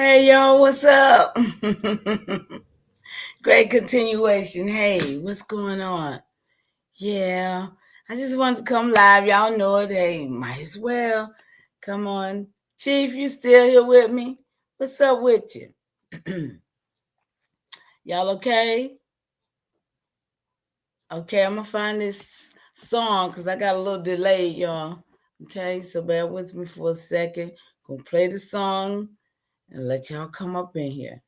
Hey y'all, what's up? Great continuation. Hey, what's going on? Yeah, I just wanted to come live. Y'all know it. Hey, might as well. Come on. Chief, you still here with me? What's up with you? Y'all okay? Okay, I'm gonna find this song because I got a little delay, y'all. Okay, so bear with me for a second. Gonna play the song and let y'all come up in here.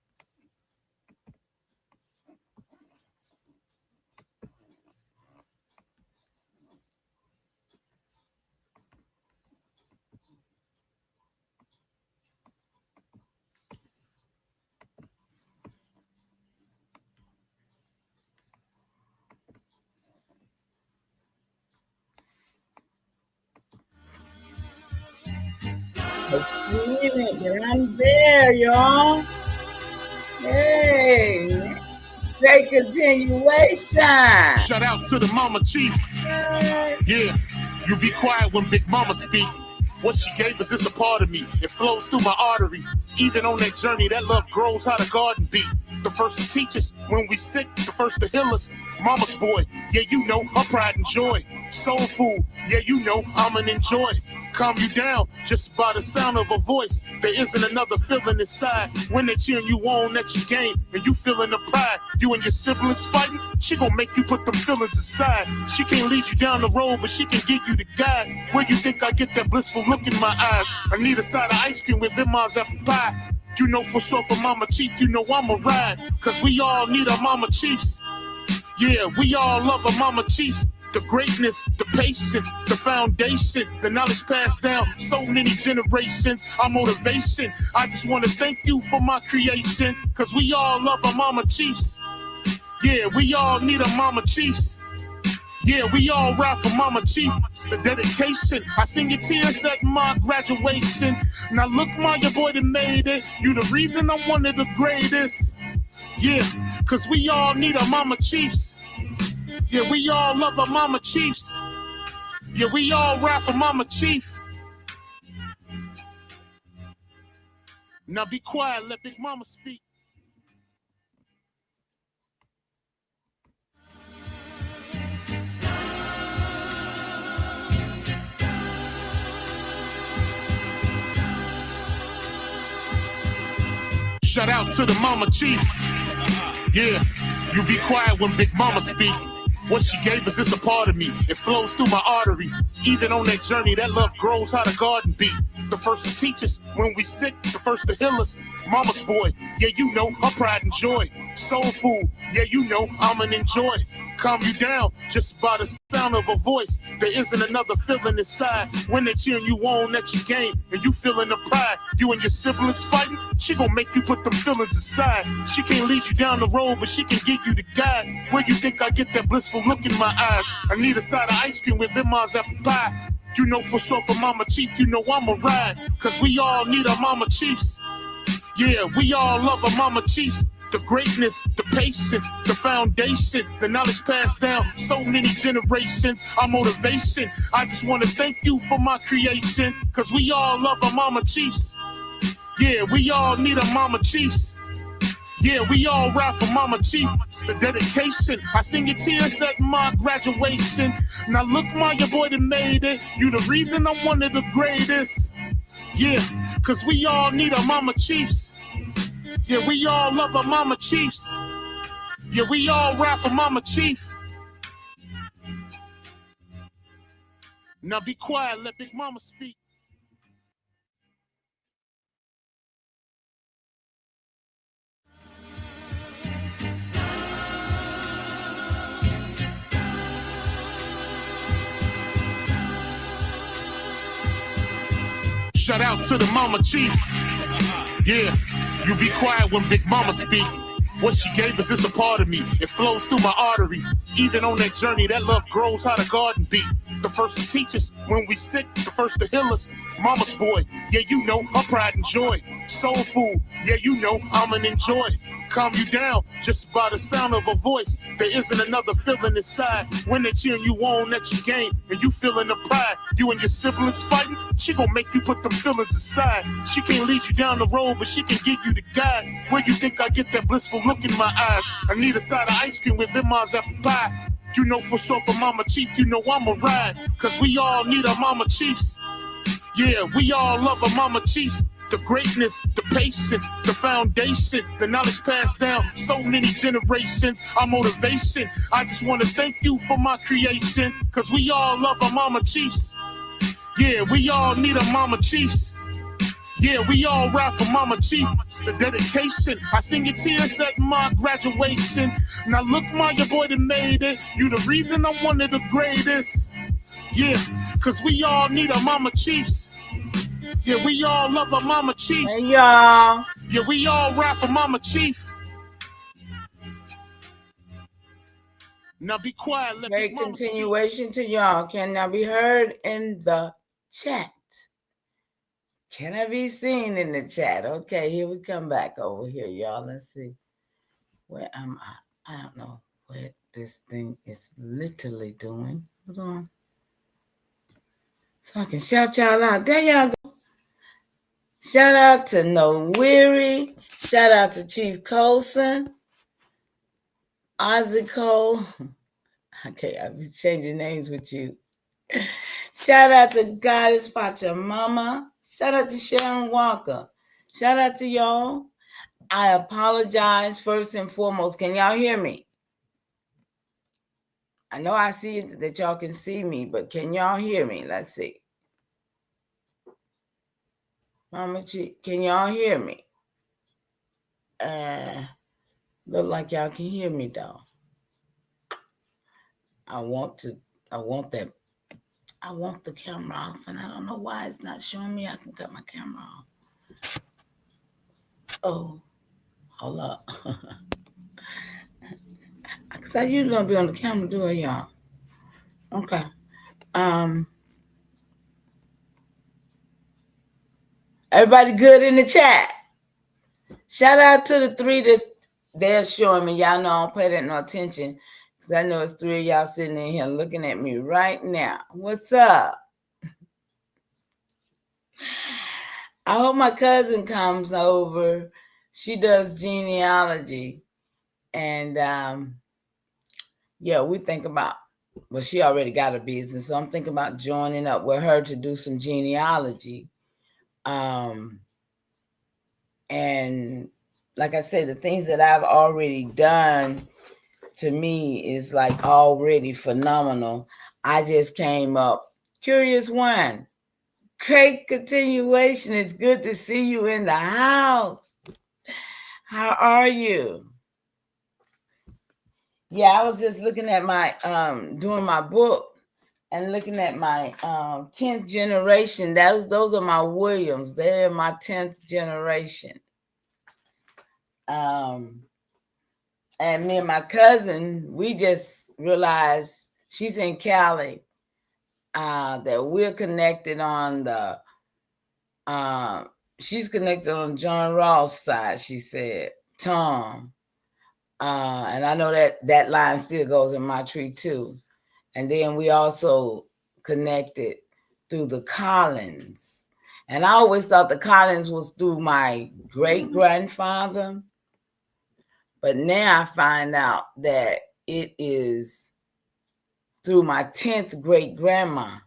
But I'm there, y'all. Hey, great continuation. Shout out to the Mama Chief. Yeah, you be quiet when Big Mama speak. What she gave us is a part of me. It flows through my arteries. Even on that journey, that love grows how the garden be. The first to teach us when we sick, the first to heal us. Mama's boy, yeah, you know, her pride and joy. Soul food, yeah, you know, I'm an enjoy. Calm you down just by the sound of her voice. There isn't another feeling inside. When they cheering you on at your game and you feeling the pride. You and your siblings fighting, she gon' make you put them feelings aside. She can't lead you down the road, but she can give you the guide. Where you think I get that blissful look in my eyes? I need a side of ice cream with them mom's apple pie. You know for sure for Mama Chief, you know I'ma ride. Cause we all need our Mama Chiefs. Yeah, we all love our Mama Chiefs. The greatness, the patience, the foundation, the knowledge passed down so many generations, our motivation. I just want to thank you for my creation, cause we all love our Mama Chiefs. Yeah, we all need our Mama Chiefs. Yeah, we all ride for Mama Chief. The dedication, I seen your tears at my graduation. Now look, Ma, your boy that made it. You the reason I'm one of the greatest. Yeah, cause we all need our Mama Chiefs. Yeah, we all love our Mama Chiefs. Yeah, we all ride for Mama Chief. Now be quiet, let Big Mama speak. Shout out to the Mama Chief. Yeah, you be quiet when Big Mama speak. What she gave us is a part of me. It flows through my arteries. Even on that journey, that love grows how the garden be. The first to teach us when we sick, the first to heal us. Mama's boy, yeah, you know, her pride and joy. Soul food, yeah, you know, I'm an enjoy. Calm you down just by the sound of her voice. There isn't another feeling inside. When they cheering you on at your game and you feeling the pride. You and your siblings fighting, she gon' make you put them feelings aside. She can't lead you down the road, but she can give you the guide. Where you think I get that blissful look in my eyes? I need a side of ice cream with them mom's apple pie. You know for sure for Mama Chief, you know I'ma ride. Cause we all need our Mama Chiefs. Yeah, we all love our Mama Chiefs. The greatness, the patience, the foundation, the knowledge passed down so many generations, our motivation. I just want to thank you for my creation, cause we all love our Mama Chiefs. Yeah, we all need our Mama Chiefs. Yeah, we all ride for Mama Chief. The dedication, I seen your tears at my graduation. Now look, Ma, your boy that made it. You the reason I'm one of the greatest. Yeah, cause we all need our Mama Chiefs. Yeah, we all love our Mama Chiefs. Yeah, we all ride for Mama Chief. Now be quiet, let Big Mama speak. Shout out to the Mama Chief. Yeah, you be quiet when Big Mama speak. What she gave us is a part of me. It flows through my arteries. Even on that journey, that love grows how the garden be. The first to teach us when we sick, the first to heal us. Mama's boy, yeah, you know, her pride and joy. Soul food, yeah, you know, I'm an enjoy. Calm you down just by the sound of a voice. There isn't another feeling inside when they cheering you on at your game and you feeling the pride. You and your siblings fighting, she gon' make you put them feelings aside. She can't lead you down the road, but she can give you the guide. Where you think I get that blissful look in my eyes? I need a side of ice cream with lemons apple pie. You know for sure for Mama Chief, you know I'ma ride. Cause we all need our Mama Chiefs. Yeah, we all love our Mama Chiefs. The greatness, the patience, the foundation, the knowledge passed down so many generations, our motivation. I just want to thank you for my creation. Cause we all love our Mama Chiefs. Yeah, we all need our Mama Chiefs. Yeah, we all ride for Mama Chief. The dedication, I seen your tears at my graduation. Now look, my your boy that made it. You the reason I'm one of the greatest. Yeah, cause we all need our Mama Chiefs. Yeah, we all love our Mama Chiefs. Hey, y'all. Yeah, we all ride for Mama Chief. Now be quiet, let Great Big Mama continuation to y'all. Can now be heard in the chat. Can I be seen in the chat? Okay, here we come back over here, y'all. Let's see. Where am I? I don't know what this thing is literally doing. Hold on. So I can shout y'all out. There y'all go. Shout out to No Weary. Shout out to Chief Colson. Ozzy Cole. Okay, I'll be changing names with you. Shout out to Goddess Pachamama. Shout out to Sharon Walker. Shout out to y'all. I apologize first and foremost. Can y'all hear me? I know I see that y'all can see me, but can y'all hear me? Let's see. Mama G, can y'all hear me? Look like y'all can hear me though. I want that. I want the camera off, and I don't know why it's not showing me. I can cut my camera off. Oh, hold up. Cause I usually don't be on the camera, do I, y'all? Okay. Everybody good in the chat? Shout out to the three that they're showing me. Y'all know I don't pay that no attention. Because I know it's three of y'all sitting in here looking at me right now. What's up? I hope my cousin comes over. She does genealogy. And yeah, we think about, well, she already got a business. So I'm thinking about joining up with her to do some genealogy. And like I said, the things that I've already done to me is like already phenomenal. I just came up. Curious One, great continuation. It's good to see you in the house. How are you? Yeah, I was just looking at my doing my book and looking at my 10th generation. Those are my Williams. They're my 10th generation. And me and my cousin, we just realized she's in Cali, that we're connected on the, she's connected on John Ross' side, she said, Tom. And I know that line still goes in my tree too. And then we also connected through the Collins. And I always thought the Collins was through my great-grandfather. But now I find out that it is through my 10th great-grandma,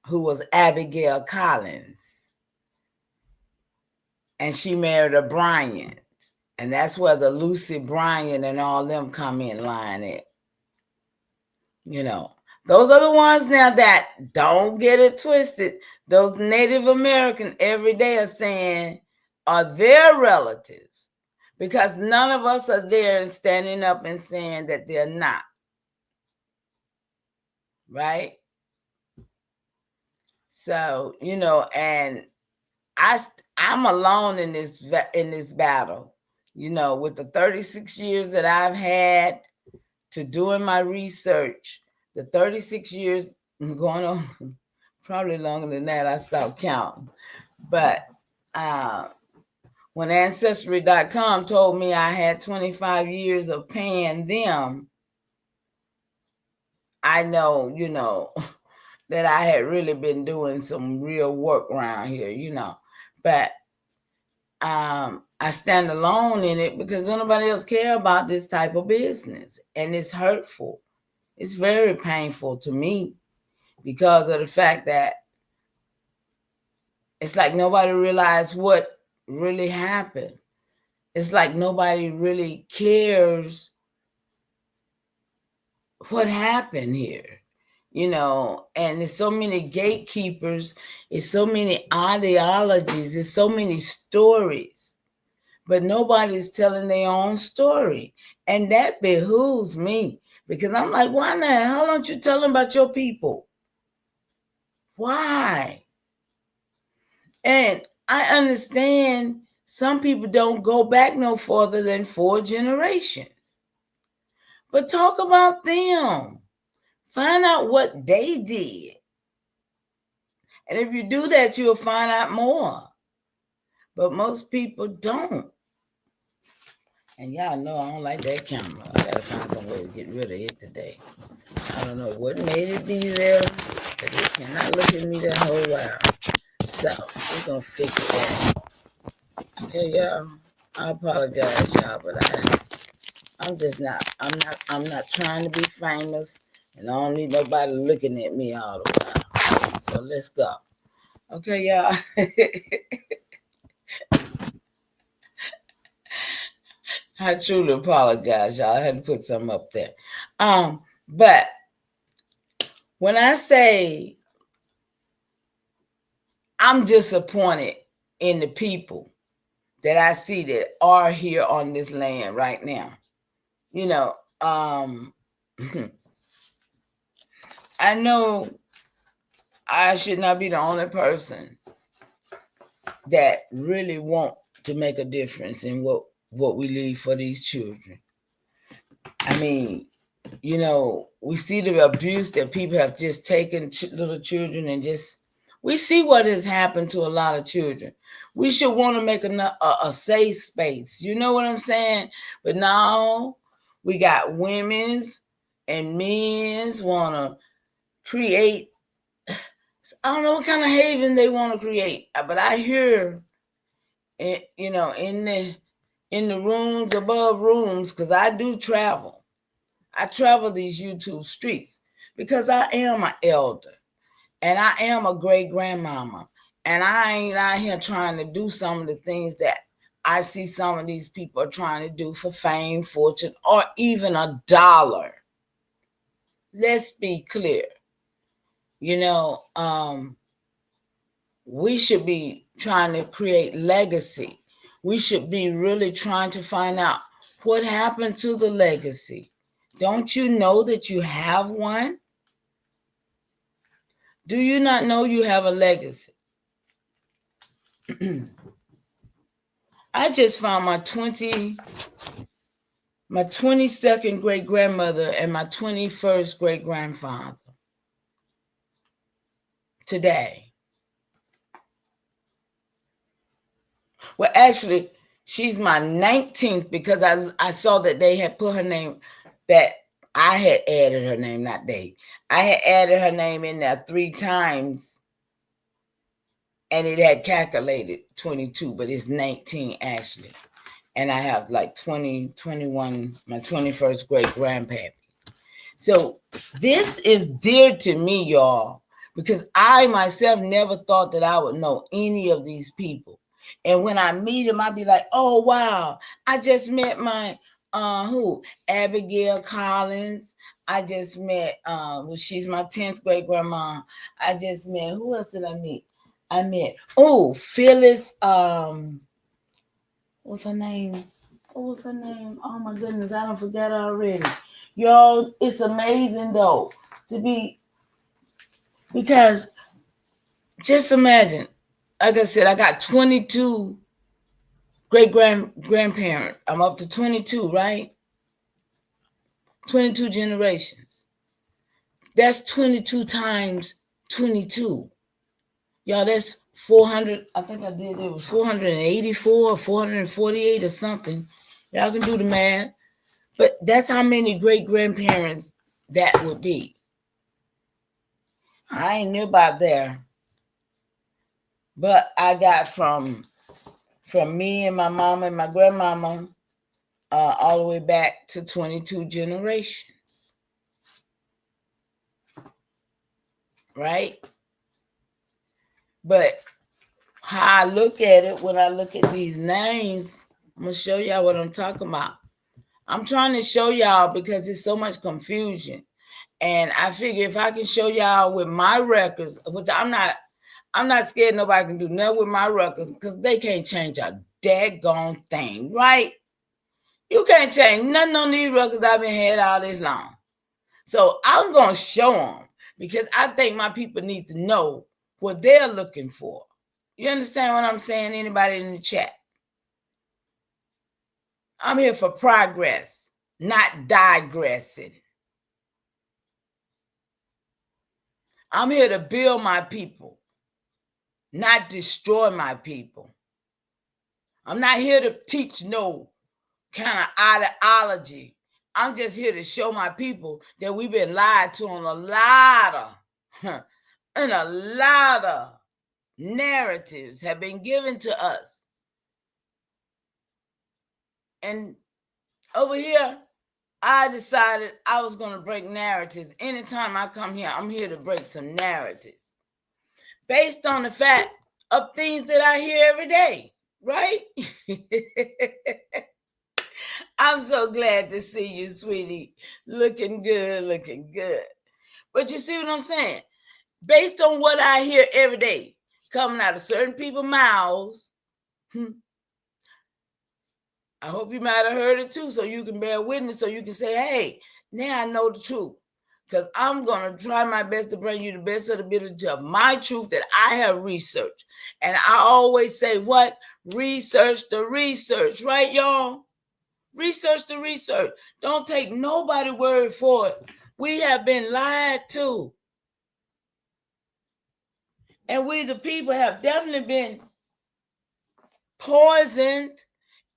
who was Abigail Collins. And she married a Bryant. And that's where the Lucy Bryant and all them come in line at. You know, those are the ones now that, don't get it twisted, those Native American every day are saying are their relatives. Because none of us are there standing up and saying that they're not. Right? So, you know, and I'm alone in this battle. You know, with the 36 years that I've had to doing my research, the 36 years going on, probably longer than that, I stopped counting. But When Ancestry.com told me I had 25 years of paying them, I know, that I had really been doing some real work around here. But I stand alone in it because nobody else care about this type of business. And it's hurtful. It's very painful to me because of the fact that it's like nobody realized what really happened. It's like nobody really cares what happened here. And there's so many gatekeepers, there's so many ideologies, there's so many stories, but nobody's telling their own story. And that behooves me because I'm like, why the hell don't you tell them about your people? Why? And I understand some people don't go back no further than 4 generations. But talk about them. Find out what they did. And if you do that, you'll find out more. But most people don't. And y'all know I don't like that camera. I gotta find some way to get rid of it today. I don't know what made it be there, but it cannot look at me that whole while. So we're gonna fix that. Okay, y'all. I apologize, y'all, but I'm not trying to be famous, and I don't need nobody looking at me all the while. So let's go. Okay, y'all. I truly apologize, y'all. I had to put something up there. But when I say I'm disappointed in the people that I see that are here on this land right now, I know I should not be the only person that really want to make a difference in what we leave for these children. I mean, we see the abuse that people have just taken little children and we see what has happened to a lot of children. We should want to make a safe space. You know what I'm saying? But now we got women's and men's want to create. I don't know what kind of haven they want to create, but I hear, in the rooms above rooms, because I do travel. I travel these YouTube streets because I am an elder and I am a great grandmama. And I ain't out here trying to do some of the things that I see some of these people are trying to do for fame, fortune, or even $1. Let's be clear. We should be trying to create legacy. We should be really trying to find out what happened to the legacy. Don't you know that you have one? Do you not know you have a legacy? I just found my 22nd great grandmother and my 21st great grandfather today. Well, actually, she's my 19th because I saw that they had put her name, that I had added her name, not they. I had added her name in there 3 times and it had calculated 22, but it's 19 actually. And I have like 20, 21, my 21st great grandpappy. So this is dear to me, y'all, because I myself never thought that I would know any of these people. And when I meet them, I'd be like, oh, wow, I just met my, Abigail Collins. I just met, she's my 10th great grandma. I just met, who else did I meet? Phyllis, what's her name? What was her name? Oh my goodness, I don't forget already. Y'all, it's amazing though to be, because just imagine, like I said, I got 22 grandparents. I'm up to 22, right? 22 generations. That's 22 times 22. Y'all, that's 400. I think I did. It was 484 or 448 or something. Y'all can do the math. But that's how many great grandparents that would be. I ain't knew about there, but I got from me and my mama and my grandmama all the way back to 22 generations, right? But how I look at it, when I look at these names, I'm gonna show y'all what I'm talking about. I'm trying to show y'all because there's so much confusion. And I figure if I can show y'all with my records, which I'm not scared nobody can do nothing with my records because they can't change a daggone thing, right? You can't change nothing on these records I've been had all this long. So I'm going to show them because I think my people need to know what they're looking for. You understand what I'm saying? Anybody in the chat? I'm here for progress, not digressing. I'm here to build my people, not destroy my people. I'm not here to teach no kind of ideology. I'm just here to show my people that we've been lied to on a lot of narratives have been given to us. And over here, I decided I was going to break narratives. Anytime I come here, I'm here to break some narratives based on the fact of things that I hear every day, right? I'm so glad to see you, sweetie. Looking good, looking good. But you see what I'm saying? Based on what I hear every day coming out of certain people's mouths, I hope you might have heard it too, so you can bear witness, so you can say, hey, now I know the truth. Because I'm going to try my best to bring you the best of the ability of my truth that I have researched. And I always say, what? Research the research, right, y'all? Research the research. Don't take nobody's word for it. We have been lied to. And we, the people, have definitely been poisoned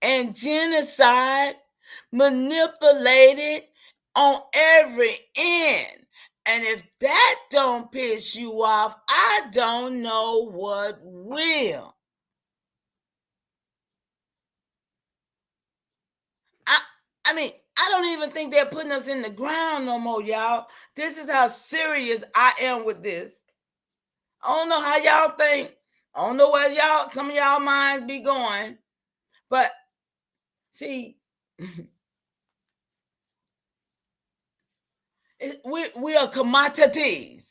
and genocide, manipulated on every end. And if that don't piss you off, I don't know what will. I mean, I don't even think they're putting us in the ground no more, y'all. This is how serious I am with this. I don't know how y'all think. I don't know where some of y'all minds be going. But see, we are commodities.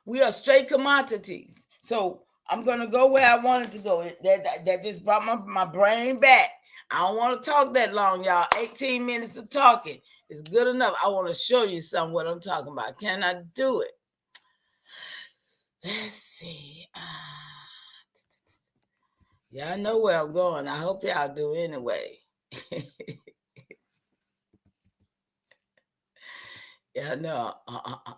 We are straight commodities. So I'm going to go where I wanted to go. That just brought my brain back. I don't want to talk that long, y'all. 18 minutes of talking is good enough. I want to show you some what I'm talking about. Can I do it? Let's see. Y'all know where I'm going. I hope y'all do anyway. Y'all know. I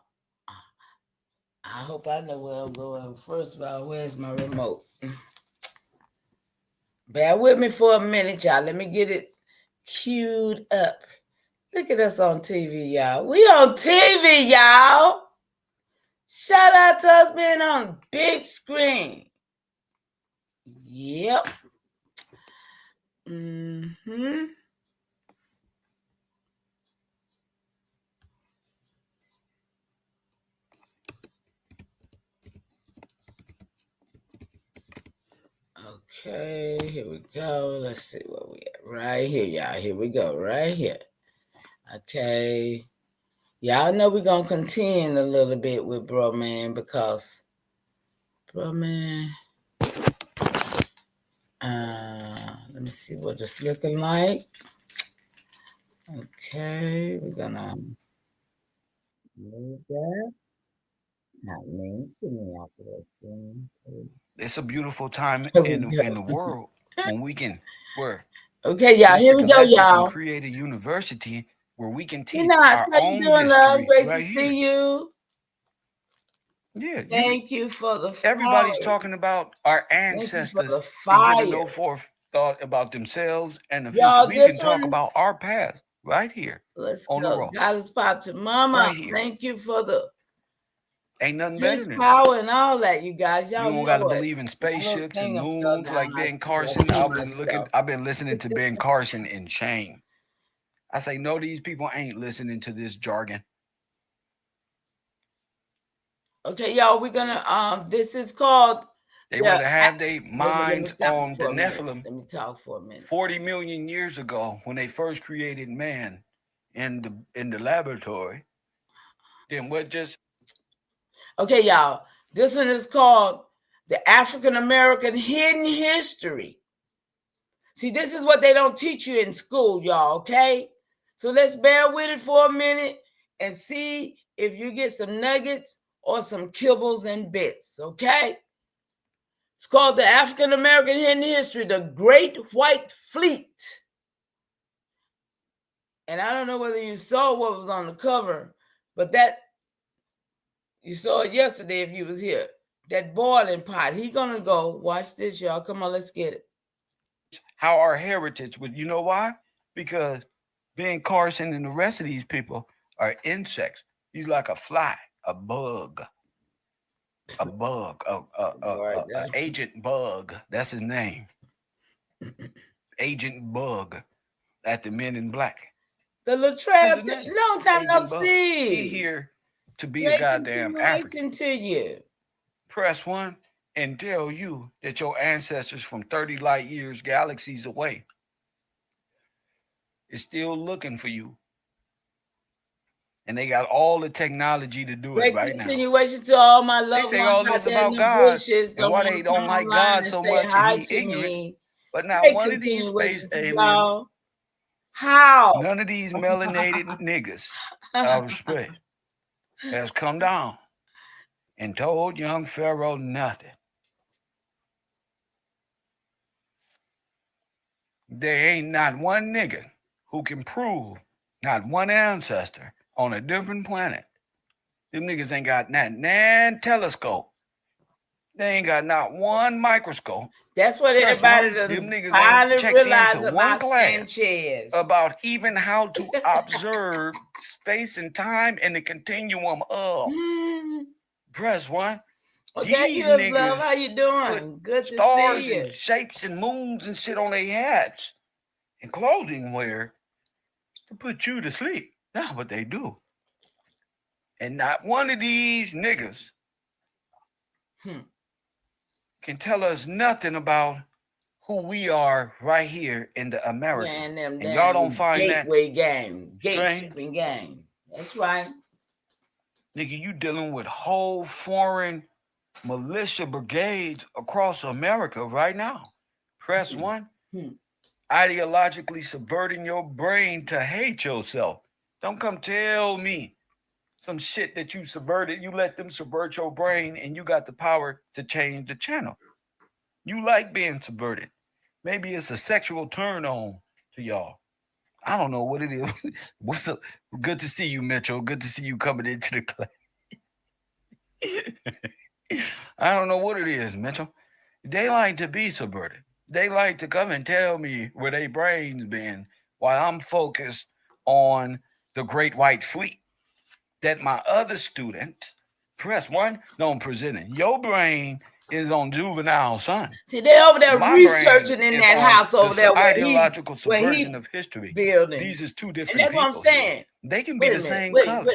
hope I know where I'm going. First of all, where's my remote? Bear with me for a minute, y'all. Let me get it queued up. Look at us on TV, y'all. We on TV, y'all. Shout out to us being on big screen. Yep. Okay, here we go. Let's see where we at. Right here, y'all. Here we go. Right here. Okay. Y'all know we're going to contend a little bit with Bro Man because Bro Man. Let me see what it's looking like. Okay, we're going to move that. Not me. Get me out of that thing. It's a beautiful time in the world when we can okay, y'all. Here we go, y'all. We can create a university where we can teach Nice. our How you own doing, love? history Great right to here. see you. Yeah, Thank you for the fire. everybody's talking about our Thank you for ancestors the and giving fire. no forethought about themselves and the future. Y'all, We this can talk one, about our past right here let's on the go. road. God is power to Mama. Right here. Thank you for the Ain't nothing better big than power and all that, you guys. Y'all you don't know gotta it. believe in spaceships and moons like Ben I Carson. see I've myself. been listening to Ben Carson in shame. I say, no, these people ain't listening to this jargon. Okay, y'all, we're gonna this is called They rather have their minds on the Nephilim. Nephilim Let me talk for a minute. 40 million years ago when they first created man in the laboratory. Then what just Okay, y'all. This one is called the African American Hidden History. See, this is what they don't teach you in school, y'all, okay? So let's bear with it for a minute and see if you get some nuggets or some kibbles and bits, okay? It's called the African American Hidden History, the Great White Fleet. And I don't know whether you saw what was on the cover, but that you saw it yesterday if you was here. That boiling pot. He gonna go. Watch this, y'all. Come on, let's get it. how our heritage was. You know why? Because Ben Carson and the rest of these people are insects. He's like a fly, a bug, agent bug. That's his name. Agent Bug at the Men in Black. The Latrell, name. long time no Agent Bug. see. He here to be Great a goddamn African. to you. Press 1 and tell you that your ancestors from 30 light years, galaxies away, is still looking for you. And they got all the technology to do it right now. Continuation to all my loved They say ones all this out there in about the God bushes, and why they don't like God so much and he ignorant. But not one of these space aliens, how? none of these melanated niggas, out of respect, has come down and told young Pharaoh nothing. There ain't not one nigga who can prove not one ancestor on a different planet. Them niggas ain't got not nan telescope. They ain't got not one microscope. That's what everybody does. Them niggas ain't checked into one class about even how to observe space and time and the continuum of. Press 1. These niggas love. How you doing? Good to stars see you. and shapes and moons and shit on their hats and clothing wear to put you to sleep. That's what they do. And not one of these niggas can tell us nothing about who we are right here in the Americas. And y'all don't find gateway game, strange? Gateway game. That's right. Nigga, you dealing with whole foreign militia brigades across America right now. Press 1. Ideologically subverting your brain to hate yourself. Don't come tell me some shit that you subverted. You let them subvert your brain and you got the power to change the channel. You like being subverted. Maybe it's a sexual turn on to y'all. I don't know what it is. What's up? Good to see you, Mitchell. Good to see you coming into the class. I don't know what it is, Mitchell. They like to be subverted. They like to come and tell me where their brains been while I'm focused on the Great White Fleet that my other students, Press 1, don't present. Your brain is on juvenile, son. See, they're over there researching in that house over there where ideological subversion of history. Building. These is two different and that's people. What I'm saying. They can be the same color.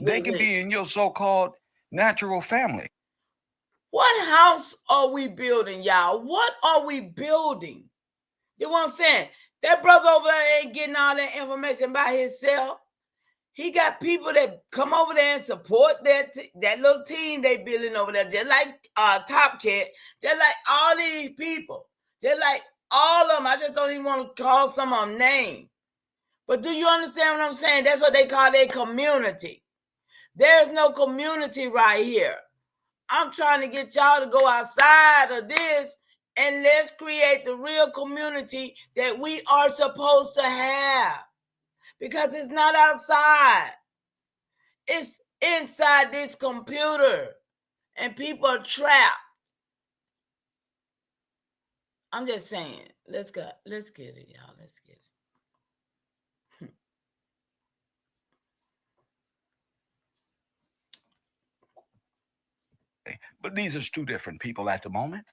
They can be in your so-called natural family. What house are we building, y'all? What are we building? You know what I'm saying? That brother over there ain't getting all that information by himself. He got people that come over there and support that little team they building over there, just like Top Cat, just like all these people, just like all of them. I just don't even want to call some of them names. But do you understand what I'm saying? That's what they call their community. There's no community right here. I'm trying to get y'all to go outside of this and let's create the real community that we are supposed to have. Because it's not outside. It's inside this computer. and people are trapped. I'm just saying. Let's go. Let's get it, y'all. Let's get it. But these are two different people at the moment.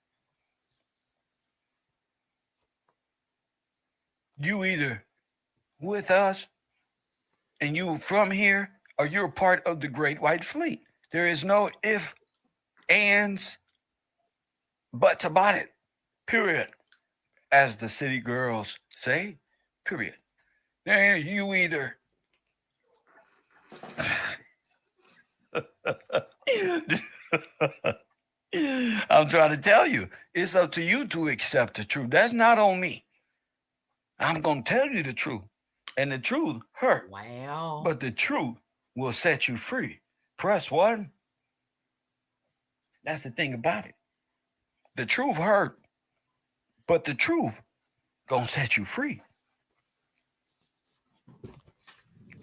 You either with us and you from here, or you're part of the Great White Fleet. There is no if, ands, buts about it. Period. As the city girls say, period. Now you either I'm trying to tell you, it's up to you to accept the truth. That's not on me. I'm going to tell you the truth. And the truth hurt. Wow. But the truth will set you free. Press 1. That's the thing about it. The truth hurt. But the truth going to set you free.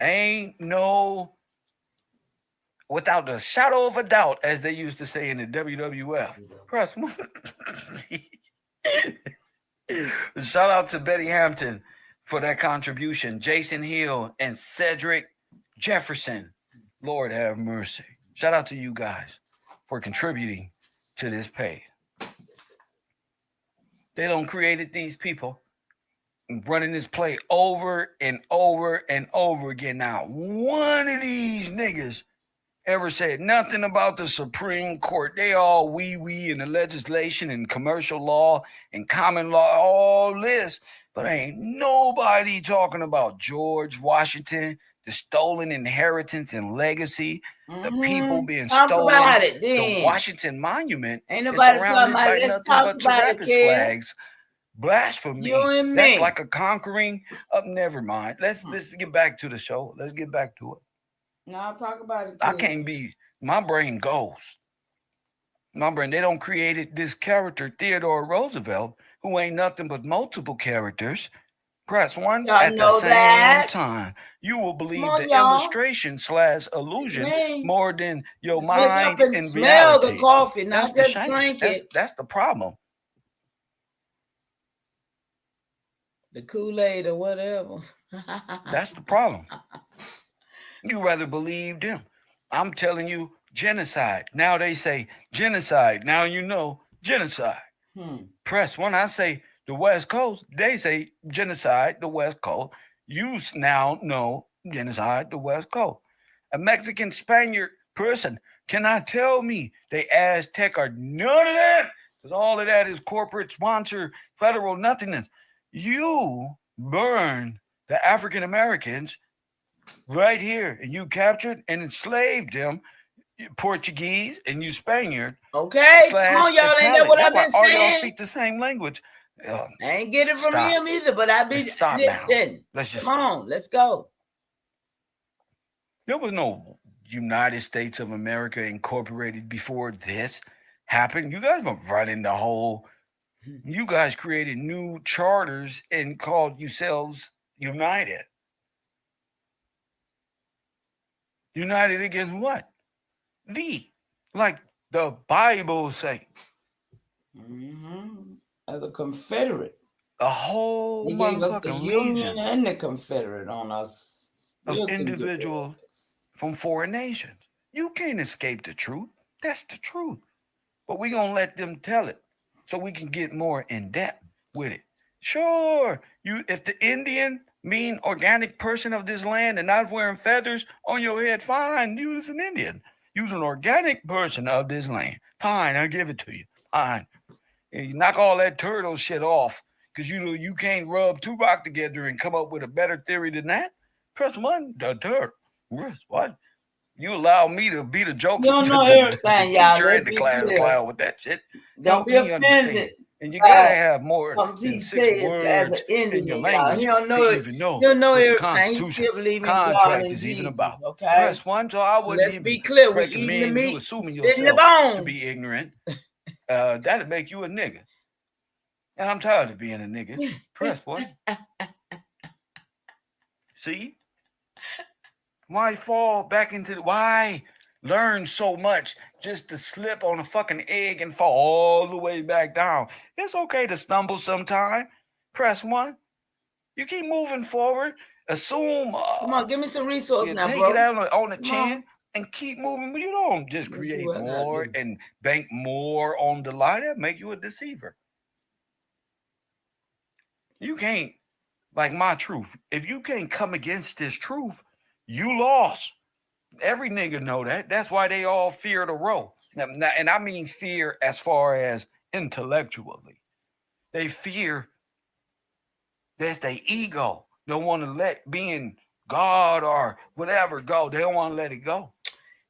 Ain't no, without a shadow of a doubt, as they used to say in the WWF. Press 1. Shout out to Betty Hampton for that contribution. Jason Hill and Cedric Jefferson. Lord have mercy. Shout out to you guys for contributing to this page. They done created these people running this play over and over and over again. Now, one of these niggas ever said nothing about the Supreme Court. They all wee in the legislation and commercial law and common law, all this. But ain't nobody talking about George Washington, the stolen inheritance and legacy, the people being stolen. About it, the Washington Monument ain't nobody is surrounded by Let's nothing talk but about Trappist flags. Blasphemy. You and me. That's like a conquering of never mind. Let's get back to the show. Let's get back to it. No, I'll talk about it. I can't be, my brain goes. My brain, they don't created this character, Theodore Roosevelt, who ain't nothing but multiple characters. Press 1 at the same time. You will believe the illustration / illusion more than your mind and smell reality. The coffee, not that's just drink it. That's the problem. The Kool-Aid or whatever. That's the problem. You rather believe them. I'm telling you, genocide. Now they say genocide. Now you know genocide. Press 1. I say the West Coast. They say genocide, the West Coast. You now know genocide, the West Coast. A Mexican Spaniard person cannot tell me they Aztec or none of that. Because all of that is corporate sponsor, federal nothingness. You burned the African Americans right here, and you captured and enslaved them, Portuguese and you Spaniard. Okay, come on, y'all. Ain't that what I've been saying? All y'all speak the same language. I ain't get it from him either, but I be listen. Let's just come on, let's go. There was no United States of America Incorporated before this happened. You guys were running the whole. You guys created new charters and called yourselves United. United against what? Like the Bible say. As a Confederate. A whole motherfucking Union and the Confederate on us. Of individuals from foreign nations. You can't escape the truth. That's the truth. But we're going to let them tell it so we can get more in depth with it. Sure, if the Indian mean organic person of this land and not wearing feathers on your head, fine, you is an Indian. You's an organic person of this land. Fine, I'll give it to you. Fine. And you knock all that turtle shit off because you can't rub two rock together and come up with a better theory than that. Press 1, the turtle. What? You allow me to be the joke. You don't know everything, y'all. Teacher in the class clown with that shit. Don't be offended. And you gotta have more than 6 words in your language to even know what the Constitution contract is even about. Okay? Press 1, so I wouldn't even be clear. recommend you assuming yourself to be ignorant. That'd make you a nigga. And I'm tired of being a nigga. Press 1. See? Why fall back into why learn so much just to slip on a fucking egg and fall all the way back down. It's okay to stumble sometime. Press 1. You keep moving forward. Assume. Come on, give me some resources now, take bro. it out on the Come chin on. and keep moving. You don't just Let's see create what I gotta more do. and bank more on the lie. That make you a deceiver. You can't, like my truth. If you can't come against this truth, you lost. Every nigga know that. That's why they all fear the row. And I mean fear as far as intellectually. They fear that's their ego. Don't want to let being God or whatever go. They don't want to let it go.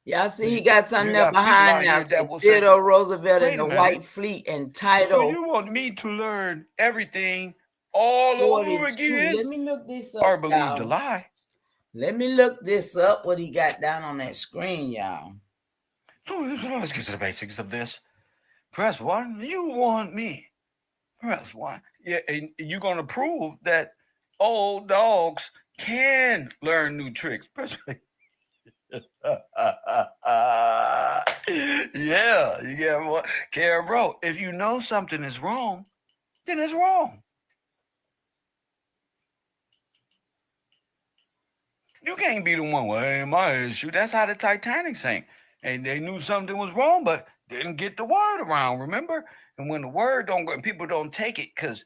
Y'all see he got something You up got people out behind now. here that Said will say, Theodore Roosevelt "Wait and a the minute. White Fleet entitled. So you want me to learn everything all over again? Let me look this up, Or believe y'all. the lie? Let me look this up, what he got down on that screen, y'all. So let's get to the basics of this. Press 1. You want me. Press 1. Yeah, and you're going to prove that old dogs can learn new tricks. Press yeah, you get what? Care, bro. If you know something is wrong, then it's wrong. You can't be the one, well, ain't my issue. That's how the Titanic sank. And they knew something was wrong, but didn't get the word around, remember? And when the word don't go, and people don't take it, because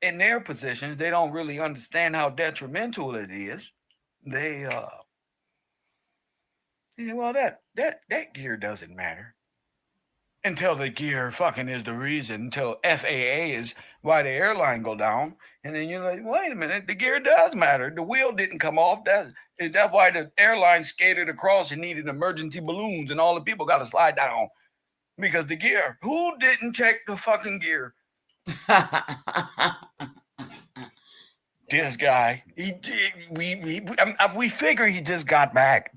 in their positions, they don't really understand how detrimental it is. They, well, that gear doesn't matter. Until the gear fucking is the reason, until FAA is why the airline go down. And then you're like, wait a minute, the gear does matter. The wheel didn't come off. That's why the airline skated across and needed emergency balloons and all the people got to slide down. Because the gear, who didn't check the fucking gear? This guy, we figure he just got back.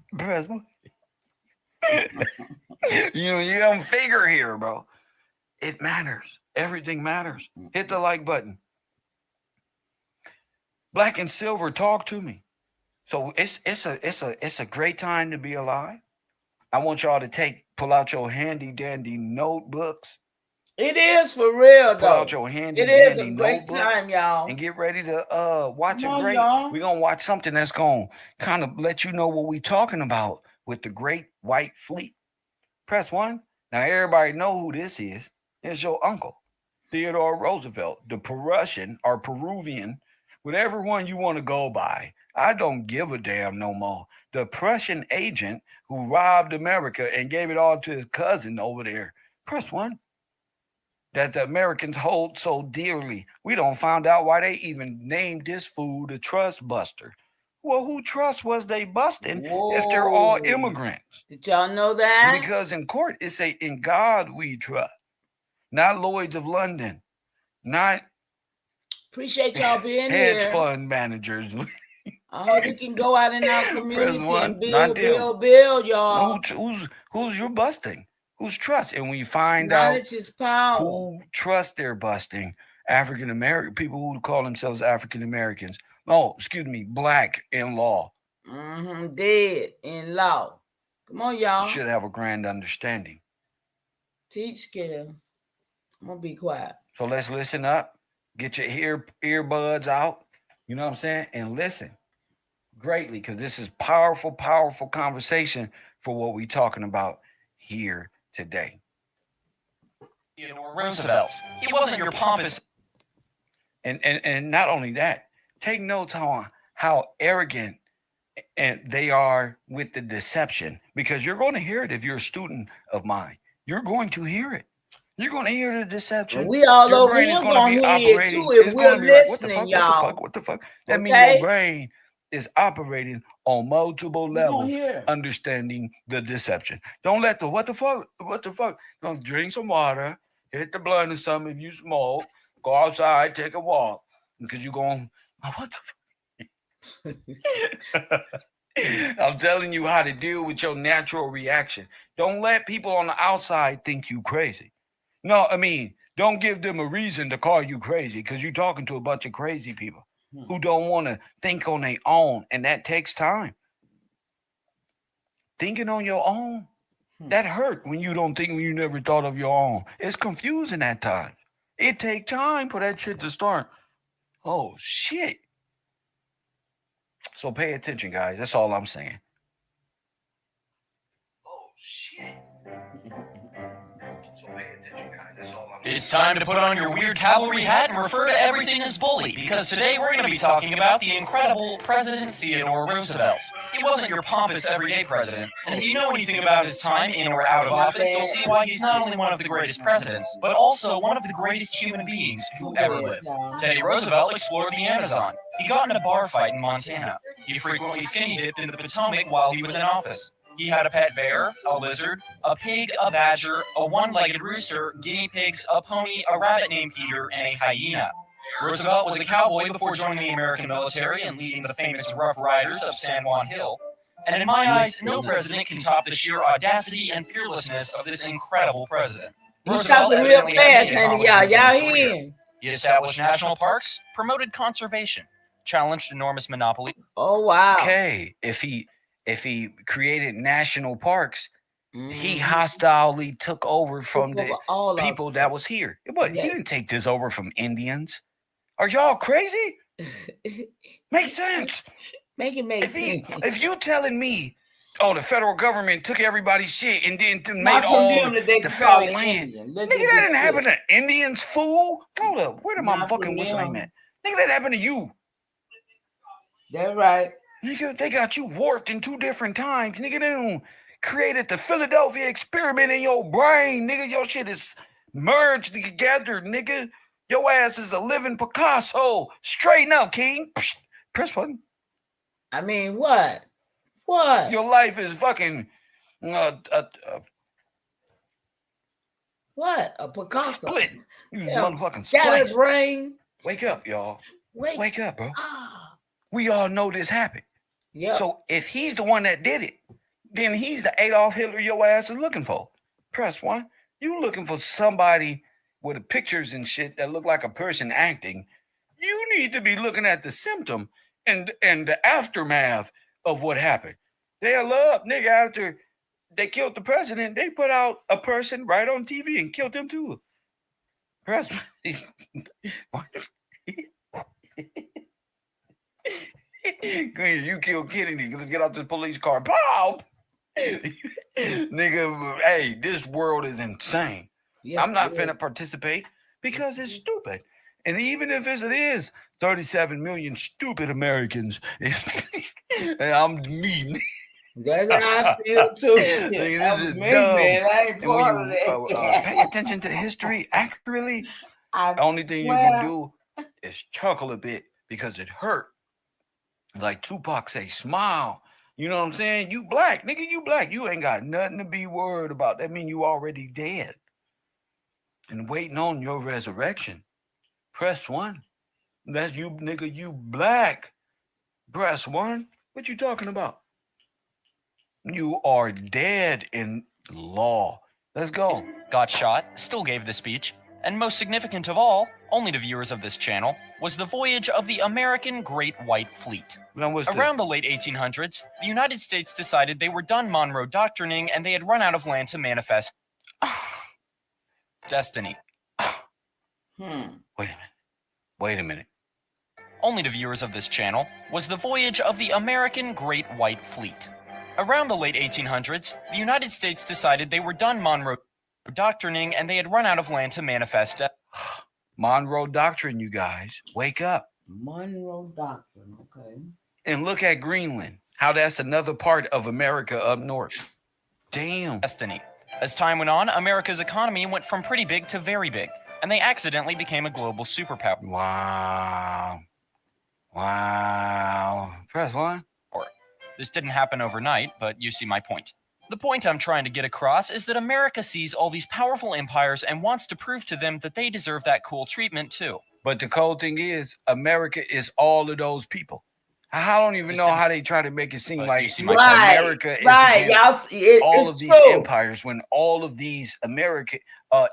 You don't figure here, bro. It matters. Everything matters. Hit the like button. Black and Silver, talk to me. So it's a great time to be alive. I want y'all to pull out your handy dandy notebooks. It is for real, Pull though. out your handy It is dandy a great notebooks time, y'all. and get ready to watch Come a on, great. y'all. We're gonna watch something that's gonna kind of let you know what we're talking about with the Great White Fleet. Press 1. Now everybody know who this is. It's your uncle, Theodore Roosevelt, the Prussian or Peruvian, whatever one you want to go by. I don't give a damn no more. The Prussian agent who robbed America and gave it all to his cousin over there. Press 1. That the Americans hold so dearly. We don't find out why they even named this fool the Trust Buster. Well, who trust was they busting if they're all immigrants? Did y'all know that? Because in court, it say, in God we trust. Not Lloyds of London. Not appreciate y'all being hedge here. fund managers. I hope we can go out in our community and build, y'all. Who's you're busting? Who's trust? And we find Knowledge is power. Who trust they're busting. African American people who call themselves African Americans. Oh, excuse me, black in law. Dead in law. Come on, y'all. You should have a grand understanding. Teach skill. I'm gonna be quiet. So let's listen up. Get your earbuds out. You know what I'm saying? And listen greatly, because this is powerful, powerful conversation for what we're talking about here today. Roosevelt. He wasn't your pompous. And not only that, take notes on how arrogant and they are with the deception, because you're going to hear it if you're a student of mine. You're going to hear it. You're going to hear the deception. We all your over brain here is going to be operating. Too, if we're listening, y'all. What the fuck? That means your brain is operating on multiple levels, understanding the deception. Don't let the what the fuck. Don't drink some water, hit the blunt or something. If you smoke, go outside, take a walk, because you're going, what the fuck? I'm telling you how to deal with your natural reaction. Don't let people on the outside think you crazy. No, I mean, don't give them a reason to call you crazy, because you're talking to a bunch of crazy people who don't want to think on their own, and that takes time. thinking on your own, that hurt when you don't think, when you never thought of your own. It's confusing at times. It take time for that shit to start. Oh, shit. So pay attention, guys. That's all I'm saying. Oh, shit. So pay attention, guys. That's all I'm saying. It's time to put on your weird cavalry hat and refer to everything as bully, because today we're going to be talking about the incredible President Theodore Roosevelt. He wasn't your pompous everyday president, and if you know anything about his time in or out of office, you'll see why he's not only one of the greatest presidents, but also one of the greatest human beings who ever lived. Teddy Roosevelt explored the Amazon. He got in a bar fight in Montana. He frequently skinny dipped into the Potomac while he was in office. He had a pet bear, a lizard, a pig, a badger, a one-legged rooster, guinea pigs, a pony, a rabbit named Peter, and a hyena. Roosevelt was a cowboy before joining the American military and leading the famous Rough Riders of San Juan Hill. And in my eyes, no president can top the sheer audacity and fearlessness of this incredible president. He's talking real fast, honey, y'all. Y'all hear? He established national parks, promoted conservation, challenged enormous monopoly. Oh, wow. Okay, if he created national parks, he hostilely took over from the people that was here. But he didn't take this over from Indians. Are y'all crazy? Makes sense. Make it make sense. If you telling me, oh, the federal government took everybody's shit and then made all the federal land. Nigga, that didn't happen to Indians, fool. Hold up. Where did my fucking what's name at? Nigga, that happened to you. That's right. Nigga, they got you warped in 2 different times. Nigga, they done created the Philadelphia experiment in your brain. Nigga, your shit is merged together, nigga. Your ass is a living Picasso. Straighten up, King. Psh, press button. I mean, what? What? Your life is fucking... what? A Picasso? Split. You motherfucking scattered split. brain. Wake up, y'all. Wake up, bro. Ah. We all know this happened. Yep. So if he's the one that did it, then he's the Adolf Hitler your ass is looking for. Press 1. You looking for somebody with the pictures and shit that look like a person acting. You need to be looking at the symptom and the aftermath of what happened. They'll love, nigga, after they killed the president, they put out a person right on TV and killed him too. Press. You killed Kennedy. Let's get out the police car. Pow! Nigga, hey, this world is insane. Yes, I'm not finna participate because it's stupid. And even if it is 37 million stupid Americans, and I'm me. That's how I feel too. Nigga, this is me, dumb. Man. I ain't part of that. Pay attention to history accurately. The only thing you can do is chuckle a bit because it hurt. Like Tupac say, smile. You know what I'm saying? You black, nigga, you black. You ain't got nothing to be worried about. That mean you already dead. And waiting on your resurrection. Press 1. That's you, nigga, you black. Press 1. What you talking about? You are dead in law. Let's go. Got shot, still gave the speech, and most significant of all, only to viewers of this channel, was the voyage of the American Great White Fleet. Around the late 1800s, the United States decided they were done Monroe Doctrining and they had run out of land to manifest destiny. Wait a minute. Only to viewers of this channel was the voyage of the American Great White Fleet. Around the late 1800s, the United States decided they were done Monroe Doctrining and they had run out of land to manifest Monroe Doctrine, you guys. Wake up. Monroe Doctrine, okay. And look at Greenland. How that's another part of America up north. Damn. Destiny. As time went on, America's economy went from pretty big to very big, and they accidentally became a global superpower. Wow. Press 1. This didn't happen overnight, but you see my point. The point I'm trying to get across is that America sees all these powerful empires and wants to prove to them that they deserve that cool treatment too. But the cold thing is, America is all of those people. I don't even know how they try to make it seem like America is against all of these empires when all of these American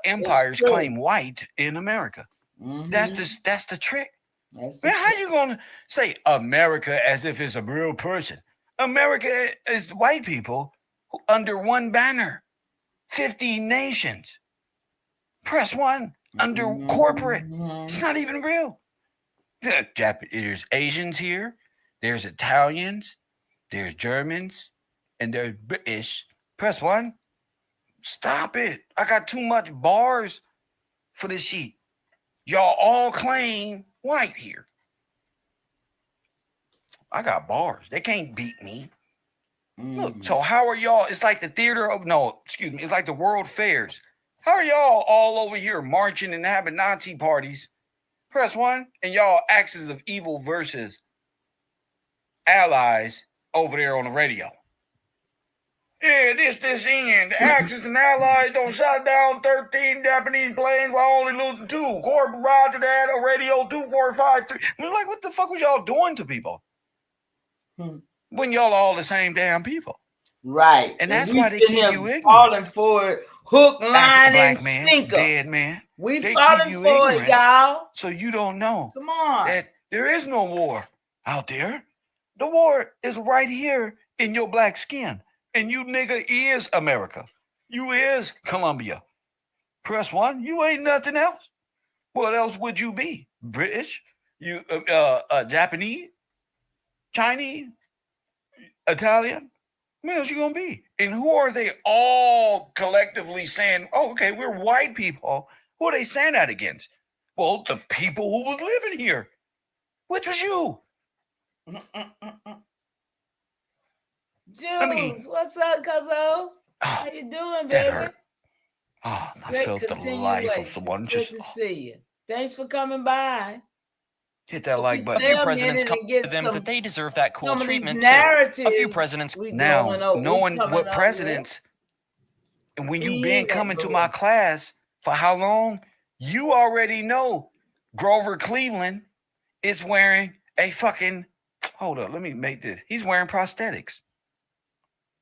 empires claim white in America. Mm-hmm. That's the trick. Man, how you gonna say America as if it's a real person? America is white people under one banner. 50 nations. Press 1 under corporate. It's not even real. There's Asians here. There's Italians. There's Germans. And there's British. Press 1. Stop it. I got too much bars for this sheet. Y'all all claim white here. I got bars. They can't beat me. Look, so how are y'all? It's like the it's like the World Fairs. How are y'all all over here marching and having Nazi parties? Press 1, and y'all axis of evil versus allies over there on the radio. Yeah, this end. The Axis and Allies don't shot down 13 Japanese planes while only losing 2. Corporal Roger that, a radio 2453. I'm like, what the fuck was y'all doing to people? When y'all all the same damn people. Right. And that's why they keep you ignorant. Falling for it. Hook, line, and man, sinker. Dead man. We falling for it, y'all. So you don't know. Come on. That there is no war out there. The war is right here in your black skin. And you nigga is America. You is Colombia. Press 1. You ain't nothing else. What else would you be? British? You Japanese? Chinese? Italian? What else you gonna be? And who are they all collectively saying, oh, okay, we're white people. Who are they saying that against? Well, the people who was living here. Which was you? Jules, what's up, cuzzo? How you doing, baby? Oh, I felt the life of someone. Good to see you. Thanks for coming by. Hit that like button. A few presidents come to them that they deserve that cool treatment too. A few presidents now knowing what presidents, and when you been coming to my class for how long, you already know Grover Cleveland is wearing a fucking. Hold up, let me make this. He's wearing prosthetics.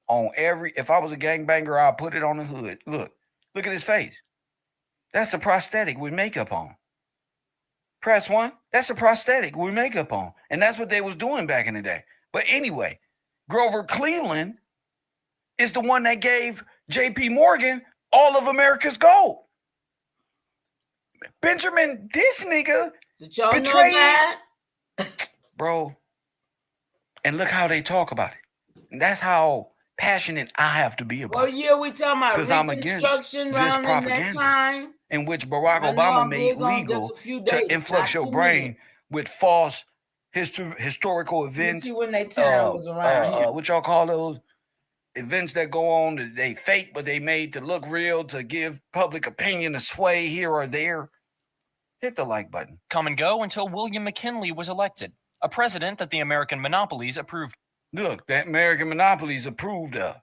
On if I was a gangbanger, I'd put it on the hood. Look at his face. That's a prosthetic with makeup on. Press 1. That's a prosthetic with makeup on. And that's what they was doing back in the day. But anyway, Grover Cleveland is the one that gave J.P. Morgan all of America's gold. Benjamin, this nigga did y'all know that? Bro. And look how they talk about it. And that's how passionate I have to be about it. Well, yeah, we talking about Reconstruction around that time. In which Barack Obama made legal to influx your brain with false historical events. You see when they time was around here. What y'all call those events that go on, they fake, but they made to look real, to give public opinion a sway here or there. Hit the like button. Come and go until William McKinley was elected, a president that the American monopolies approved. Look, that American monopolies approved of.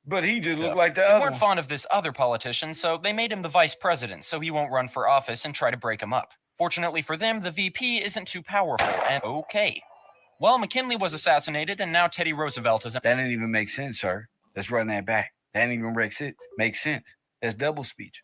But he just looked like the other. They weren't fond of this other politician, so they made him the vice president so he won't run for office and try to break him up. Fortunately for them, the VP isn't too powerful, and okay. Well, McKinley was assassinated, and now Teddy Roosevelt is... That didn't even make sense, sir. Let's run that back. That didn't even make sense. That's double speech.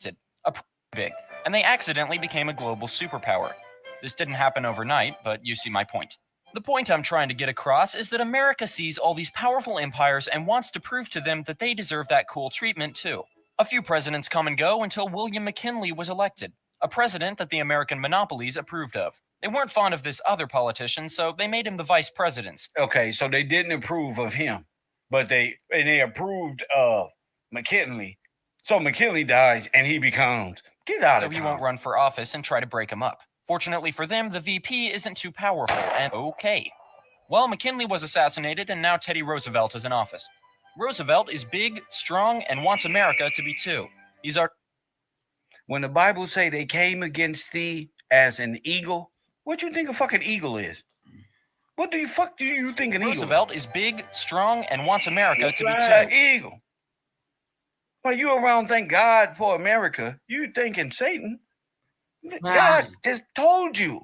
Big, and they accidentally became a global superpower. This didn't happen overnight, but you see my point. The point I'm trying to get across is that America sees all these powerful empires and wants to prove to them that they deserve that cool treatment too. A few presidents come and go until William McKinley was elected, a president that the American monopolies approved of. They weren't fond of this other politician, so they made him the vice president. Okay, so they didn't approve of him, but they approved of McKinley. So McKinley dies and he becomes, get out of town. So he won't run for office and try to break him up. Fortunately for them, the VP isn't too powerful, and okay. Well, McKinley was assassinated, and now Teddy Roosevelt is in office. Roosevelt is big, strong, and wants America to be too. He's our... When the Bible say they came against thee as an eagle, what you think a fucking eagle is? What do you think an eagle is? Roosevelt is big, strong, and wants America to be too. An eagle. Well, you around thank God for America, you thinking Satan. God just told you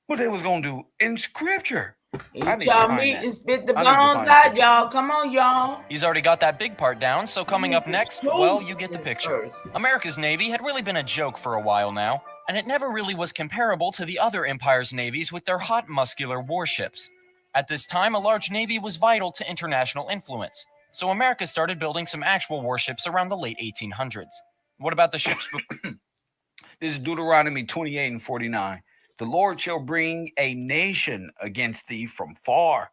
what they was going to do in scripture. Eat y'all meat and spit the bones out, y'all. Come on, y'all. He's already got that big part down, so coming up next, well, you get the picture. America's Navy had really been a joke for a while now, and it never really was comparable to the other empires' navies with their hot, muscular warships. At this time, a large navy was vital to international influence. So America started building some actual warships around the late 1800s. What about the ships? This is Deuteronomy 28 and 49. The Lord shall bring a nation against thee from far,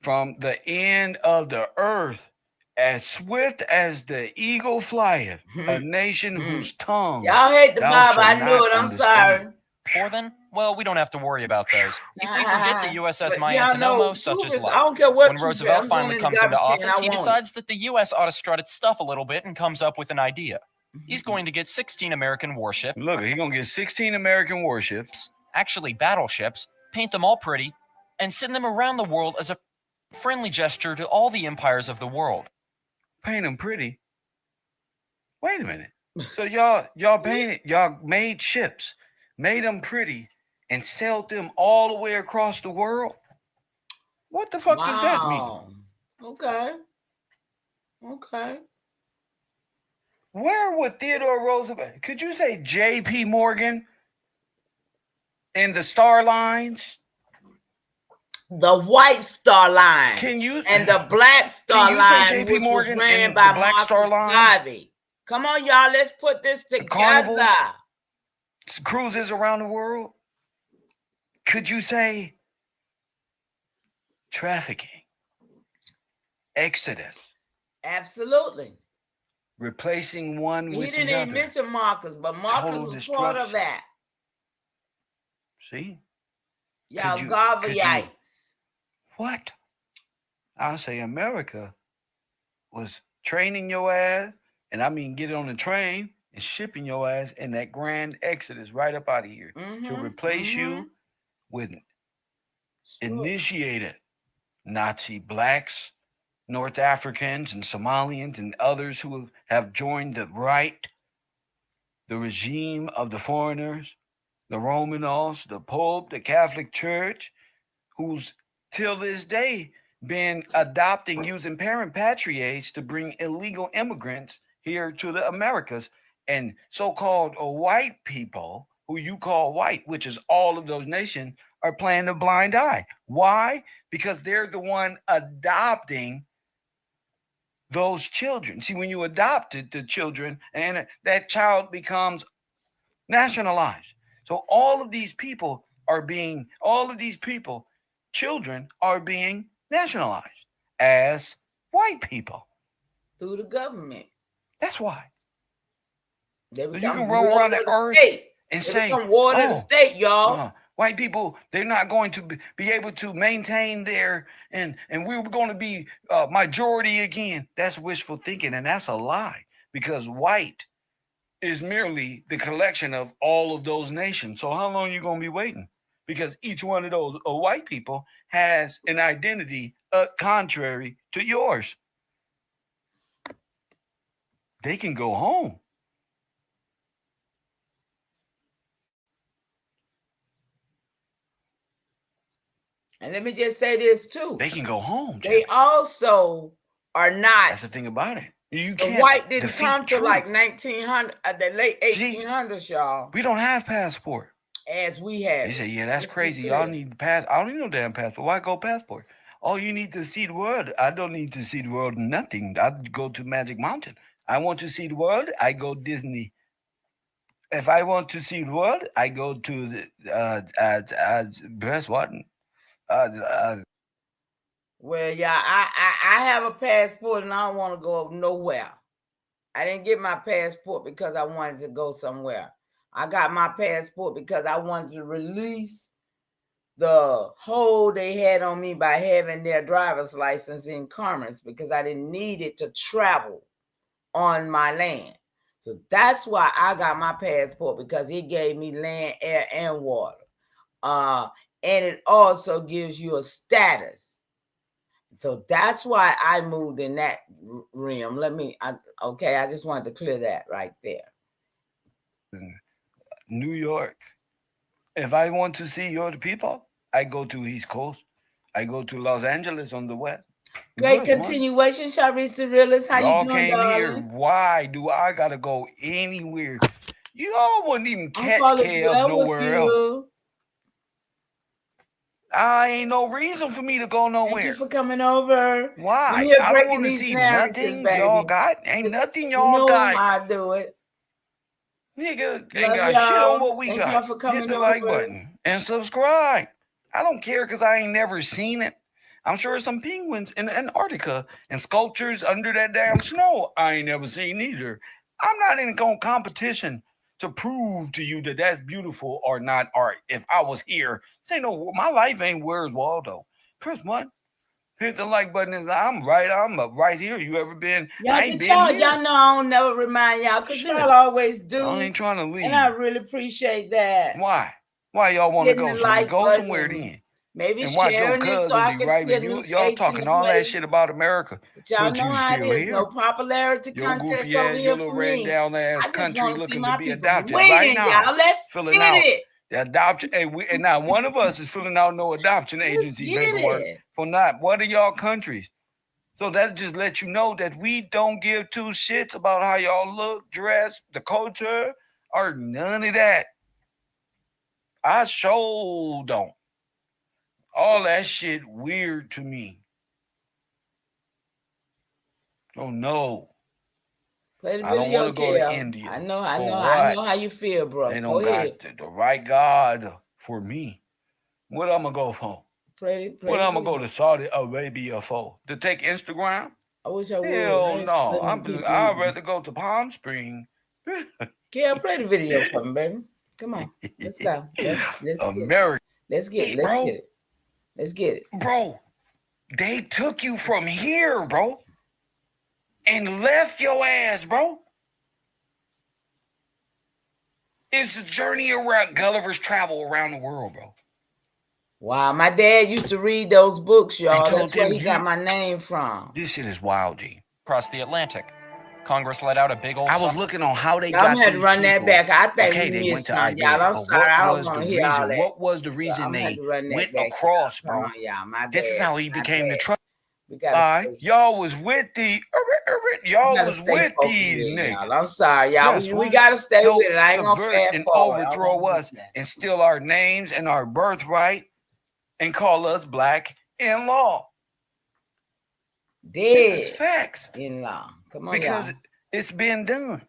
from the end of the earth, as swift as the eagle flieth, a nation whose tongue Y'all hate the thou Bible. shalt I knew not it. I'm understand. sorry. Or then, well, we don't have to worry about those. If we forget the USS But Maya y'all know, Tanomo, such truth is is, I life. don't care what When you say. Roosevelt I'm finally going in the comes into garbage can and office, I he want decides that the US ought to strut its stuff a little bit and comes up with an idea. He's going to get 16 American warships. Look, he's going to get 16 American warships. Actually battleships, paint them all pretty, and send them around the world as a friendly gesture to all the empires of the world. Paint them pretty? Wait a minute. So y'all painted, y'all made ships, made them pretty, and sold them all the way across the world? What the fuck does that mean? Okay. Where would Theodore Roosevelt, could you say J.P. Morgan in the Star Lines? The White Star Line. Can you and the Black Star can you say Line, J.P. which Morgan was ran and by the Black Marcus Star Line? Garvey. Come on, y'all, let's put this together. Carnivals, cruises around the world? Could you say trafficking, Exodus? Absolutely. Replacing one with the other. He didn't even mention Marcus, but Marcus was part of that. See? Y'all Garveyites. What? I'll say America was training your ass, and I mean get on the train and shipping your ass in that grand exodus right up out of here to replace you with initiated Nazi blacks, North Africans and Somalians and others who have joined the right, the regime of the foreigners, the Romanos, the Pope, the Catholic Church, who's till this day been adopting, using repatriates to bring illegal immigrants here to the Americas. And so-called white people, who you call white, which is all of those nations, are playing a blind eye. Why? Because they're the one adopting those children. See, when you adopted the children, and that child becomes nationalized. So all of these children are being nationalized as white people. Through the government. That's why. They so you can roam around the earth and say, become ward of the state, y'all. White people, they're not going to be able to maintain their, and we're going to be majority again. That's wishful thinking, and that's a lie, because white is merely the collection of all of those nations. So how long are you going to be waiting? Because each one of those white people has an identity contrary to yours. They can go home. And let me just say this too. They can go home. They also are not. That's the thing about it. You the can't. White didn't come to like 1900, the late 1800s, y'all. We don't have passport. As we have. They say, yeah, that's crazy. Y'all need the pass. I don't need no damn passport. Why go passport? Oh, you need to see the world. I don't need to see the world. Nothing. I go to Magic Mountain. I want to see the world. I go Disney. If I want to see the world, I go to the Breast Watton. Well, yeah, I have a passport and I don't want to go nowhere. I didn't get my passport because I wanted to go somewhere. I got my passport because I wanted to release the hold they had on me by having their driver's license in commerce, because I didn't need it to travel on my land. So that's why I got my passport, because it gave me land, air, and water. And it also gives you a status. So that's why I moved in that realm. I just wanted to clear that right there. New York. If I want to see your people, I go to East Coast. I go to Los Angeles on the west. Great continuation, Sharice the Realist. How you doing, came here. Why do I gotta go anywhere? You all wouldn't even catch KF nowhere else. I ain't no reason for me to go nowhere. Thank you for coming over. Why? I'm here I don't breaking want to these see narratives, nothing baby. y'all got. Ain't nothing You y'all know got. how I do it. Nigga, ain't Love got y'all. shit on what we Thank got. y'all for coming Hit the like over. button and subscribe. I don't care because I ain't never seen it. I'm sure some penguins in Antarctica and sculptures under that damn snow I ain't never seen either. I'm not in competition to prove to you that that's beautiful or not art. If I was here, say no, my life ain't Where's Waldo. Press one. Hit the like button. I'm right here. You ever been? Y'all, I ain't been y'all here. know I don't never remind y'all because y'all always do. I ain't trying to leave. And I really appreciate that. Why? Why y'all want to go somewhere? Like Go somewhere then. Maybe and watch your sharing it so I cousin be can right see a with new you. Y'all face talking in the all that place. shit about America. But y'all But know you how still it is. here. No popularity Your contest goofy over ass, here your little for red me. down I ass just country want to see looking my to be people adopted win, right now. y'all. Let's filling get out it. the adoption. And now one of us is filling out no adoption agency paperwork for not one of y'all countries. So that just lets you know that we don't give two shits about how y'all look, dress, the culture, or none of that. I sure don't. All that shit weird to me. Oh no. Play the I don't want to go to Kale. India. I know how you feel, bro. They don't got the right God for me. What I'm gonna go for? What I'm gonna go to Saudi Arabia for? To take Instagram? I wish I would. Hell no. I'd rather go to Palm Springs. Kale, play the video for me, baby. Come on. Let's go. Let's America. Let's get it. Let's get it. Let's get it. Bro, they took you from here, bro. And left your ass, bro. It's a journey around Gulliver's Travel around the world, bro. Wow, my dad used to read those books, y'all. That's where he got my name from. This shit is wild, G. Across the Atlantic. Congress let out a big old... I was looking on how they got these to run people. that back. I think okay, we they went to y'all. Iberia. I'm sorry. I don't want to hear all that. What was the reason they went across, bro? Come on, y'all. My this is how he became the truck. We got y'all was with the y'all was with these niggas. I'm sorry, y'all. We gotta stay with it. I ain't gonna fast and forward. overthrow us and steal our names and our birthright and call us black in law. This is facts. In law. Come on, because y'all. It's been done.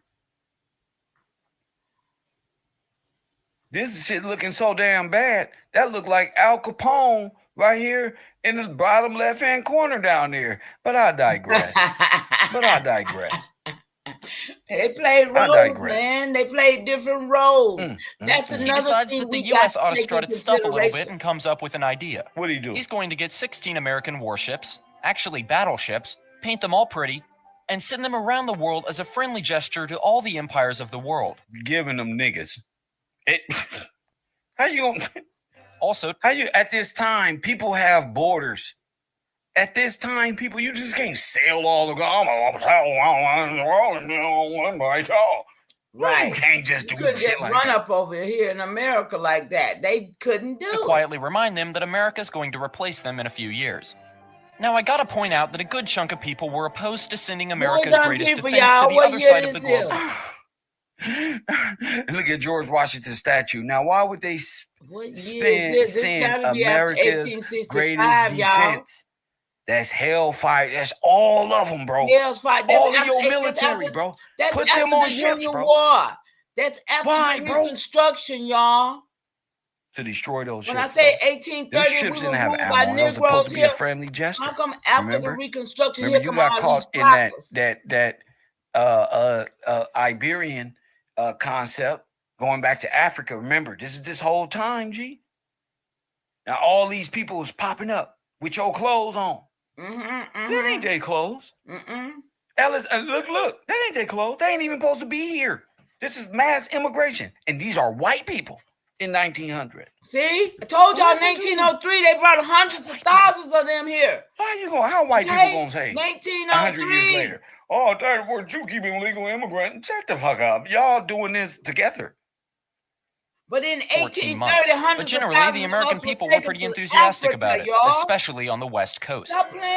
This shit looking so damn bad. That look like Al Capone right here in the bottom left-hand corner down there. But I digress. They played roles, man. They played different roles. That's another he decides thing that the we U.S. got ought to strut its stuff a little bit and comes up with an idea. What do you do? He's going to get 16 American warships, actually battleships, paint them all pretty, and send them around the world as a friendly gesture to all the empires of the world. Giving them niggas. How you gonna... Also, at this time, people have borders. At this time, people, you just can't sail all the right. You can't just do shit just like run up over here in America like that. They couldn't do to quietly remind them that America's going to replace them in a few years. Now, I gotta point out that a good chunk of people were opposed to sending America's greatest defense to the other side of the globe. Look at George Washington's statue. Now, why would they send America's greatest defense? That's hellfire. That's all of them, bro. All of your military, bro. Put them on ships, bro. War. That's after Reconstruction, y'all. To destroy those ships. When I say 1830, those ships didn't have ammo. It was supposed to be a friendly gesture. How come after the Reconstruction, remember you got caught in that Iberian concept going back to Africa? Remember, this is this whole time, G. Now all these people is popping up with your clothes on. That ain't their clothes. Ellis, look, that ain't their clothes. They ain't even supposed to be here. This is mass immigration, and these are white people in 1900. See, I told y'all 1903 they brought hundreds of thousands of them here. How white people gonna say 1903 100 years later? Oh, that word you keep illegal immigrant. Shut the fuck up. Y'all doing this together. But in 1830, but generally, the American people were pretty enthusiastic about it, especially on the West Coast.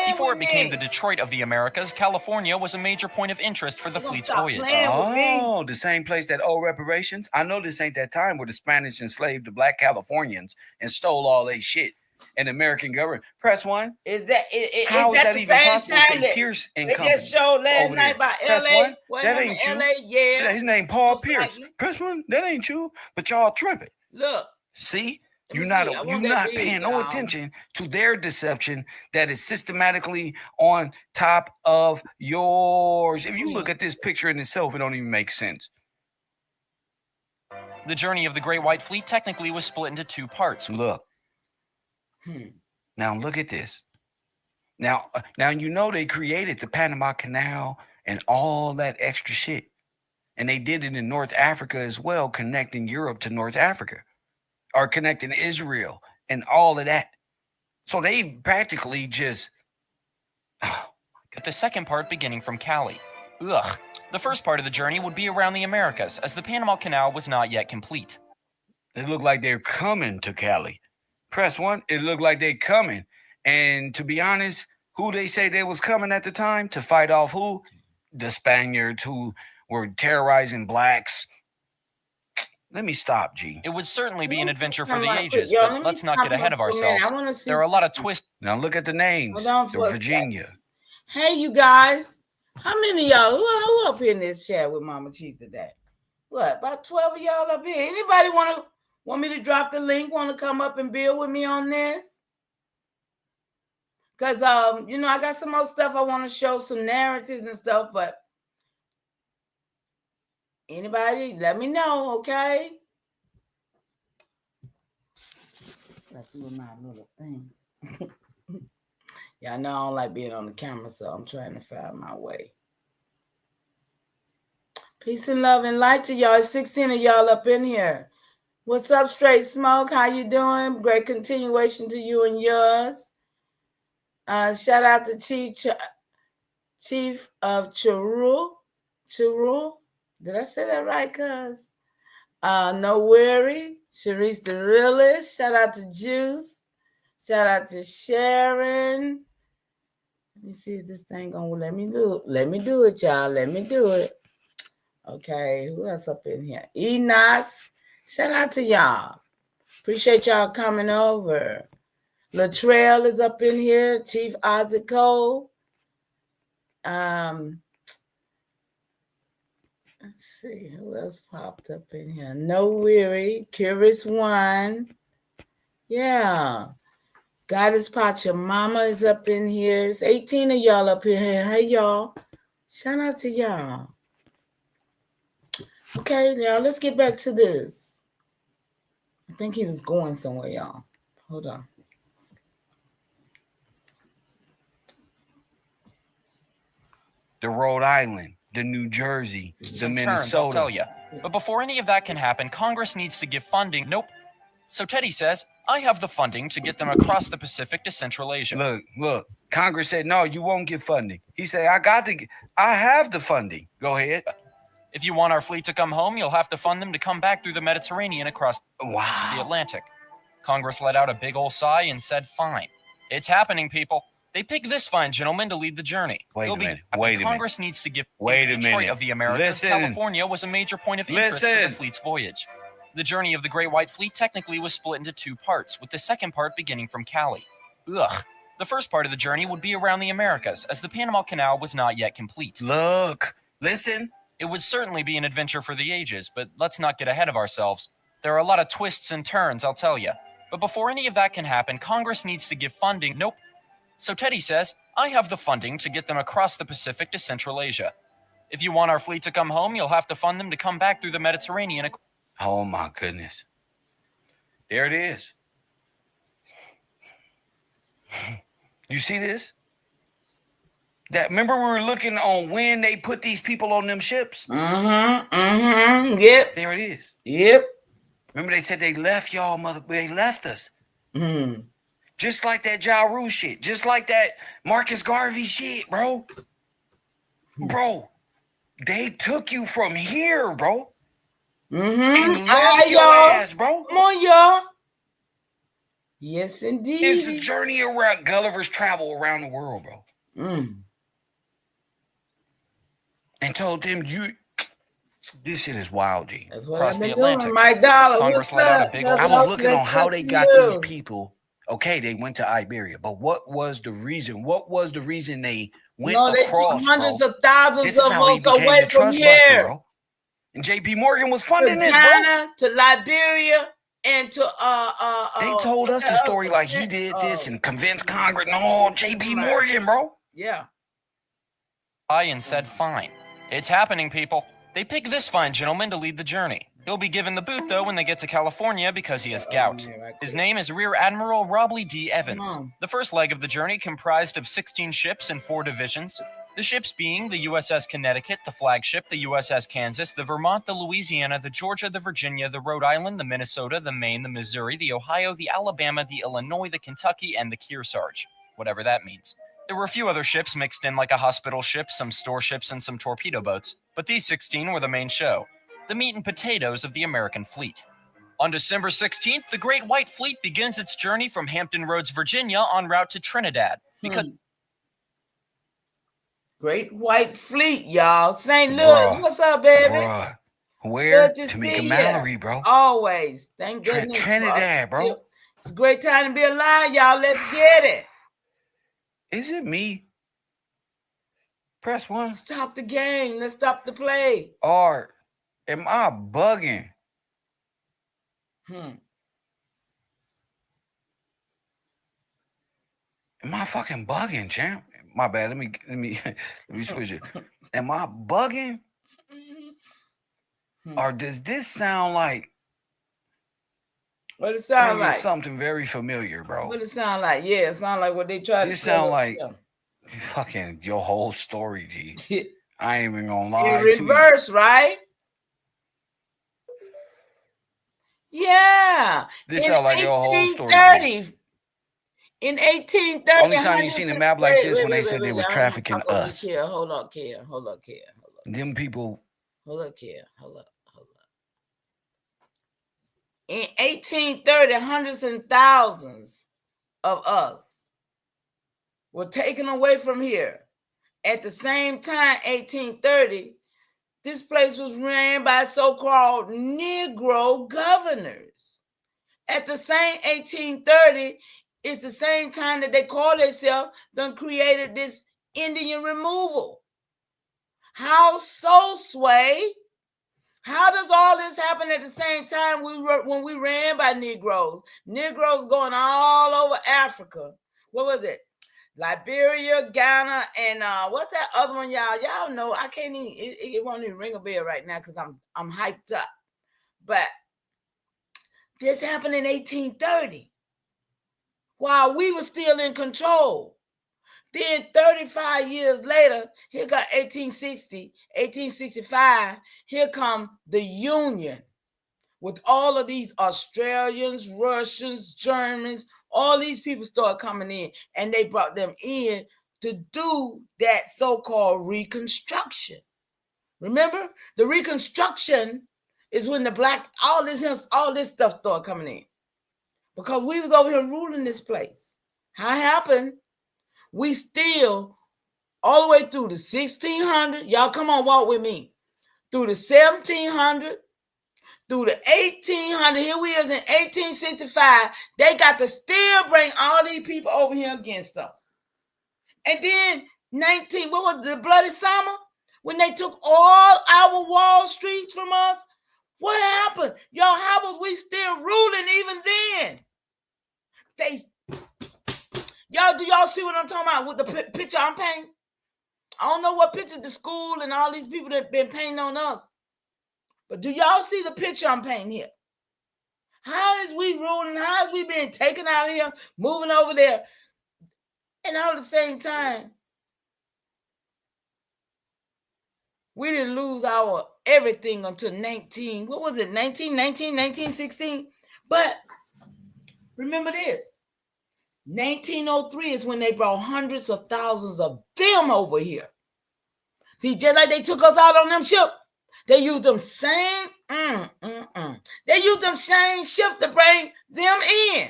Before it became the Detroit of the Americas, California was a major point of interest for the fleet's voyage. Oh, the same place that owed reparations? I know this ain't that time where the Spanish enslaved the black Californians and stole all their shit. and American government. Press 1. Is that How is that the even same possible? time Say that Pierce and they Company just showed last over night there. by Press LA? 1. What That happened ain't in you. LA? Yeah. His name Paul Most Pierce. likely. Press 1. That ain't you. But y'all tripping. Look. See? Let You're me not see. I you're want that not big, paying no y'all. attention to their deception that is systematically on top of yours. If you look at this picture in itself, it don't even make sense. The journey of the Great White Fleet technically was split into 2 parts. Look. Now look at this. Now you know they created the Panama Canal and all that extra shit. And they did it in North Africa as well, connecting Europe to North Africa. Or connecting Israel and all of that. So they practically just... The second part beginning from Cali. Ugh. The first part of the journey would be around the Americas, as the Panama Canal was not yet complete. It looked like they're coming to Cali. Press 1, it looked like they're coming. And to be honest, who they say they was coming at the time to fight off who? The Spaniards who were terrorizing blacks. Let me stop, G. It would certainly be an adventure for the ages, but let's not get ahead of ourselves. There are a lot of twists. Now look at the names. They're Virginia. Hey, you guys. How many of y'all? Who up in this chat with Mama Chief today? What, about 12 of y'all up here? Anybody want me to drop the link? Want to come up and build with me on this? Because I got some more stuff I want to show, some narratives and stuff, but anybody, let me know, okay? Let's do my little thing. Y'all know I don't like being on the camera, so I'm trying to find my way. Peace and love and light to y'all. It's 16 of y'all up in here. What's up, Straight Smoke? How you doing? Great continuation to you and yours. Shout out to Chief of Chirul. Did I say that right, cuz? No worry. Sharice the Realist. Shout out to Juice. Shout out to Sharon. Let me see if this thing gonna let me do it. Let me do it, y'all. Let me do it. Okay, who else up in here? Enos. Shout out to y'all. Appreciate y'all coming over. Latrell is up in here. Chief Isaac Cole. Let's see who else popped up in here. No Weary. Curious One. Yeah. Goddess Pachamama is up in here. It's 18 of y'all up in here. Hey, y'all. Shout out to y'all. Okay, y'all, let's get back to this. I think he was going somewhere, y'all. Hold on. The Rhode Island, the New Jersey, the Minnesota. I'll tell you. But before any of that can happen, Congress needs to give funding. Nope. So Teddy says, I have the funding to get them across the Pacific to Central Asia. Look. Congress said, no, you won't get funding. He said, I have the funding. Go ahead. If you want our fleet to come home, you'll have to fund them to come back through the Mediterranean across the Atlantic. Congress let out a big old sigh and said, fine. It's happening, people. They picked this fine gentleman to lead the journey. Wait a minute. Congress needs to give Detroit of the Americas. California was a major point of interest for the fleet's voyage. The journey of the Great White Fleet technically was split into 2 parts, with the second part beginning from Cali. Ugh. The first part of the journey would be around the Americas, as the Panama Canal was not yet complete. Listen. It would certainly be an adventure for the ages, but let's not get ahead of ourselves. There are a lot of twists and turns, I'll tell you. But before any of that can happen, Congress needs to give funding. Nope. So Teddy says, I have the funding to get them across the Pacific to Central Asia. If you want our fleet to come home, you'll have to fund them to come back through the Mediterranean. Oh, my goodness. There it is. You see this? Remember we were looking on when they put these people on them ships? Yep. There it is. Yep. Remember they said they left y'all, they left us. Mm. Just like that Ja Rule shit. Just like that Marcus Garvey shit, bro. Bro, they took you from here, bro. And left your ass, bro. Come on, y'all. Yes, indeed. It's a journey around Gulliver's travel around the world, bro. And told them, this shit is wild, G. That's what I've been doing, my dollar. Congress let out a big old... I was looking on how they got these people Okay, they went to Iberia, but what was the reason? What was the reason they went No, they across, took hundreds bro? of thousands This is of how he us became away the from trust buster, here. bro. And JP Morgan was To funding this, bro. Ghana, to Liberia, and to They told us the story like he did this and convinced Congress. No, JP Morgan, bro. Yeah. And said, fine. It's happening, people. They pick this fine gentleman to lead the journey. He'll be given the boot, though, when they get to California because he has gout. His name is Rear Admiral Robley D. Evans. The first leg of the journey comprised of 16 ships in 4 divisions. The ships being the USS Connecticut, the flagship, the USS Kansas, the Vermont, the Louisiana, the Georgia, the Virginia, the Rhode Island, the Minnesota, the Maine, the Missouri, the Ohio, the Alabama, the Illinois, the Kentucky, and the Kearsarge, whatever that means. There were a few other ships mixed in, like a hospital ship, some store ships, and some torpedo boats, but these 16 were the main show, the meat and potatoes of the American fleet. On December 16th, the Great White Fleet begins its journey from Hampton Roads, Virginia, en route to Trinidad. Great White Fleet, y'all. St. Louis, what's up, baby? Bruh. Where? Good to Tamika see Mallory, you. bro. Always. Thank goodness. Trinidad, bro. It's a great time to be alive, y'all. Let's get it. Is it me? Press 1. Stop the game. Let's stop the play. Or am I bugging? Am I fucking bugging, champ? My bad. Let me switch it. Am I bugging? Or does this sound like? What it sound like? Something very familiar, bro. What it sound like? Yeah, it sound like what they tried to. This sound like fucking your whole story, G. I ain't even gonna lie. In reverse, right? Yeah. This sound like your whole story. In 1830, only time you seen a map like this when they said they was trafficking us. Hold up, Kia. Them people. Hold up, Kia. Hold up. In 1830, hundreds and thousands of us were taken away from here. At the same time, 1830, this place was ran by so-called Negro governors. At the same 1830, it's the same time that they call themselves done created this Indian removal. How so, Sway? How does all this happen at the same time when we ran by Negroes? Negroes going all over Africa. What was it? Liberia, Ghana, and what's that other one, y'all? Y'all know I can't even. It won't even ring a bell right now because I'm hyped up. But this happened in 1830, while we were still in control. Then 35 years later, here got 1860, 1865, here come the Union with all of these Australians, Russians, Germans, all these people start coming in, and they brought them in to do that so-called Reconstruction. Remember, the Reconstruction is when the black, all this stuff started coming in, because we was over here ruling this place. How happened? We still, all the way through the 1600, y'all come on, walk with me, through the 1700, through the 1800, here we is in 1865, they got to still bring all these people over here against us. And then what was the Bloody Summer? When they took all our Wall Streets from us, what happened? Y'all, how was we still ruling even then? Y'all, do y'all see what I'm talking about with the picture I'm painting? I don't know what picture the school and all these people that been painting on us. But do y'all see the picture I'm painting here? How is we ruling? How is we being taken out of here, moving over there? And all at the same time, we didn't lose our everything until 1916. But remember this. 1903 is when they brought hundreds of thousands of them over here. See, just like they took us out on them ship, they used them same, they used them same ship to bring them in.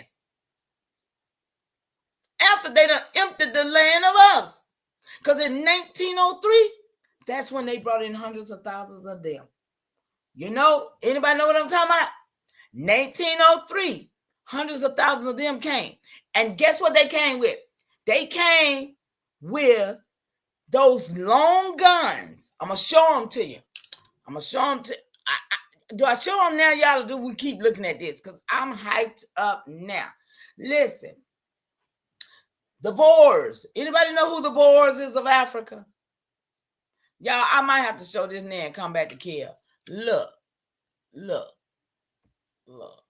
After they done emptied the land of us. Because in 1903, that's when they brought in hundreds of thousands of them. You know, anybody know what I'm talking about? 1903. hundreds of thousands of them came. And guess what they came with? They came with those long guns. I'm going to show them to you. I'm going to show them to do I show them now, y'all, or do we keep looking at this? Because I'm hyped up now. Listen. The Boers. Anybody know who the Boers is of Africa? Y'all, I might have to show this now and come back to kill. Look. Look. Look.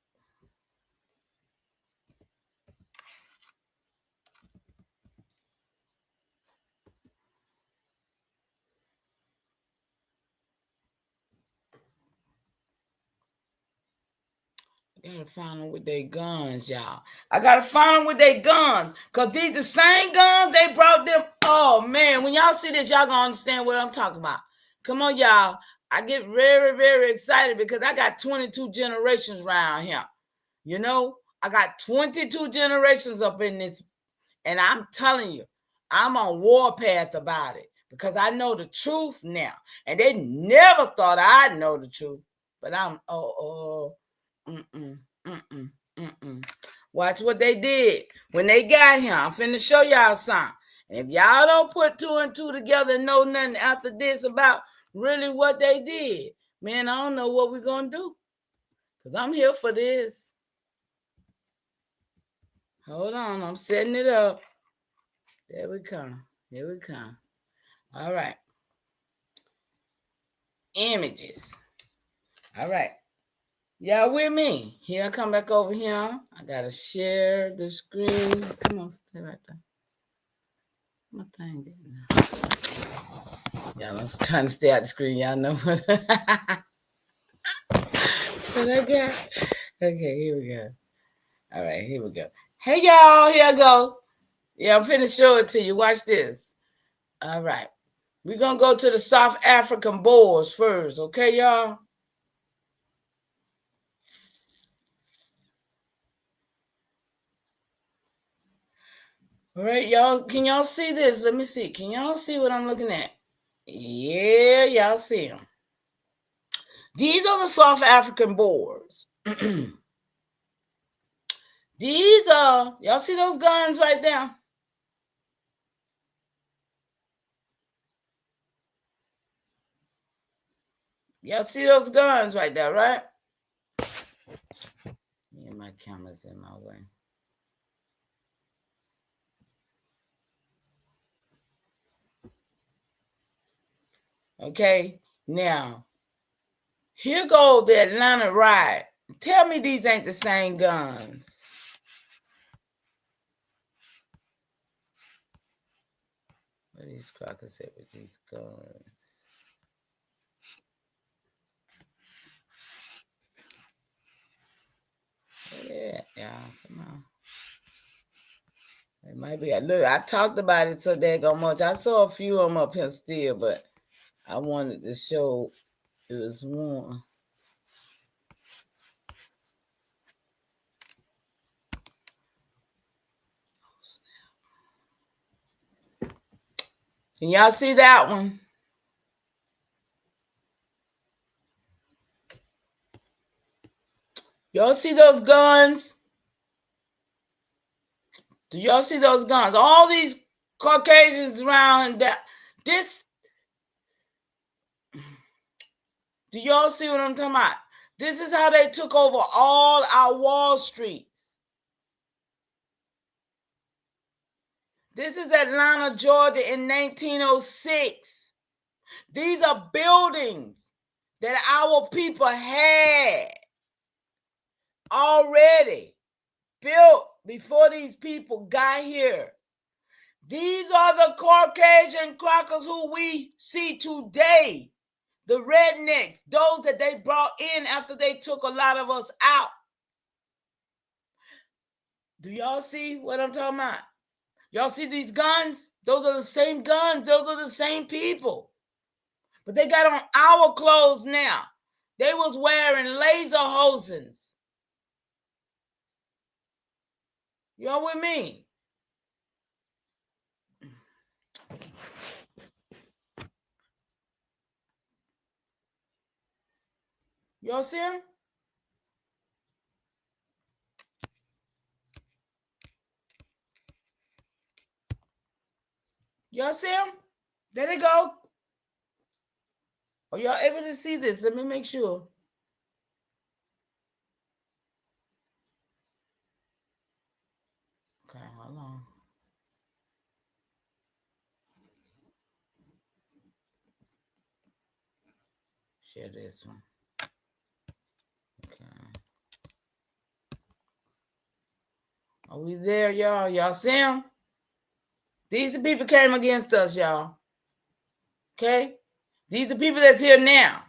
I gotta find them with their guns, y'all. I gotta find them with their guns. Because these the same guns they brought them. Oh, man. When y'all see this, y'all gonna understand what I'm talking about. Come on, y'all. I get very, very excited because I got 22 generations around here. You know, I got 22 generations up in this. And I'm telling you, I'm on warpath about it. Because I know the truth now. And they never thought I'd know the truth. But I'm, Watch what they did when they got here. I'm finna show y'all something. And if y'all don't put two and two together and know nothing after this about really what they did, man, I don't know what we're gonna do. Because I'm here for this. Hold on, I'm setting it up. There we come. Here we come. All right. Images. All right. Y'all with me? Here, I come back over here. I gotta share the screen. Come on, stay right there. My thing getting. Y'all, I'm trying to stay out the screen. Y'all know what? What I got? Okay, here we go. All right, here we go. Hey, y'all, here I go. Yeah, I'm finna show it to you. Watch this. All right. We're gonna go to the South African Boers first, okay, y'all? All right, y'all. Can y'all see this? Let me see. Can y'all see what I'm looking at? Yeah, y'all see them. These are the South African Boers. These are, y'all see those guns right there? Y'all see those guns right there, right? Yeah, my camera's in my way. Okay, now, here goes the Atlanta riot. Tell me these ain't the same guns. What are these crackers at with these guns? Yeah, come on. It might be. Look, I talked about it so daggone much. I saw a few of them up here still, but I wanted to show it was one. Can y'all see that one? Y'all see those guns? Do y'all see those guns? All these Caucasians around that. This. Do y'all see what I'm talking about? This is how they took over all our Wall Streets. This is Atlanta, Georgia in 1906. These are buildings that our people had already built before these people got here. These are the Caucasian crackers who we see today. The rednecks, those that they brought in after they took a lot of us out. Do y'all see what I'm talking about? Y'all see these guns? Those are the same guns. Those are the same people. But they got on our clothes now. They was wearing laser hosens. Y'all with me? Y'all see them? Y'all see them? There they go. Are y'all able to see this? Let me make sure. Okay, hold on. Share this one. Okay. Are we there, y'all? Y'all see them? These the people came against us, y'all. Okay? These are people that's here now.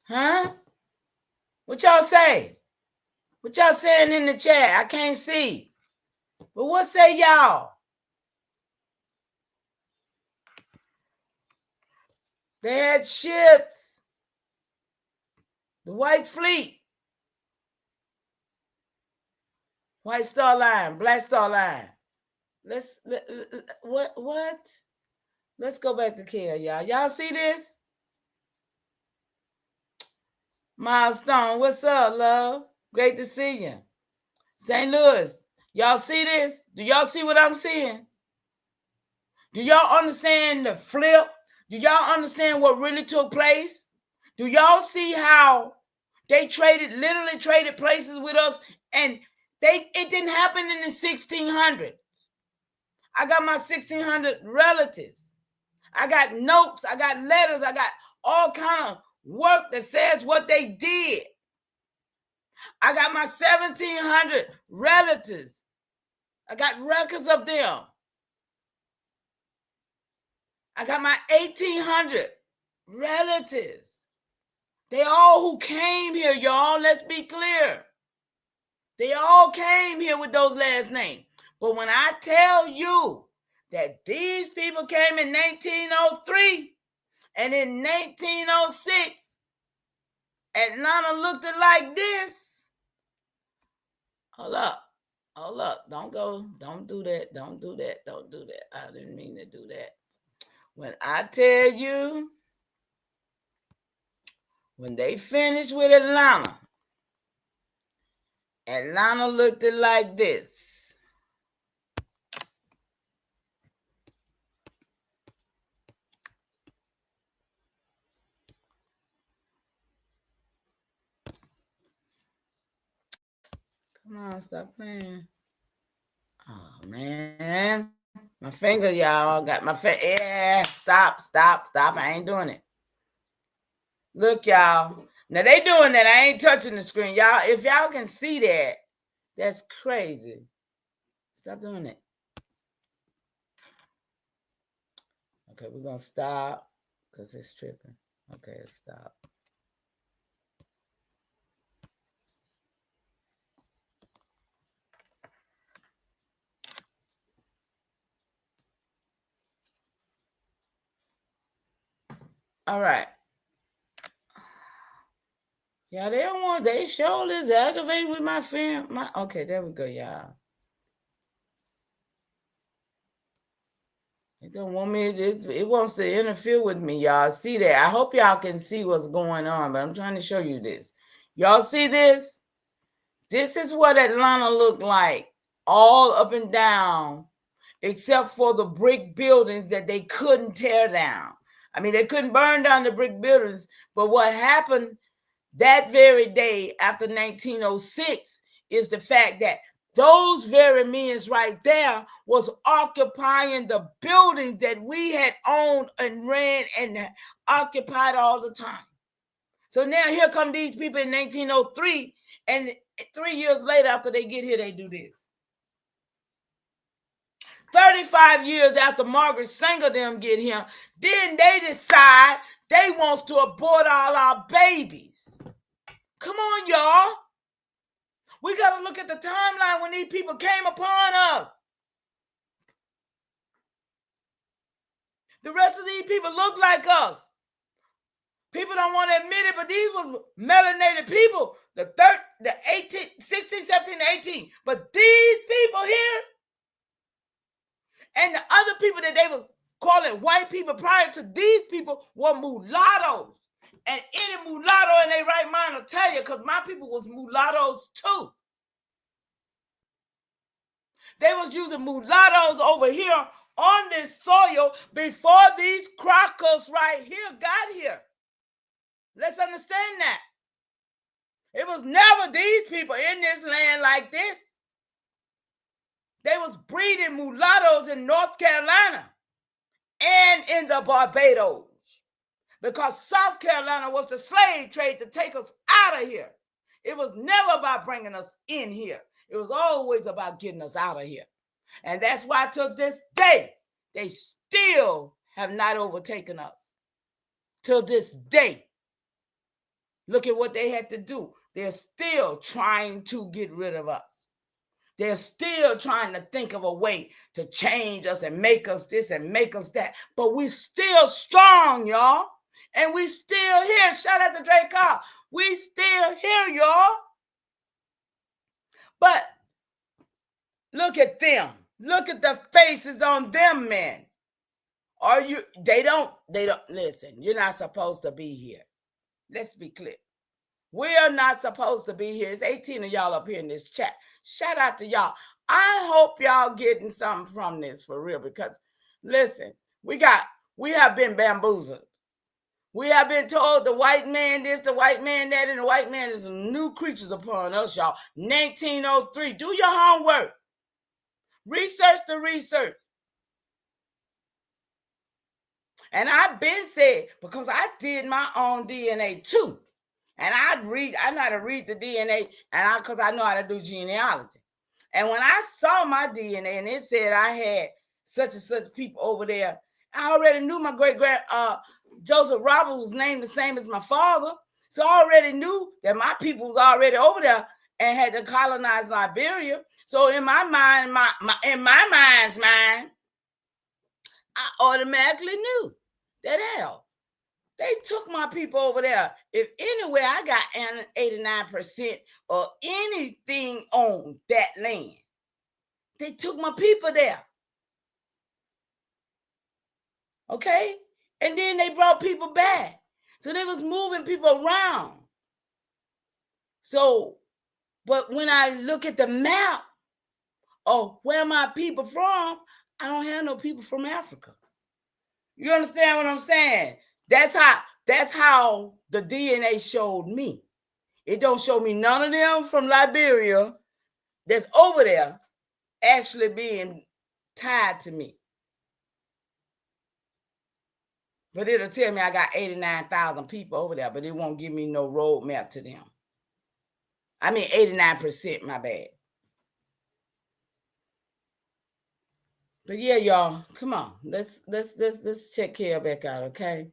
Huh? What y'all say? What y'all saying in the chat? I can't see. But what say y'all? They had ships. The White Fleet. White Star Line, Black Star Line. What? Let's go back to Kale, y'all. Y'all see this? Milestone, what's up, love? Great to see you. St. Louis, y'all see this? Do y'all see what I'm seeing? Do y'all understand the flip? Do y'all understand what really took place? Do y'all see how they literally traded places with us, and it didn't happen in the 1600s. I got my 1600 relatives. I got notes, I got letters, I got all kind of work that says what they did. I got my 1700 relatives. I got records of them. I got my 1800 relatives. They all who came here, y'all. Let's be clear. They all came here with those last names. But when I tell you that these people came in 1903 and in 1906, Atlanta looked like this. Hold up. Don't go. Don't do that. Don't do that. Don't do that. I didn't mean to do that. When I tell you, when they finished with Atlanta looked like this. Come on, stop playing. Oh, man. My finger, y'all. Got my finger. Yeah, stop. I ain't doing it. Look, y'all. Now, they doing that. I ain't touching the screen. Y'all, if y'all can see that, that's crazy. Stop doing it. Okay, we're going to stop because it's tripping. Okay, stop. All right. Yeah, they sure is aggravated with my film. Okay, there we go, y'all. It don't want me, it wants to interfere with me, y'all. See that? I hope y'all can see what's going on, but I'm trying to show you this. Y'all see this? This is what Atlanta looked like, all up and down, except for the brick buildings that they couldn't tear down. I mean, they couldn't burn down the brick buildings, but what happened that very day after 1906 is the fact that those very men right there was occupying the buildings that we had owned and ran and occupied all the time. So now here come these people in 1903, and 3 years later after they get here, they do this. 35 years after Margaret Sanger them get here, then they decide they want to abort all our babies. Come on, y'all. We got to look at the timeline when these people came upon us. The rest of these people look like us. People don't want to admit it, but these was melanated people, the 18, 16, 17, 18. But these people here and the other people that they was calling white people prior to these people were mulattoes. And any mulatto in their right mind will tell you, because my people was mulattoes too. They was using mulattoes over here on this soil before these crackers right here got here. Let's understand that. It was never these people in this land like this. They was breeding mulattoes in North Carolina and in the Barbados, because South Carolina was the slave trade to take us out of here. It was never about bringing us in here. It was always about getting us out of here. And that's why to this day, they still have not overtaken us. Till this day. Look at what they had to do. They're still trying to get rid of us. They're still trying to think of a way to change us and make us this and make us that. But we're still strong, y'all. And we still here. Shout out to Drake Carr. We still here, y'all. But look at them. Look at the faces on them, men. They don't listen. You're not supposed to be here. Let's be clear. We are not supposed to be here. It's 18 of y'all up here in this chat. Shout out to y'all. I hope y'all getting something from this for real, because listen, we have been bamboozled. We have been told the white man this, the white man that, and the white man is new creatures upon us, y'all. 1903. Do your homework. Research the research. And I've been said, because I did my own DNA too. And I know how to read the DNA, and because I know how to do genealogy. And when I saw my DNA and it said I had such and such people over there, I already knew my great-grand Joseph Robert was named the same as my father. So I already knew that my people was already over there and had to colonize Liberia. So in my mind, in my mind's mind, I automatically knew that hell, they took my people over there. If anywhere I got 89% or anything on that land, they took my people there. Okay? And then they brought people back. So they was moving people around. So, but when I look at the map of where my people from, I don't have no people from Africa. You understand what I'm saying? That's how the DNA showed me. It don't show me none of them from Liberia that's over there actually being tied to me. But it'll tell me I got 89,000 people over there, but it won't give me no roadmap to them. I mean 89%, my bad. But yeah, y'all, come on. Let's check Kale back out, okay?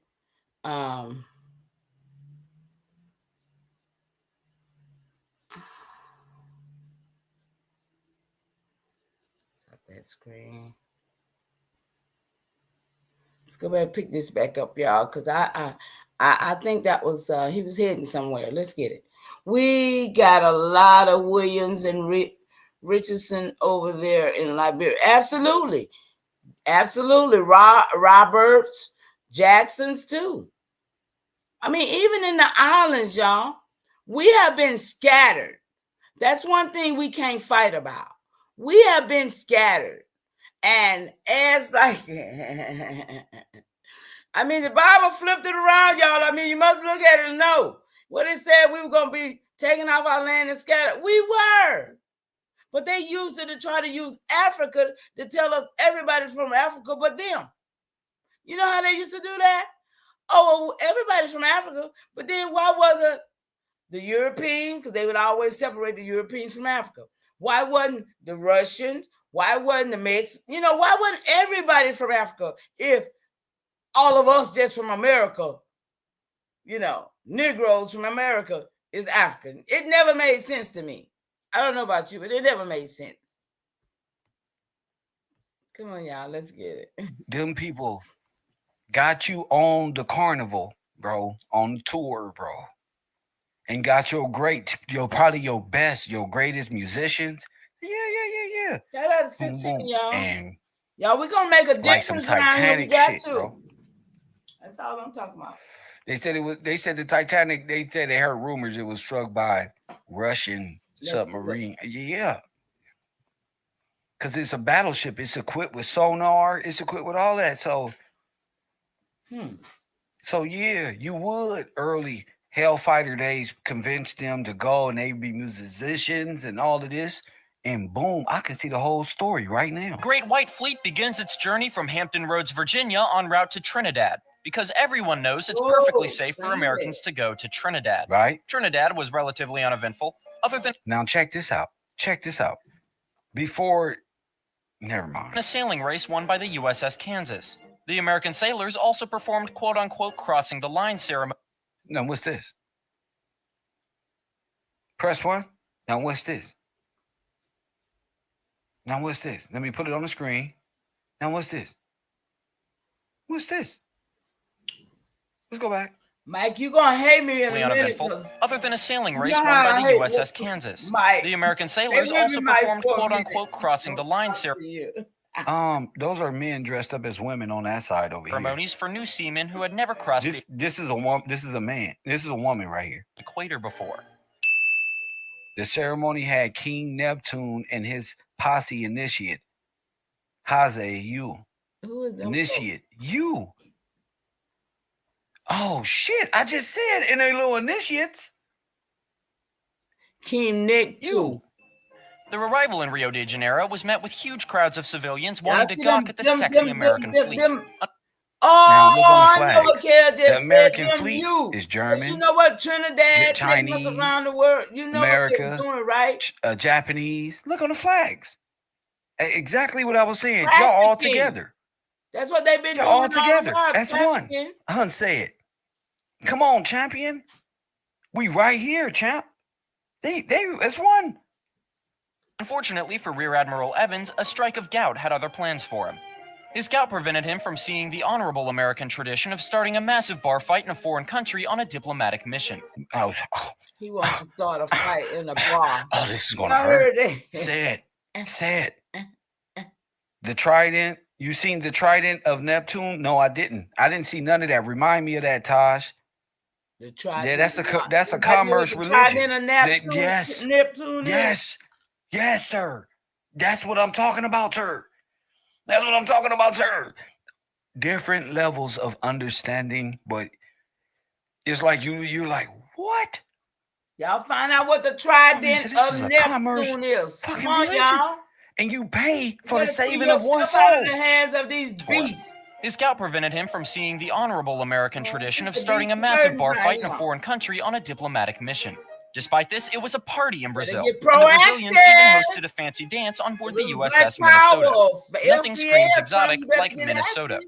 Stop that screen. Let's go back and pick this back up, y'all, because I think that was he was heading somewhere. Let's get it. We got a lot of Williams and Richardson over there in Liberia. Absolutely. Roberts, Jacksons too. I mean, even in the islands, y'all, we have been scattered. That's one thing we can't fight about. We have been scattered. And as like, I mean, the Bible flipped it around, y'all. I mean, you must look at it and know. What it said we were going to be taken off our land and scattered. We were. But they used it to try to use Africa to tell us everybody's from Africa but them. You know how they used to do that? Oh, well, everybody's from Africa. But then why wasn't the Europeans? Because they would always separate the Europeans from Africa. Why wasn't the Russians? Why wasn't the Mexicans? You know, why wasn't everybody from Africa if all of us just from America, you know, Negroes from America is African? It never made sense to me. I don't know about you, but it never made sense. Come on, y'all, let's get it. Them people got you on the carnival, bro, on the tour, bro, and got probably your best, your greatest musicians. Yeah. Shout out to 16, y'all. And y'all, we're gonna make a difference like some Titanic shit, bro. That's all I'm talking about. They said the Titanic, they said they heard rumors it was struck by Russian submarine. Yeah. because it's a battleship. It's equipped with sonar. It's equipped with all that. So, so yeah, you would early Hellfighter days convince them to go and they'd be musicians and all of this. And boom, I can see the whole story right now. Great White Fleet begins its journey from Hampton Roads, Virginia, en route to Trinidad, because everyone knows it's perfectly safe for Americans to go to Trinidad. Right? Trinidad was relatively uneventful, other than Now check this out. Check this out. Before, never mind. a sailing race won by the USS Kansas. The American sailors also performed quote-unquote crossing the line ceremony. Now what's this? Press 1. Now what's this? Now what's this? Let me put it on the screen. Now what's this? What's this? Let's go back. Mike, you're going to hate me in a minute. Uneventful, other than a sailing race won by the USS Kansas. Mike, the American sailors also performed quote-unquote crossing the line ceremonies Those are men dressed up as women on that side over here. For new seamen who had never crossed this is a woman. This is a man. This is a woman right here. the equator before. The ceremony had King Neptune and his posse initiate. Haze, you. Who is that? Initiate. You. Oh, shit. I just said in a little initiates. King Nick, you. Their arrival in Rio de Janeiro was met with huge crowds of civilians wanting to gawk at the sexy American fleet. I never cared. The American fleet is German. You know what? Trinidad, Chinese, around the world. You know America, what they're doing, right? Japanese. Look on the flags. Exactly what I was saying. Y'all all together. That's what they've been doing. All together. That's one. Say it. Come on, champion. We right here, champ. That's one. Unfortunately for Rear Admiral Evans, a strike of gout had other plans for him. His gout prevented him from seeing the honorable American tradition of starting a massive bar fight in a foreign country on a diplomatic mission. He wants to start a fight in a bar. Oh, this is going to hurt. Say it. The trident. You seen the trident of Neptune? No, I didn't. I didn't see none of that. Remind me of that, Taj. The trident. Yeah, that's a commerce religion. Yes. Neptune. Yes, sir. That's what I'm talking about, sir. That's what I'm talking about, sir. Different levels of understanding, but it's like you're like, what? Y'all find out what the trident of Neptune is. Come on, y'all. And you pay for the saving of one soul. Out of the hands of these beasts. His gout prevented him from seeing the honorable American tradition of starting a massive bar fight in a foreign country on a diplomatic mission. Despite this, it was a party in Brazil. And the Brazilians even hosted a fancy dance on board the USS Minnesota. Nothing screams exotic like Minnesota.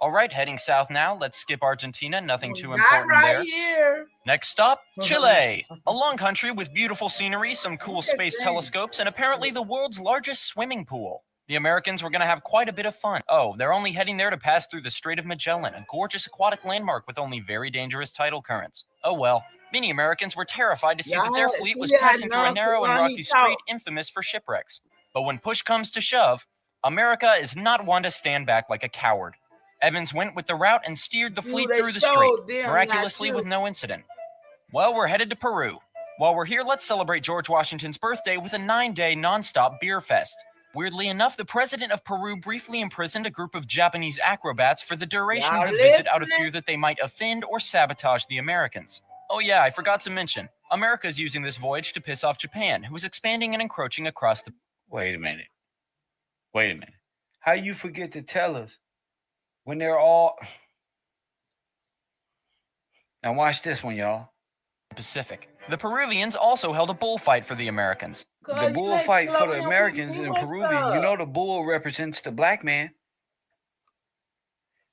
All right, heading south now. Let's skip Argentina. Nothing too important there. Here. Next stop, Chile. A long country with beautiful scenery, some cool space telescopes, and apparently the world's largest swimming pool. The Americans were going to have quite a bit of fun. Oh, they're only heading there to pass through the Strait of Magellan, a gorgeous aquatic landmark with only very dangerous tidal currents. Oh well. Many Americans were terrified to see that their fleet was passing through a narrow and rocky strait infamous for shipwrecks. But when push comes to shove, America is not one to stand back like a coward. Evans went with the route and steered the fleet through the strait, miraculously with no incident. Well, we're headed to Peru. While we're here, let's celebrate George Washington's birthday with a 9-day non-stop beer fest. Weirdly enough, the president of Peru briefly imprisoned a group of Japanese acrobats for the duration of the visit out of fear that they might offend or sabotage the Americans. Oh yeah, I forgot to mention, America's using this voyage to piss off Japan, who is expanding and encroaching across the... Wait a minute. How you forget to tell us when they're all... Now watch this one, y'all. Pacific. The Peruvians also held a bullfight for the Americans. The bullfight for the Americans in Peruvian, you know the bull represents the black man.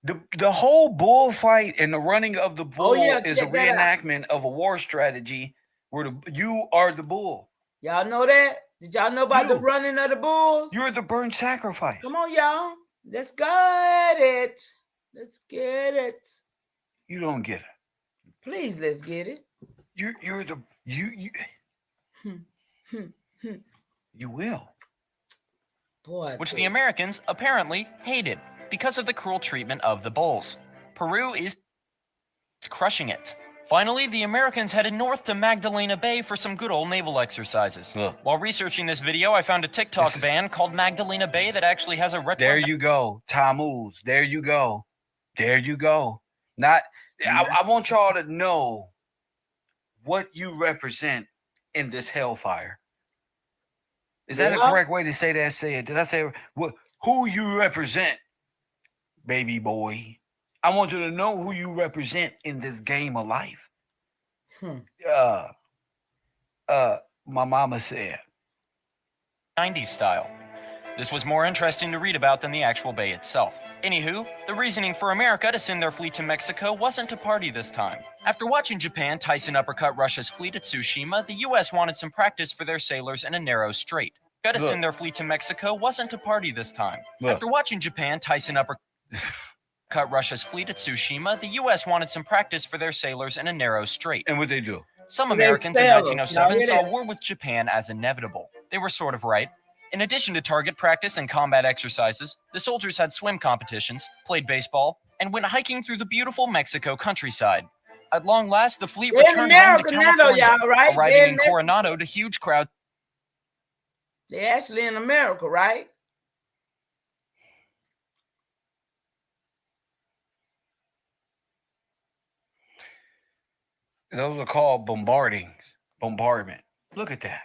The whole bullfight and the running of the bull is a reenactment of a war strategy where you are the bull. Y'all know that? Did y'all know about the running of the bulls? You're the burnt sacrifice. Come on, y'all. Let's get it. Let's get it. You don't get it. Please, let's get it. You will. Boy, which the Americans apparently hated because of the cruel treatment of the bulls. Peru is crushing it. Finally, the Americans headed north to Magdalena Bay for some good old naval exercises. While researching this video, I found a TikTok band called Magdalena Bay that actually has a retro... There you go, Tammuz. There you go. There you go. I want y'all to know what you represent in this hellfire. Is that a correct way to say that? Say it. Did I say who you represent, baby boy? I want you to know who you represent in this game of life. My mama said. 90s style. This was more interesting to read about than the actual bay itself. Anywho, the reasoning for America to send their fleet to Mexico wasn't to party this time. After watching Japan Tyson uppercut Russia's fleet at Tsushima, the US wanted some practice for their sailors in a narrow strait. To send their fleet to Mexico wasn't to party this time. After watching Japan Tyson uppercut Russia's fleet at Tsushima, the US wanted some practice for their sailors in a narrow strait. And what they do? Some Americans in 1907 saw war with Japan as inevitable. They were sort of right. In addition to target practice and combat exercises, the soldiers had swim competitions, played baseball, and went hiking through the beautiful Mexico countryside. At long last, the fleet returned home to California, arriving in Coronado to huge crowds. They're actually in America, right? Those are called bombardment. Look at that.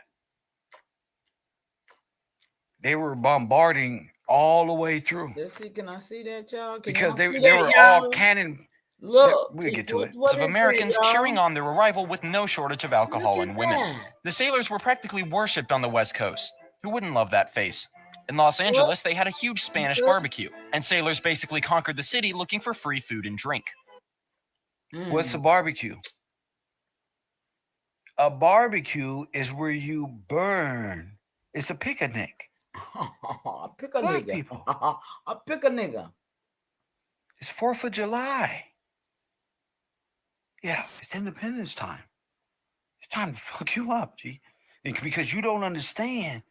They were bombarding all the way through. Let's see, can I see that, y'all? Because they were all cannon. Look, we'll get to it. Of Americans cheering on their arrival with no shortage of alcohol and women. The sailors were practically worshipped on the West Coast. Who wouldn't love that face? In Los Angeles, they had a huge Spanish barbecue, and sailors basically conquered the city looking for free food and drink. What's a barbecue? A barbecue is where you burn. It's a picnic. Pick a nigga. People. I pick a nigga. It's 4th of July. Yeah, it's Independence time. It's time to fuck you up, G. Because you don't understand.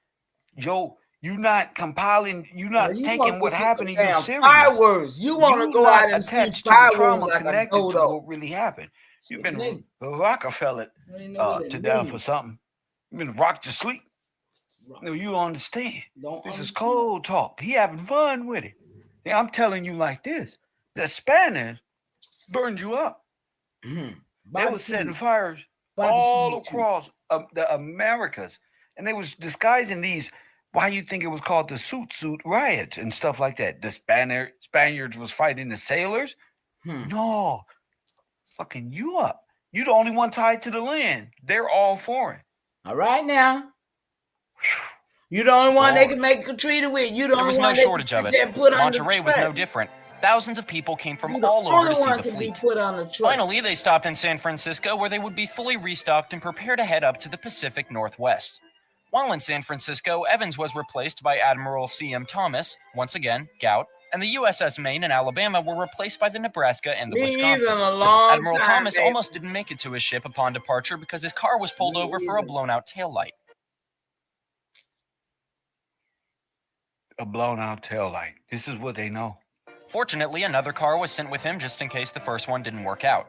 Yo, you're not compiling, you're not taking what happened in your serious. Fireworks. You want to go out and see fireworks like connected to what really happened. You've been Rockefeller to death for something. You've been rocked to sleep. No, you don't understand. This is cold talk. He having fun with it. Yeah, I'm telling you like this. The Spanish burned you up. They was setting fires all across the Americas. And they was disguising these, why you think it was called the suit riots and stuff like that. The Spaniards was fighting the sailors. No, fucking you up. You the only one tied to the land. They're all foreign. All right now. You the only one they can make a treaty with. You the only one. There was no shortage of it. Monterey was no different. Thousands of people came from all over to see the fleet. Finally, they stopped in San Francisco, where they would be fully restocked and prepare to head up to the Pacific Northwest. While in San Francisco, Evans was replaced by Admiral C.M. Thomas, once again, gout, and the USS Maine and Alabama were replaced by the Nebraska and the Wisconsin. Admiral Thomas almost didn't make it to his ship upon departure because his car was pulled over for a blown-out taillight. A blown-out taillight. This is what they know. Fortunately, another car was sent with him just in case the first one didn't work out.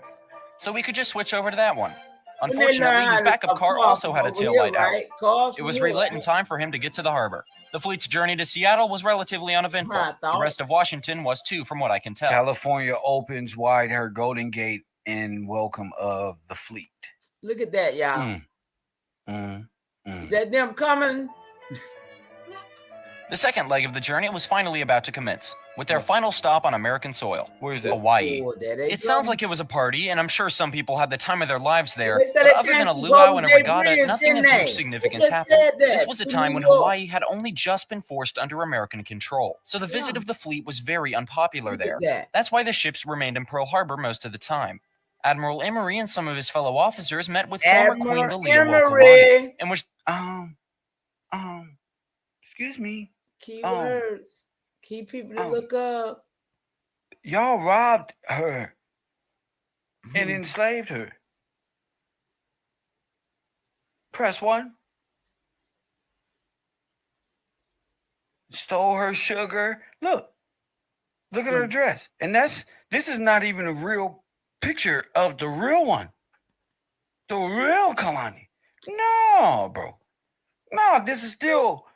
So we could just switch over to that one. Unfortunately, his backup car also had a taillight out. It was relit in time for him to get to the harbor. The fleet's journey to Seattle was relatively uneventful. The rest of Washington was too, from what I can tell. California opens wide her Golden Gate in welcome of the fleet. Look at that, y'all. Is that them coming? The second leg of the journey was finally about to commence, with their final stop on American soil. Where's that? Hawaii. It sounds like it was a party, and I'm sure some people had the time of their lives there, but other than a luau and a regatta, nothing of huge significance happened. This was a time when Hawaii had only just been forced under American control, so the visit of the fleet was very unpopular there. That's why the ships remained in Pearl Harbor most of the time. Admiral Emory and some of his fellow officers met with former Queen Lelia Wakamani, and was excuse me. Keywords. Key people to look up. Y'all robbed her and enslaved her. Press 1. Stole her sugar. Look at her dress. And this is not even a real picture of the real one. The real colony. No, bro. No, this is still.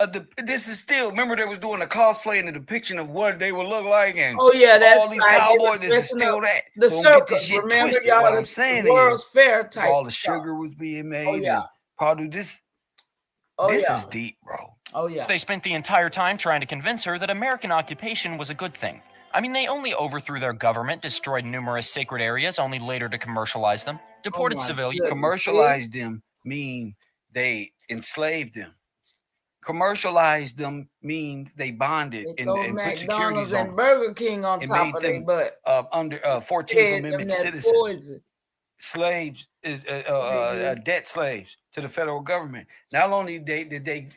Remember they was doing a cosplay and a depiction of what they would look like, and Oh yeah, that's all these right. cowboys. This is still that. The Don't get this circus. shit Remember, twisted. y'all, What I'm the saying World's is, Fair type. all the stuff. sugar was being made. Oh yeah. And probably this. Oh this yeah. is deep, bro. Oh yeah. They spent the entire time trying to convince her that American occupation was a good thing. I mean, they only overthrew their government, destroyed numerous sacred areas, only later to commercialize them, deported civilians. Commercialized them mean they enslaved them. Commercialized them means they bonded and put securities and on Burger King on and top made of their them butt. Under 14th Amendment citizens. Poison. Slaves, debt slaves to the federal government. Not only did they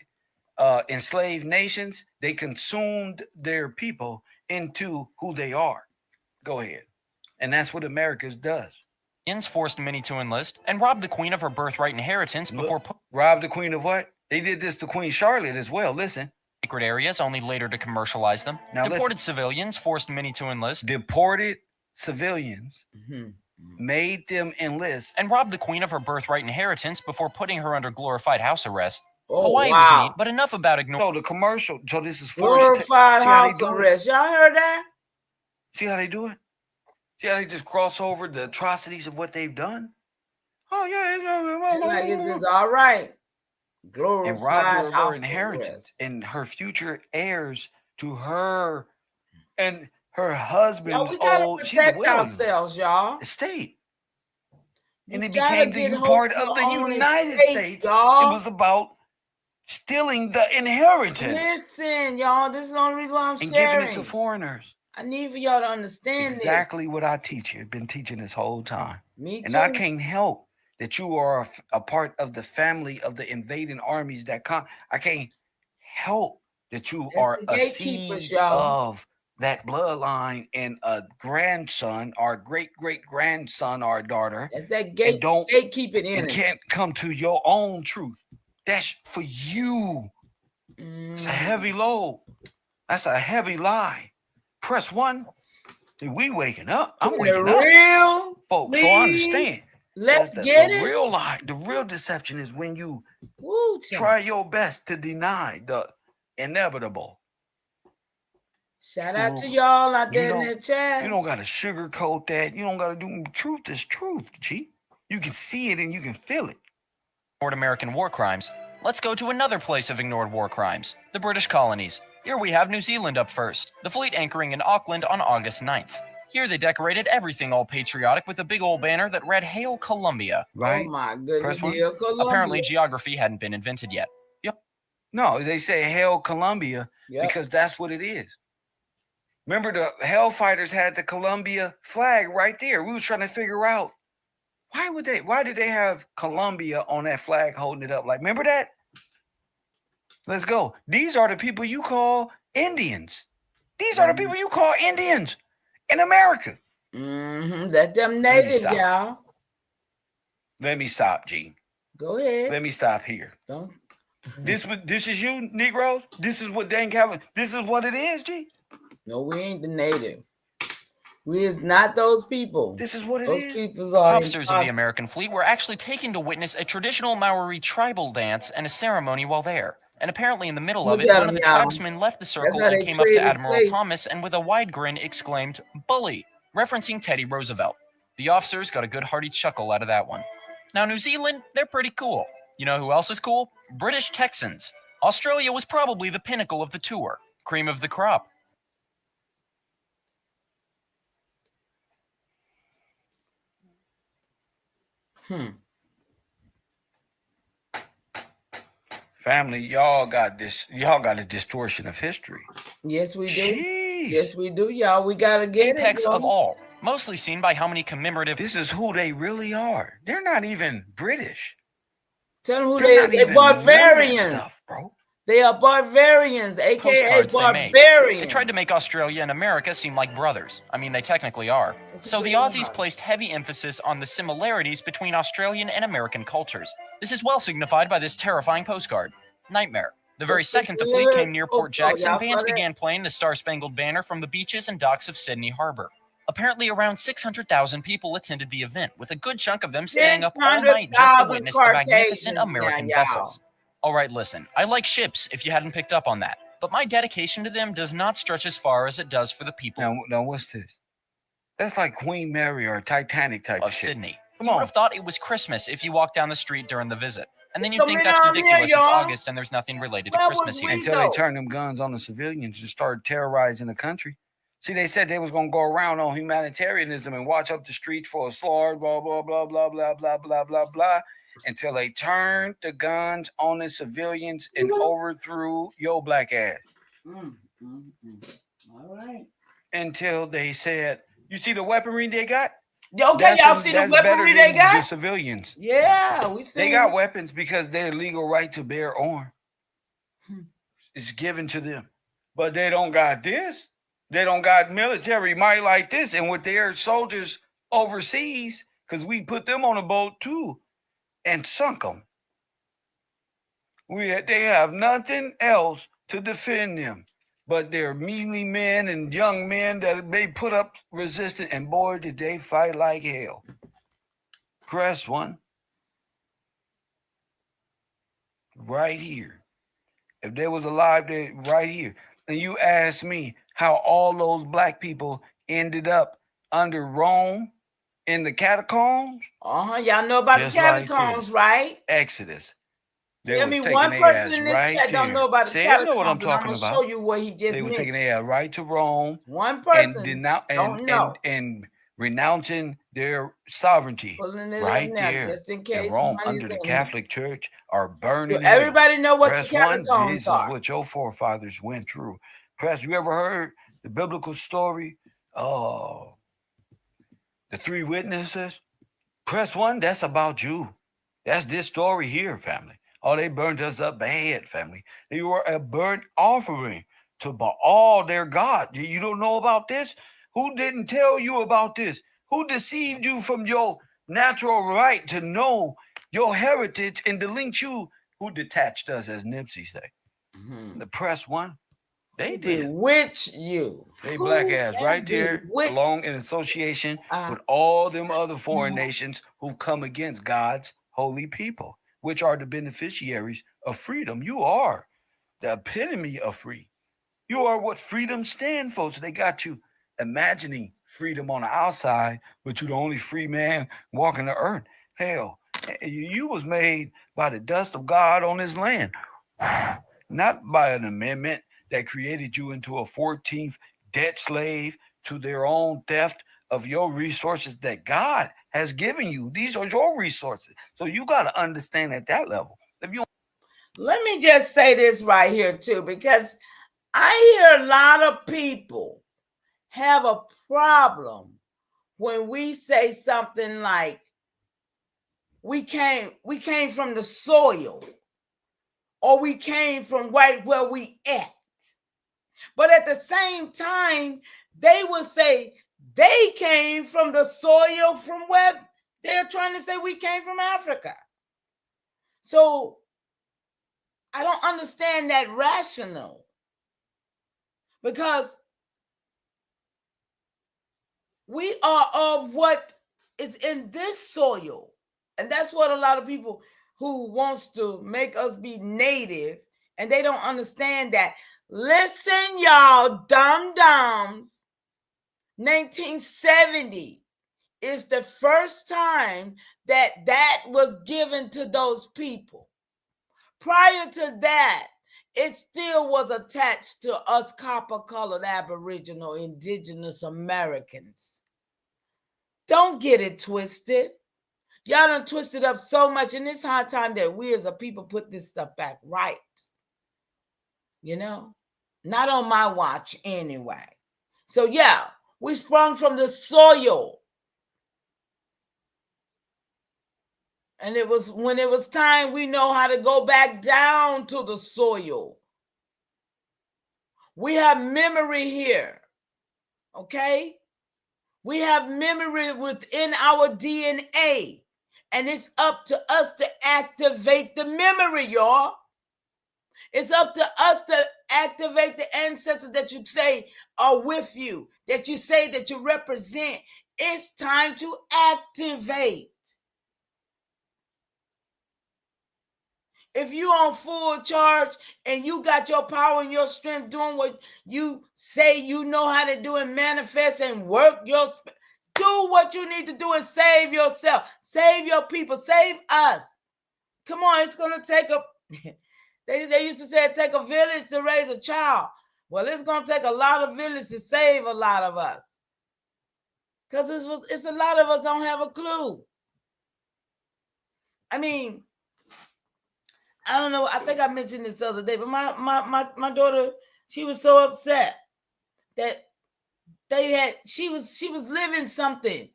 enslave nations, they consumed their people into who they are. Go ahead. And that's what America does. Forced many to enlist and robbed the queen of her birthright inheritance before... Robbed the queen of what? They did this to Queen Charlotte as well. Listen. Sacred areas, only later to commercialize them. Now deported civilians, forced many to enlist. Deported civilians, made them enlist. And robbed the queen of her birthright inheritance before putting her under glorified house arrest. Oh, Hawaii was neat, but enough about ignoring... So the commercial, so this is glorified house arrest. Y'all heard that? See how they do it? See how they just cross over the atrocities of what they've done? Oh yeah, it's like it's just all right. Glorified and robbed her of her inheritance arrest. And her future heirs to her and her husband's we gotta old. Protect ourselves, y'all. Estate. And it became the part of the United States. Y'all. It was about stealing the inheritance. Listen, y'all, this is the only reason why I'm sharing. And giving it to foreigners. I need for y'all to understand exactly what I teach you. I've been teaching this whole time. Me too. And I can't help that you are a part of the family of the invading armies that come. I can't help that you are a seed of that bloodline and a grandson or great-great-grandson or daughter. That's that gatekeeping in it. Can't come to your own truth. That's for you. It's a heavy load. That's a heavy lie. Press 1. We waking up. I'm waking up. Real, folks. So I understand. Let's get it. The real lie, the real deception is when you try your best to deny the inevitable. Shout out to y'all out there in the chat. You don't got to sugarcoat that. You don't got to do truth is truth, G. You can see it and you can feel it. Ignored American war crimes. Let's go to another place of ignored war crimes, the British colonies. Here we have New Zealand up first, the fleet anchoring in Auckland on August 9th. Here they decorated everything all patriotic with a big old banner that read, "Hail Columbia." Right. Oh my goodness, Hail Columbia. Apparently geography hadn't been invented yet. Yep. No, they say Hail Columbia because that's what it is. Remember the Hellfighters had the Columbia flag right there. We was trying to figure out why did they have Columbia on that flag holding it up? Like, remember that? Let's go. These are the people you call Indians. These are the people you call Indians in America. Let them native, y'all. Let me stop, G. Go ahead. Let me stop here. Don't. This is you, Negroes. This is what Dan Calvin. This is what it is, G. No, we ain't the native. We is not those people. This is what it those is. Peoples are officers of the American fleet were actually taken to witness a traditional Maori tribal dance and a ceremony while there. And apparently in the middle of it, one of the tribesmen left the circle and came up to Admiral Thomas and with a wide grin exclaimed, "Bully," referencing Teddy Roosevelt. The officers got a good hearty chuckle out of that one. Now, New Zealand, they're pretty cool. You know who else is cool? British Texans. Australia was probably the pinnacle of the tour. Cream of the crop. Family, y'all got a distortion of history. Yes, we do. Jeez. Yes, we do, y'all. We gotta get apex of all, mostly seen by how many commemorative. This is who they really are. They're not even British. Tell them who they are. They're barbarians, stuff, bro. They are barbarians, aka barbarians. They tried to make Australia and America seem like brothers. I mean, they technically are. So the Aussies placed heavy emphasis on the similarities between Australian and American cultures. This is well signified by this terrifying postcard. Nightmare. The very second the fleet came near Port Jackson, bands began playing the Star-Spangled Banner from the beaches and docks of Sydney Harbor. Apparently, around 600,000 people attended the event, with a good chunk of them staying up all night just to 600,000 witness the magnificent Caucasians. American Yeah, vessels. All right, listen, I like ships, if you hadn't picked up on that, but my dedication to them does not stretch as far as it does for the people Now what's this? That's like Queen Mary or Titanic type of shit. Sydney. Come You would on. have thought it was Christmas if you walked down the street during the visit. And then There's you so think many that's of 'em here, ridiculous, it's y'all. August and there's nothing related to Where Christmas was here. we? Until they turned them guns on the civilians and started terrorizing the country. See, they said they was going to go around on humanitarianism and watch up the streets for a slaughter, blah, blah, blah, blah, blah, blah, blah, blah, blah, until they turned the guns on the civilians and overthrew your black ass. All right. Until they said, you see the weaponry they got? Okay, y'all see the weaponry they got? The civilians. Yeah, we see. They got weapons because their legal right to bear arms is given to them. But they don't got this. They don't got military might like this. And with their soldiers overseas, because we put them on a boat too and sunk them. They have nothing else to defend them. But they're measly men and young men that they put up resistance. And boy, did they fight like hell. Press one. Right here. If they was alive, they right here. And you ask me how all those black people ended up under Rome in the catacombs? Y'all know about the catacombs, like right? Exodus. Tell me one person in this chat don't know about the catacombs. I know what I'm talking I'm about. Show you what he just mentioned. They were taking their right to Rome. One person don't know. And renouncing their sovereignty right there. Just in case in Rome under the Catholic Church are burning. So everybody know what the catacombs are. This is what your forefathers went through. Press, you ever heard the biblical story? The three witnesses? Press one, that's about you. That's this story here, family. Oh, they burned us up bad, family. They were a burnt offering to Baal, their God. You don't know about this? Who didn't tell you about this? Who deceived you from your natural right to know your heritage and to link you? Who detached us, as Nipsey say? The press one. They did. Bewitch you. They black ass right there, along in association with all them other foreign nations who come against God's holy people, which are the beneficiaries of freedom. You are the epitome of free. You are what freedom stands for. So they got you imagining freedom on the outside, but you're the only free man walking the earth. Hell, you was made by the dust of God on this land, not by an amendment that created you into a 14th debt slave to their own theft of your resources that God has given you. These are your resources. So you got to understand at that level. Let me just say this right here too, because I hear a lot of people have a problem when we say something like we came from the soil, or we came from right where we at. But at the same time, they will say they came from the soil from where they're trying to say we came from Africa. So I don't understand that rationale, because we are of what is in this soil. And that's what a lot of people who wants to make us be native, and they don't understand that. Listen, y'all, dum-dums, 1970 is the first time that was given to those people. Prior to that, it still was attached to us copper-colored Aboriginal Indigenous Americans. Don't get it twisted. Y'all done twisted up so much, and it's high time that we as a people put this stuff back right. You know? Not on my watch anyway. So yeah, we sprung from the soil. And it was when it was time, we know how to go back down to the soil. We have memory here. Okay? We have memory within our DNA. And it's up to us to activate the memory, y'all. It's up to us to activate the ancestors that you say are with you, that you say that you represent. It's time to activate. If you on full charge and you got your power and your strength doing what you say you know how to do and manifest and work your, do what you need to do and save yourself, save your people, save us. Come on, it's going to take a, they used to say it take a village to raise a child. Well, it's going to take a lot of villages to save a lot of us. Because it's a lot of us don't have a clue. I mean, I don't know. I think I mentioned this the other day, but my daughter, she was so upset that she was living something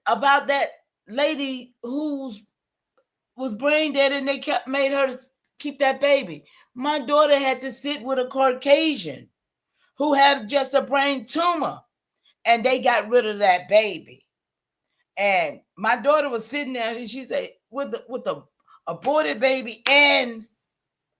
about that lady who was brain dead and they made her keep that baby. My daughter had to sit with a Caucasian who had just a brain tumor, and they got rid of that baby. And my daughter was sitting there and she said, with the aborted baby and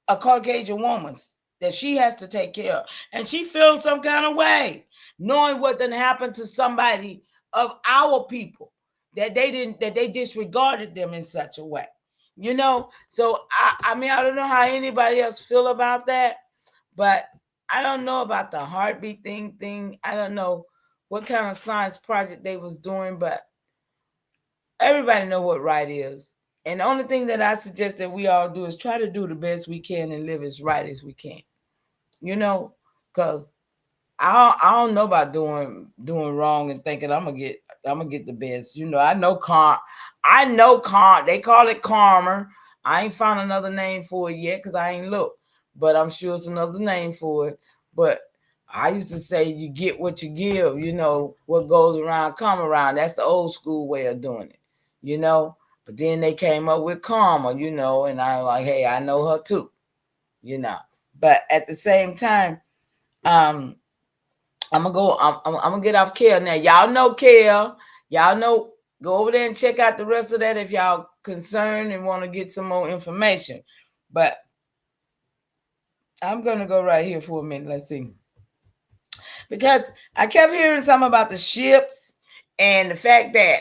a Caucasian woman that she has to take care of. And she feels some kind of way, knowing what done happened to somebody of our people, that they disregarded them in such a way. You know, so I mean, I don't know how anybody else feel about that, but I don't know about the heartbeat thing. I don't know what kind of science project they was doing, but everybody know what right is. And the only thing that I suggest that we all do is try to do the best we can and live as right as we can. You know, because I don't know about doing wrong and thinking I'm gonna get the best. You know, I know they call it karma. I ain't found another name for it yet because I ain't looked, but I'm sure it's another name for it. But I used to say you get what you give. You know, what goes around come around. That's the old school way of doing it. You know, but then they came up with karma. You know, and I'm like, hey, I know her too. You know, but at the same time, I'm gonna get off Kale now. Y'all know Kale. Y'all know, go over there and check out the rest of that if y'all concerned and want to get some more information. But I'm gonna go right here for a minute. Let's see. Because I kept hearing something about the ships and the fact that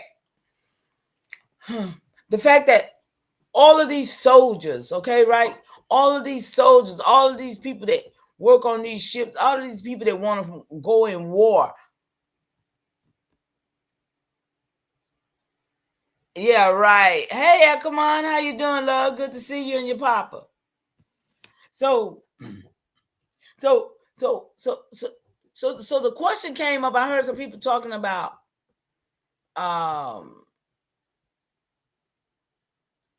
all of these soldiers, okay, right? All of these soldiers, all of these people that work on these ships, all of these people that want to go in war. Yeah, right. Hey, come on, how you doing, love? Good to see you and your papa. So the question came up. I heard some people talking about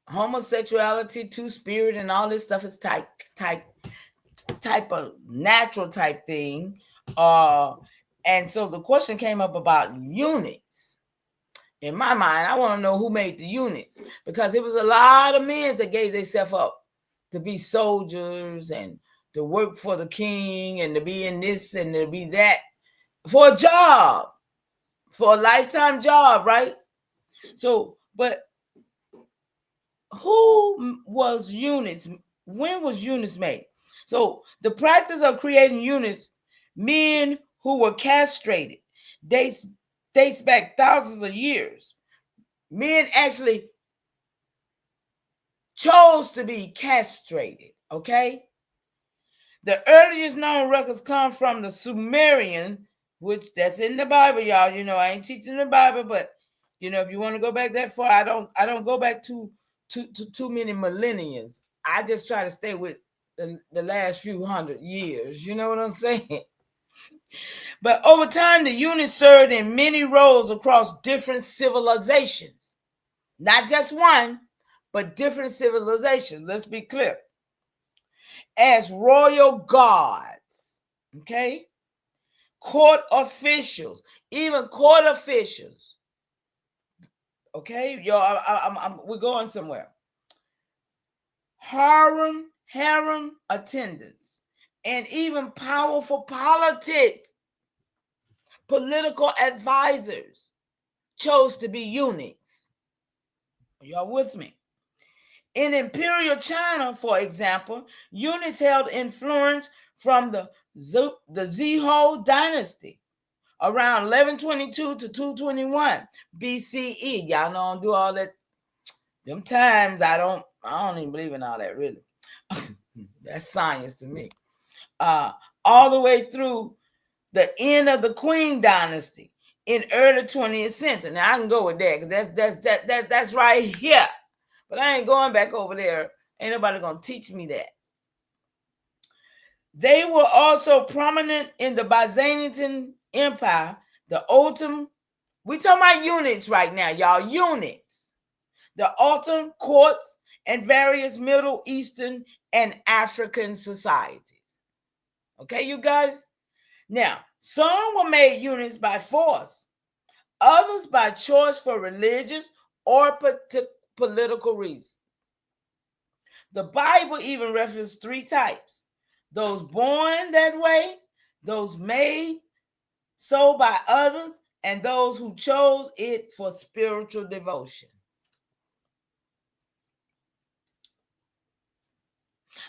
homosexuality, two-spirit, and all this stuff is type of natural type thing. And so the question came up about units. In my mind, I want to know who made the units, because it was a lot of men that gave themselves up to be soldiers and to work for the king and to be in this and to be that for a job, for a lifetime job, right? So, but who was units? When was units made? So the practice of creating units, men who were castrated, dates back thousands of years. Men actually chose to be castrated, okay? The earliest known records come from the Sumerian, which that's in the Bible, y'all. You know, I ain't teaching the Bible, but you know, if you want to go back that far, I don't go back too many millenniums. I just try to stay with the last few hundred years. You know what I'm saying? But over time, the unit served in many roles across different civilizations. Not just one, but different civilizations. Let's be clear. As royal guards, okay? Court officials, even court officials. Okay, y'all, we're going somewhere. Harem attendants, and even powerful political advisors chose to be units. Are y'all with me? In imperial China, for example, units held influence from the Zhou dynasty around 1122 to 221 BCE. Y'all know I don't do all that. Them times I don't even believe in all that, really. That's science to me. All the way through the end of the Qing dynasty in early 20th century. Now I can go with that because that's right here. But I ain't going back over there. Ain't nobody gonna teach me that. They were also prominent in the Byzantine Empire, the Ottoman. We talking about units right now, y'all. Units. The Ottoman courts and various Middle Eastern and African societies. Okay, you guys? Now, some were made units by force, others by choice for religious or political reasons. The Bible even references 3 types: those born that way, those made so by others, and those who chose it for spiritual devotion.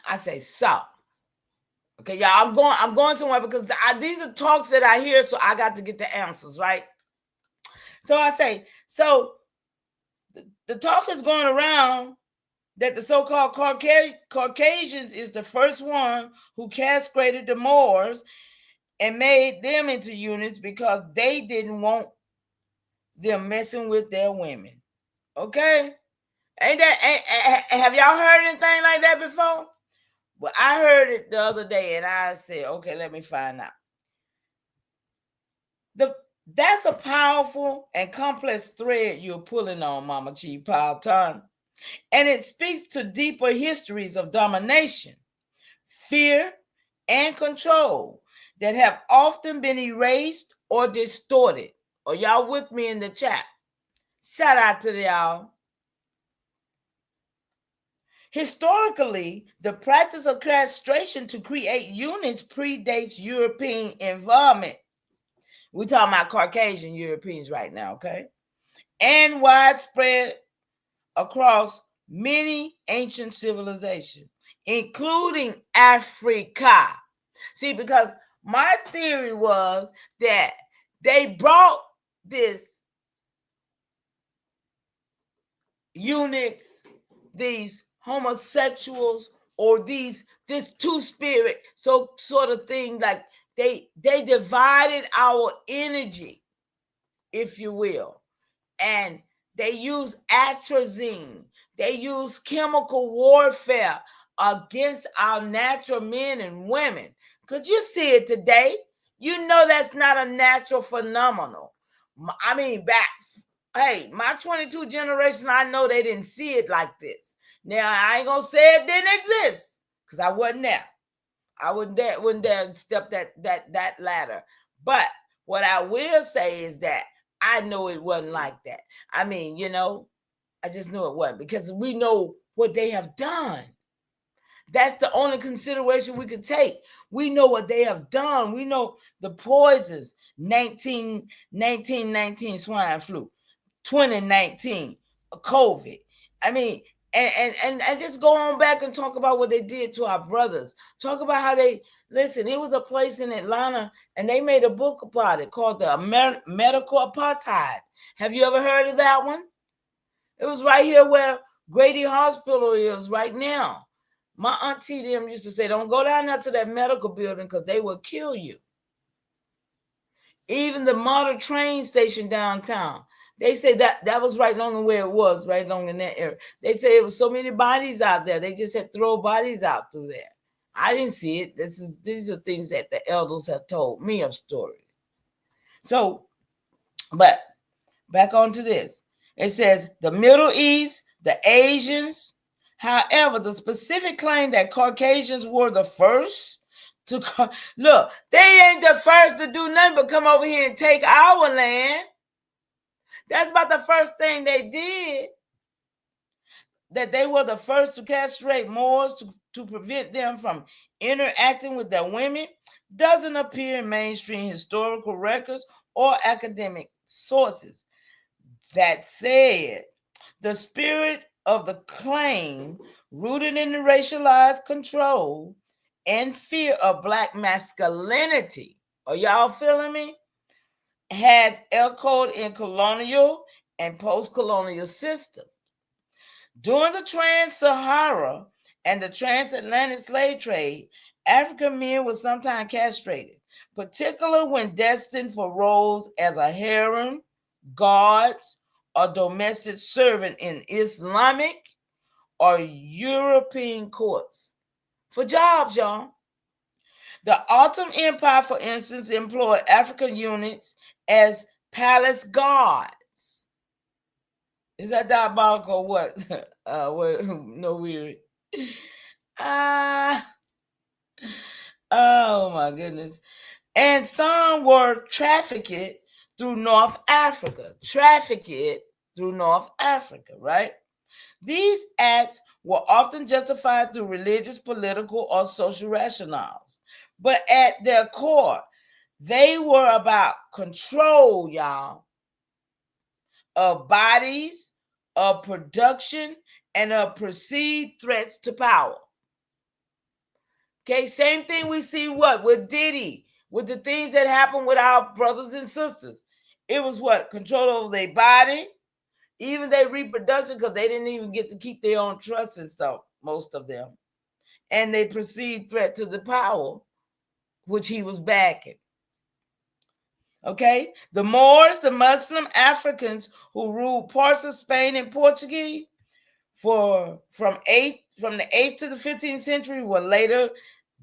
I say so. Okay, y'all, I'm going somewhere because these are talks that I hear, so I got to get the answers, right? So I say, so the talk is going around that the so-called Caucasians is the first one who castrated the Moors and made them into units because they didn't want them messing with their women. Okay? Have y'all heard anything like that before? Well, I heard it the other day and I said, okay, let me find out. That's a powerful and complex thread you're pulling on, Mama Chief Powhatan. And it speaks to deeper histories of domination, fear, and control that have often been erased or distorted. Are y'all with me in the chat? Shout out to y'all. Historically, the practice of castration to create units predates European involvement. We're talking about Caucasian Europeans right now, okay? And widespread across many ancient civilizations, including Africa. See, because my theory was that they brought this eunuchs, these homosexuals, or this two-spirit sort of thing, like they divided our energy, if you will, and they use atrazine. They use chemical warfare against our natural men and women. Because you see it today. You know that's not a natural phenomenon. I mean, my 22 generation, I know they didn't see it like this. Now, I ain't going to say it didn't exist because I wasn't there. I wouldn't dare step that ladder. But what I will say is that I know it wasn't like that. I mean, I just knew it wasn't because we know what they have done. That's the only consideration we could take. We know what they have done. We know the poisons, 1919 swine flu, 2019 COVID. I mean, and just go on back and talk about what they did to our brothers. Talk about how it was a place in Atlanta and they made a book about it called the Medical Apartheid. Have you ever heard of that one? It was right here where Grady Hospital is right now. My auntie them used to say, don't go down there to that medical building because they will kill you. Even the model train station downtown, they say that was right along where it was, right along in that area. They say it was so many bodies out there. They just had to throw bodies out through there. I didn't see it. These are things that the elders have told me of stories. So, but back onto this. It says the Middle East, the Asians. However, the specific claim that Caucasians were the first to look, they ain't the first to do nothing but come over here and take our land. That's about the first thing they did. That they were the first to castrate Moors to prevent them from interacting with their women doesn't appear in mainstream historical records or academic sources. That said, the spirit of the claim, rooted in the racialized control and fear of black masculinity. Are y'all feeling me? Has echoed in colonial and post-colonial systems. During the trans-Sahara and the transatlantic slave trade, African men were sometimes castrated, particularly when destined for roles as a harem, guards, or domestic servant in Islamic or European courts. For jobs, y'all. The Ottoman Empire, for instance, employed African units as palace guards. Is that diabolical or what? What? No weird. Ah, oh my goodness. And some were trafficked through North Africa. Trafficked through North Africa, right? These acts were often justified through religious, political, or social rationales. But at their core, they were about control, y'all, of bodies, of production, and of perceived threats to power. Okay, same thing we see what with Diddy, with the things that happen with our brothers and sisters. It was what? Control over their body, even their reproduction, because they didn't even get to keep their own trust and stuff, most of them. And they perceived threat to the power, which he was backing. Okay, the Moors, the Muslim Africans who ruled parts of Spain and Portugal from the 8th to the 15th century were later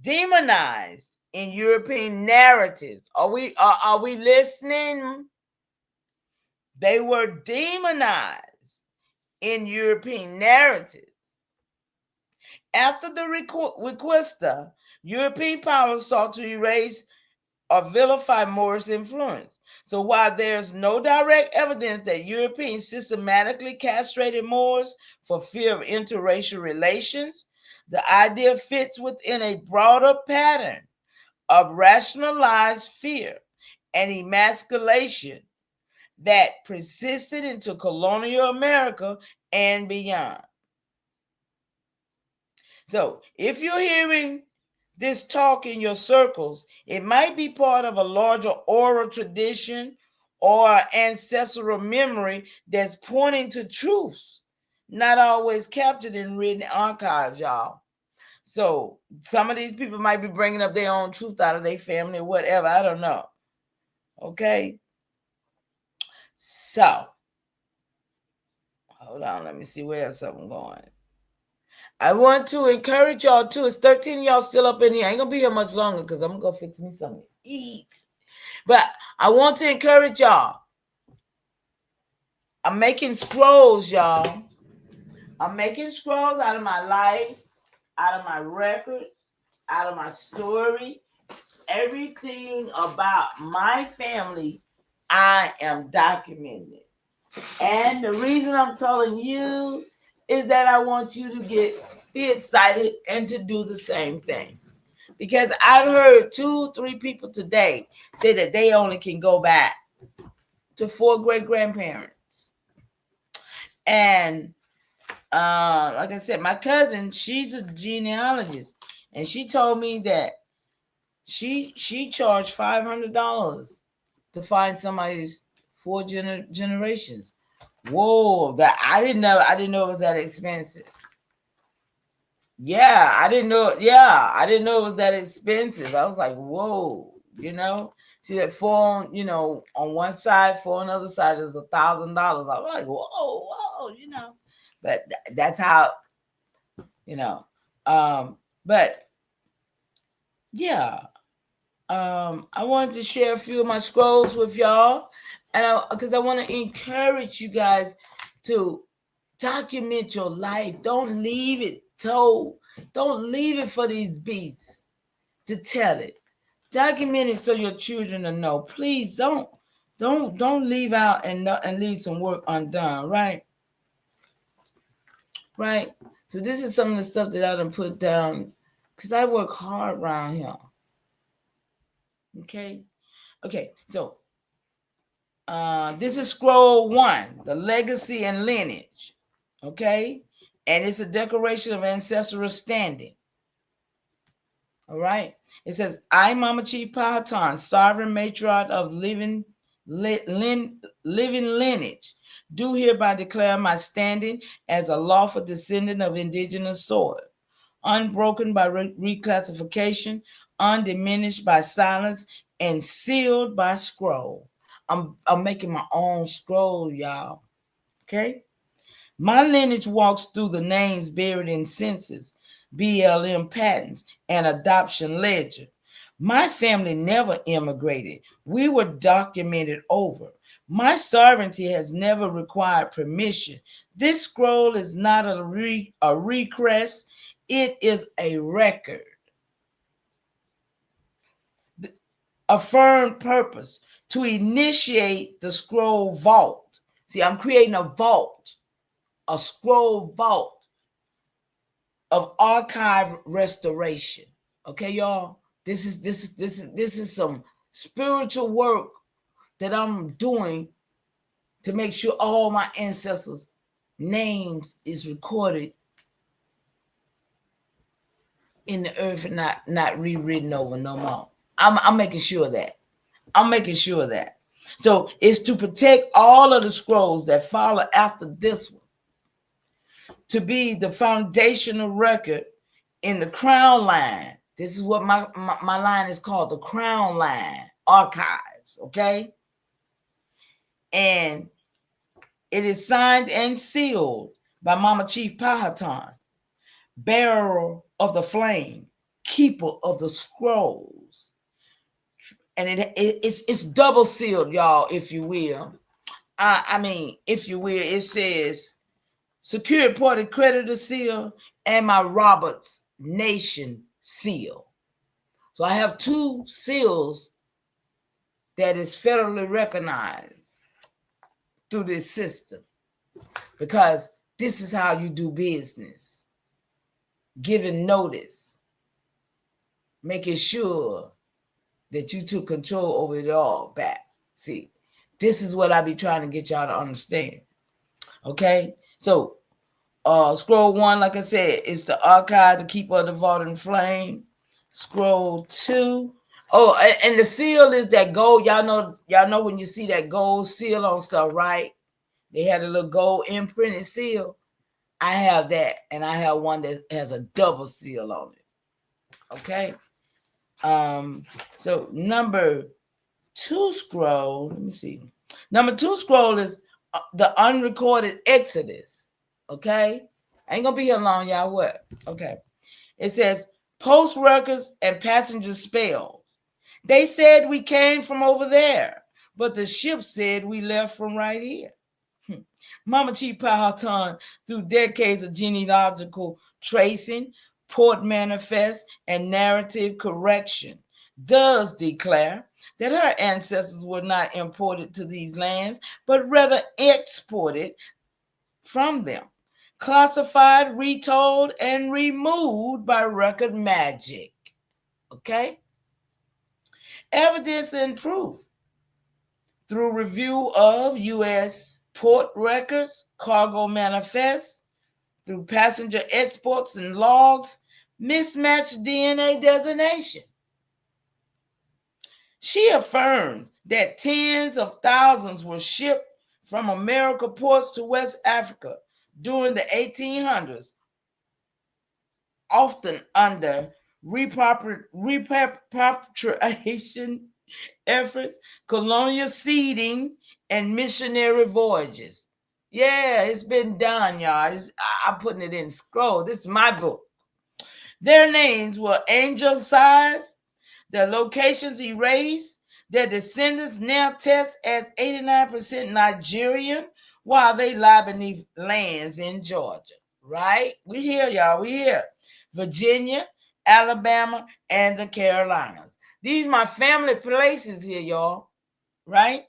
demonized in European narratives. Are we listening? They were demonized in European narratives. After the Reconquista, European powers sought to erase or vilify Moorish influence. So while there's no direct evidence that Europeans systematically castrated Moors for fear of interracial relations, the idea fits within a broader pattern of rationalized fear and emasculation that persisted into colonial America and beyond. So if you're hearing this talk in your circles, it might be part of a larger oral tradition or ancestral memory that's pointing to truths, not always captured in written archives, y'all. So some of these people might be bringing up their own truth out of their family or whatever. I don't know. Okay. So hold on. Let me see where else I'm going. I want to encourage y'all too. It's 13 of y'all still up in here. I ain't gonna be here much longer because I'm gonna go fix me something to eat. But I want to encourage y'all. I'm making scrolls, y'all. I'm making scrolls out of my life, out of my records, out of my story. Everything about my family, I am documenting. And the reason I'm telling you is that I want you to be excited and to do the same thing. Because I've heard 2-3 people today say that they only can go back to 4 great grandparents. And like I said, my cousin, she's a genealogist, and she told me that she charged $500 to find somebody's 4 generations. Whoa, that I didn't know it was that expensive. Yeah, I didn't know. Yeah, I didn't know it was that expensive. I was like, whoa, She had 4, on one side, 4 on the other side is $1,000. I was like, whoa, But that's how, But yeah, I wanted to share a few of my scrolls with y'all, and because I want to encourage you guys to document your life. Don't leave it told. Don't leave it for these beasts to tell it. Document it so your children will know. Please don't leave out and leave some work undone. Right. So this is some of the stuff that I done put down because I work hard around here. Okay. So this is scroll 1, the legacy and lineage. Okay. and it's a declaration of ancestral standing. All right. It says, I, Mama Chief Powhatan, sovereign matriarch of living lineage, do hereby declare my standing as a lawful descendant of indigenous soil, unbroken by reclassification, undiminished by silence, and sealed by scroll. I'm making my own scroll, y'all. Okay? My lineage walks through the names buried in census, BLM patents, and adoption ledger. My family never immigrated. We were documented over. My sovereignty has never required permission. This scroll is not a request, it is a record. Affirmed purpose to initiate the scroll vault. See, I'm creating a vault, a scroll vault of archive restoration. Okay, y'all. This is some spiritual work that I'm doing to make sure all my ancestors' names is recorded in the earth and not rewritten over no more. I'm making sure of that. I'm making sure of that. So it's to protect all of the scrolls that follow after this one, to be the foundational record in the crown line. This is what my line is called, the crown line archives, okay? And it is signed and sealed by Mama Chief Powhatan, bearer of the flame, keeper of the scrolls. And it's double sealed, y'all, if you will. I mean, if you will, it says Security Party Creditor Seal and my Roberts Nation Seal. So I have two seals that is federally recognized through this system, because this is how you do business. Giving notice, making sure that you took control over it all back. See, this is what I be trying to get y'all to understand. Okay? So, scroll 1, like I said, is the archive, the keeper of the vault and flame. Scroll 2. Oh, and the seal is that gold. Y'all know when you see that gold seal on stuff, right? They had a little gold imprinted seal. I have that, and I have one that has a double seal on it. Okay. So number 2 scroll, let me see. Number 2 scroll is the unrecorded Exodus. Okay. I ain't gonna be here long, y'all. What? Okay. It says post records and passenger spells. They said we came from over there, but the ship said we left from right here. Mama Chief Powhatan, through decades of genealogical tracing, port manifest, and narrative correction, does declare that her ancestors were not imported to these lands, but rather exported from them, classified, retold, and removed by record magic. Okay? Evidence and proof through review of U.S. port records, cargo manifests, through passenger exports and logs, mismatched DNA designation. She affirmed that tens of thousands were shipped from America ports to West Africa during the 1800s, often under repatriation efforts, colonial seeding, and missionary voyages. Yeah, it's been done, y'all. I'm putting it in scroll. This is my book. Their names were anglicized, their locations erased, their descendants now test as 89% Nigerian while they lie beneath lands in Georgia. Right? We here, y'all. We here. Virginia, Alabama, and the Carolinas. These my family places here, y'all. Right?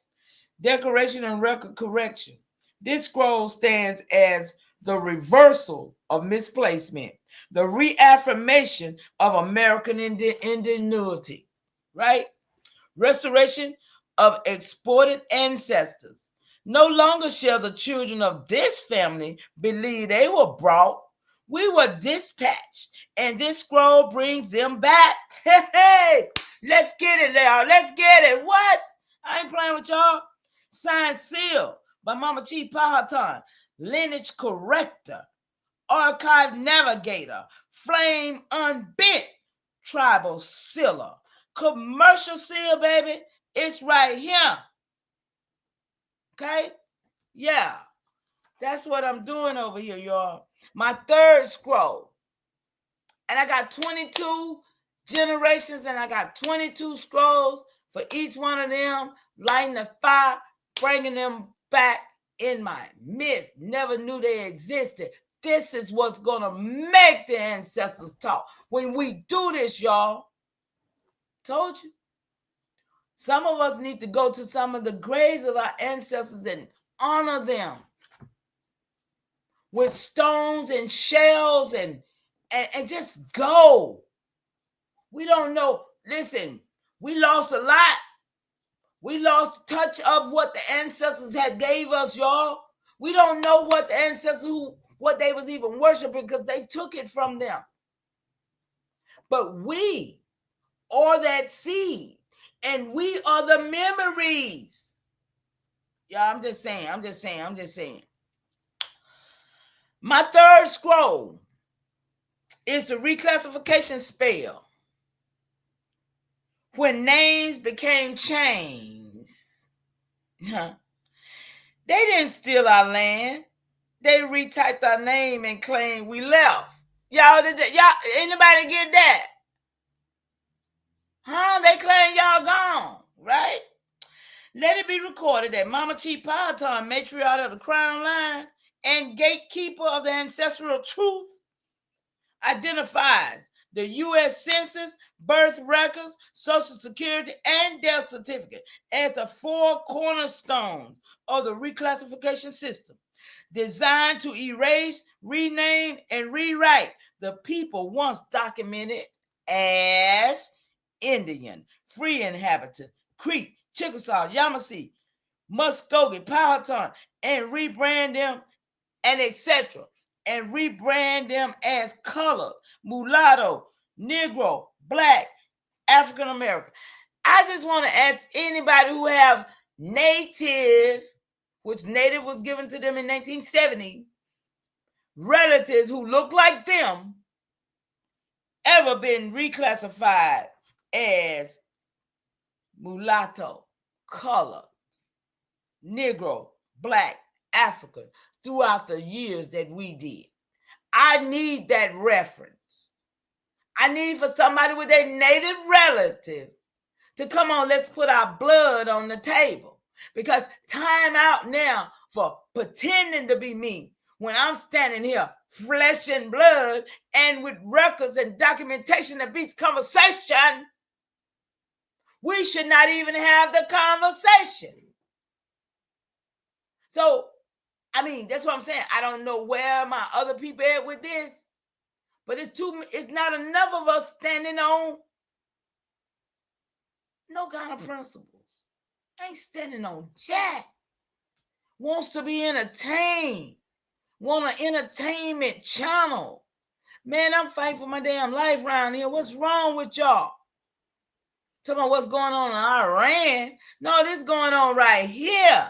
Declaration and record correction. This scroll stands as the reversal of misplacement, the reaffirmation of American ingenuity, right? Restoration of exported ancestors. No longer shall the children of this family believe they were brought We were dispatched, and this scroll brings them back. Hey, let's get it, y'all. Let's get it. What? I ain't playing with y'all. Signed, sealed by Mama Chief Powhatan, lineage corrector, archive navigator, flame unbent, tribal sealer, commercial seal, baby. It's right here. Okay? Yeah. That's what I'm doing over here, y'all. My third scroll. And I got 22 generations, and I got 22 scrolls for each one of them, lighting the fire, bringing them back in my midst. Never knew they existed. This is what's going to make the ancestors talk. When we do this, y'all, told you. Some of us need to go to some of the graves of our ancestors and honor them with stones and shells and just go. We don't know. Listen, we lost a lot. We lost touch of what the ancestors had gave us, y'all. We don't know what the ancestors, what they was even worshiping, because they took it from them. But we are that seed, and we are the memories. Yeah, I'm just saying. My third scroll is the reclassification spell. When names became chains, they didn't steal our land. They retyped our name and claimed we left. Y'all did that? Y'all, anybody get that? Huh? They claim y'all gone, right? Let it be recorded that Mama Chief Powhatan, matriarch of the crown line and gatekeeper of the ancestral truth, identifies the U.S. Census, birth records, Social Security, and death certificate as the four cornerstones of the reclassification system, designed to erase, rename, and rewrite the people once documented as Indian, free inhabitant, Creek, Chickasaw, Yamasee, Muskogee, Powhatan, and rebrand them and etc. and rebrand them as colored, mulatto, Negro, Black, African American. I just want to ask anybody who have native, which native was given to them in 1970, relatives who look like them, ever been reclassified as mulatto, colored, Negro, Black, African throughout the years that we did. I need that reference. I need for somebody with a native relative to come on, let's put our blood on the table. Because time out now for pretending to be me when I'm standing here, flesh and blood, and with records and documentation that beats conversation. We should not even have the conversation. So, I mean, that's what I'm saying. I don't know where my other people at with this, but it's not enough of us standing on no kind of principles. Ain't standing on jack. Wants to be entertained. Want an entertainment channel. Man, I'm fighting for my damn life around here. What's wrong with y'all? Talking about what's going on in Iran. No, this is going on right here.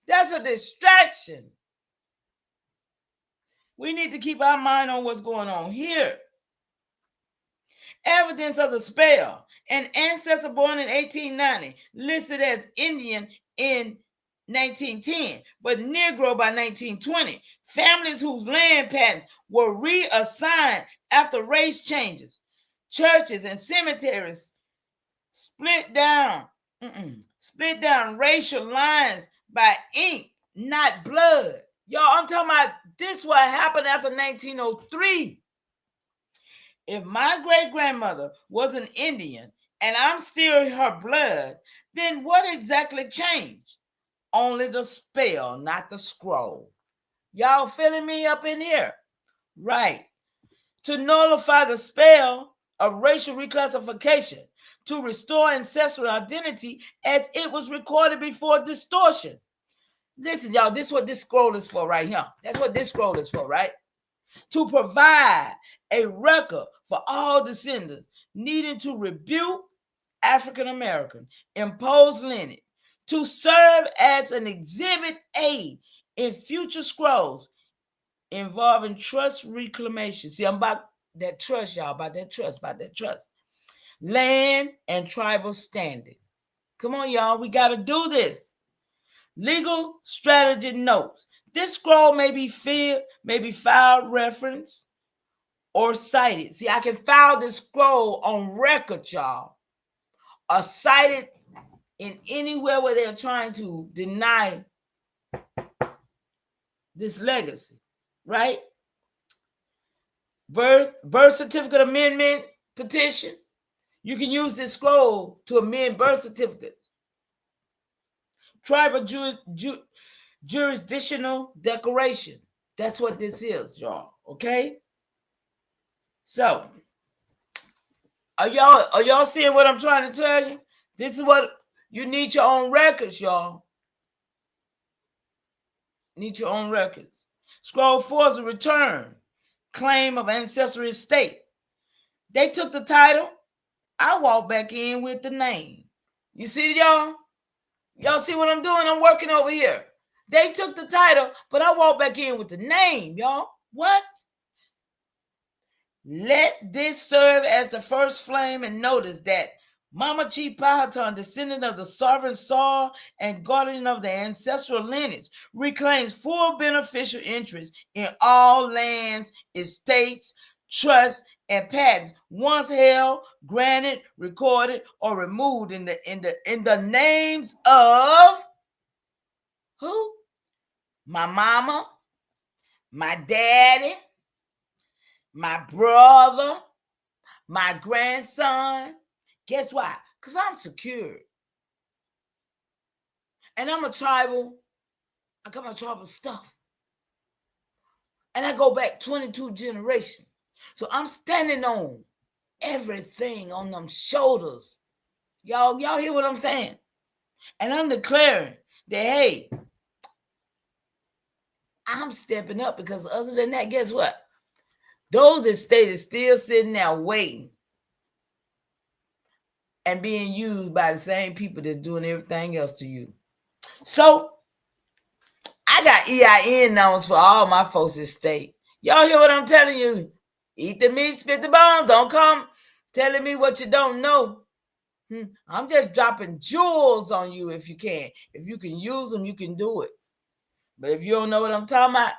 That's a distraction. We need to keep our mind on what's going on here. Evidence of the spell. An ancestor born in 1890, listed as Indian in 1910, but Negro by 1920. Families whose land patterns were reassigned after race changes. Churches and cemeteries split down racial lines by ink, not blood. Y'all, I'm talking about this what happened after 1903. If my great-grandmother was an Indian and I'm still her blood, then what exactly changed? Only the spell, not the scroll. Y'all feeling me up in here? Right. To nullify the spell of racial reclassification, to restore ancestral identity as it was recorded before distortion. Listen, y'all, this is what this scroll is for right here. That's what this scroll is for, right? to provide a record for all descendants needing to rebuke African American imposed lineage, to serve as an exhibit A in future scrolls involving trust reclamation. See, I'm about that trust, y'all, about that trust. Land and tribal standing. Come on, y'all, we got to do this. Legal strategy notes. This scroll may be filed, referenced, or cited. See, I can file this scroll on record, y'all, or cited in anywhere where they're trying to deny this legacy, right? Birth certificate amendment petition. You can use this scroll to amend birth certificates. Tribal jurisdictional declaration. That's what this is, y'all. Okay? So, are y'all seeing what I'm trying to tell you? This is what you need, your own records, y'all. Need your own records. Scroll 4 is a return claim of ancestral estate. They took the title. I walk back in with the name. You see, y'all? Y'all see what I'm doing? I'm working over here. They took the title, but I walk back in with the name, y'all. What? Let this serve as the first flame, and notice that Mama Chief Powhatan, descendant of the sovereign soil and guardian of the ancestral lineage, reclaims full beneficial interest in all lands, estates, trusts, and patents once held, granted, recorded, or removed in the names of who? My mama, my daddy, my brother, my grandson. Guess why? Because I'm secure. And I got my tribal stuff. And I go back 22 generations. So I'm standing on everything on them shoulders. Y'all hear what I'm saying? And I'm declaring that, hey, I'm stepping up, because other than that, guess what? Those estates is still sitting there waiting and being used by the same people that's doing everything else to you. So I got EIN numbers for all my folks' estate. Y'all hear what I'm telling you? Eat the meat, spit the bones. Don't come telling me what you don't know. I'm just dropping jewels on you if you can. If you can use them, you can do it. But if you don't know what I'm talking about,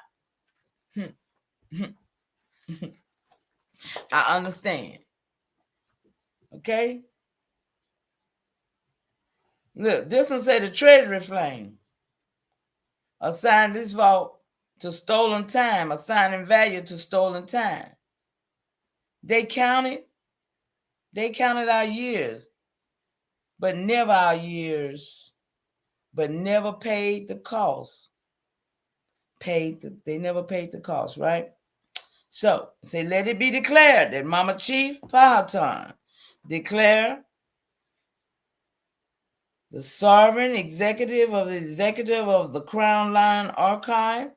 I understand. Okay? Look, this one say the treasury flame assigned this vault to stolen time, assigning value to stolen time. They counted our years, but never paid the cost. They never paid the cost, right? So, say, let it be declared that Mama Chief Powhatan declare the sovereign executive of the Crown Line Archive,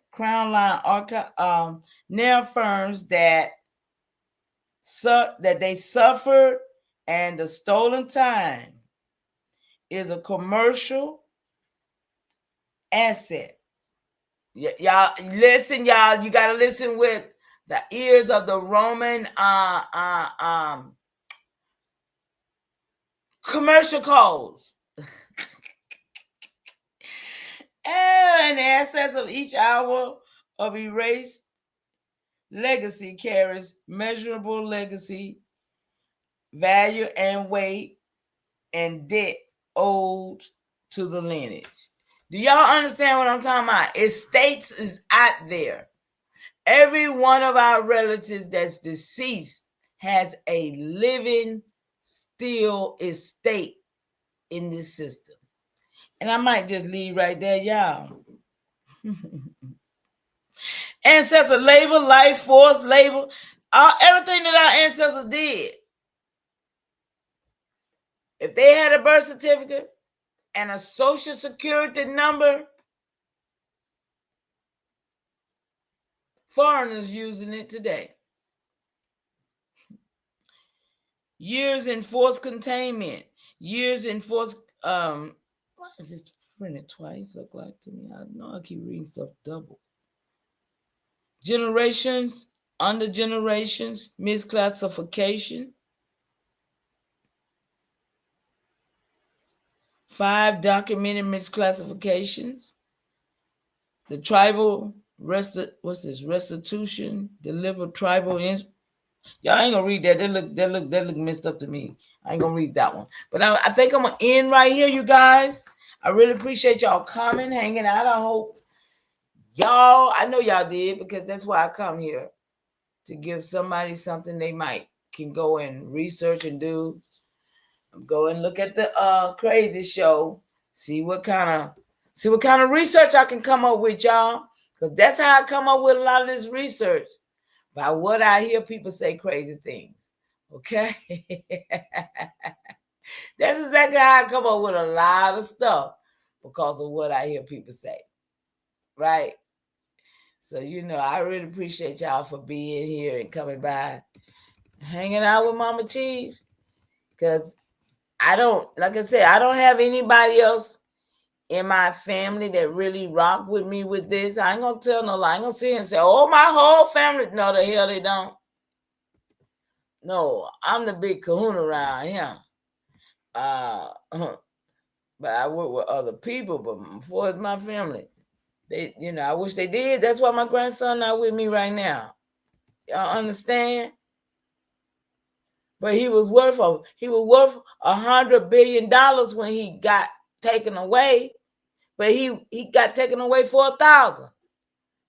now affirms that they suffered, and the stolen time is a commercial asset. Y'all listen, y'all. You gotta listen with the ears of the Roman commercial codes. And the assets of each hour of erased legacy carries measurable legacy value and weight and debt owed to the lineage. Do y'all understand what I'm talking about? Estates is out there. Every one of our relatives that's deceased has a living still estate in this system. And I might just leave right there, y'all. Ancestor labor, life force labor, everything that our ancestors did. If they had a birth certificate and a social security number foreigners using it today. Years in forced containment. Years in forced why is this printed twice? Look like to me. I know I keep reading stuff double. Generations, under generations, misclassification. 5 documented misclassifications. The tribal restitution delivered tribal. Y'all ain't gonna read that. That look messed up to me. I ain't gonna read that one. But I think I'm gonna end right here, you guys. I really appreciate y'all coming, hanging out. I hope y'all. I know y'all did because that's why I come here, to give somebody something they might can go and research and do. Go and look at the crazy show. See what kind of research I can come up with, y'all. Because that's how I come up with a lot of this research. By what I hear people say crazy things. Okay? That's exactly how I come up with a lot of stuff, because of what I hear people say. Right? So, I really appreciate y'all for being here and coming by, hanging out with Mama Chief. Because like I said, I don't have anybody else in my family that really rock with me with this. I ain't gonna tell no lie. I ain't gonna sit and say, oh, my whole family. No, the hell they don't. No, I'm the big kahuna around here. But I work with other people, but before it's my family. They, I wish they did. That's why my grandson not with me right now. Y'all understand? But he was worth $100 billion when he got taken away. But he got taken away for 1,000.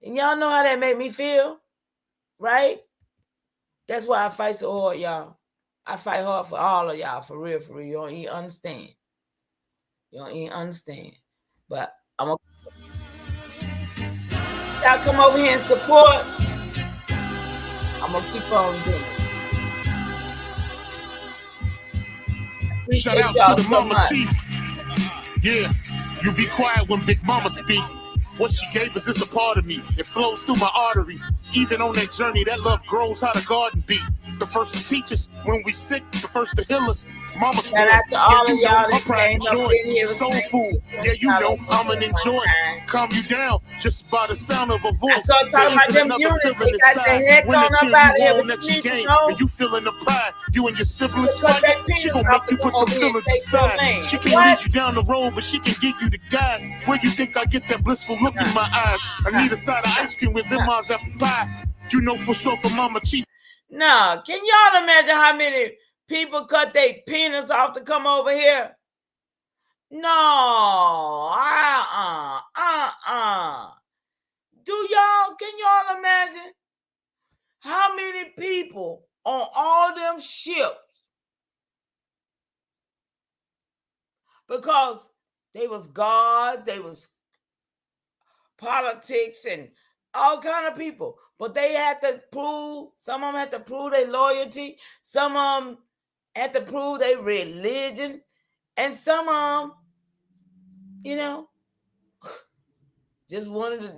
And y'all know how that made me feel, right? That's why I fight so hard, y'all. I fight hard for all of y'all, for real, for real. You don't even understand. You don't even understand. But I'm gonna y'all come over here and support. I'm gonna keep on doing it. Shout out to the Mama Chief. Yeah, you be quiet when Big Mama speak. What she gave us is a part of me. It flows through my arteries. Even on that journey, that love grows how the garden be. The first to teach us when we sick, the first to heal us. Mama's Shout out to all of y'all that came up in here. Soul food. Yeah, you know, I'm an enjoy. Calm you down just by the sound of a voice. I started talking about them units. They got the heck on up out of here. But you need to know. And you feeling the pride. You and your siblings fight. She gon' make you put the feelings aside. She can lead you down the road, but she can give you the guide. Where you think I get that blissful look in my eyes? I need a side of ice cream with lemons apple pie. You know for sure for Mama Chief. No, can y'all imagine how many people cut their penis off to come over here? No, can y'all imagine how many people on all them ships, because they was guards, they was politics and all kind of people, but they had to prove, some of them had to prove their loyalty, some of them had to prove their religion, and some of them, just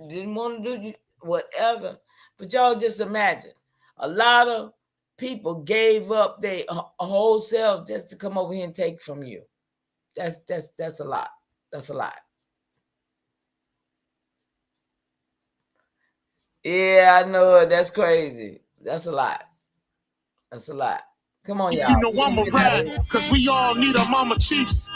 didn't want to do whatever. But y'all just imagine, a lot of people gave up their whole self just to come over here and take from you. That's a lot. That's a lot. Yeah, I know it. That's crazy. That's a lot. That's a lot. Come on, y'all. You know I'm a ride, because we all need our Mama Chiefs.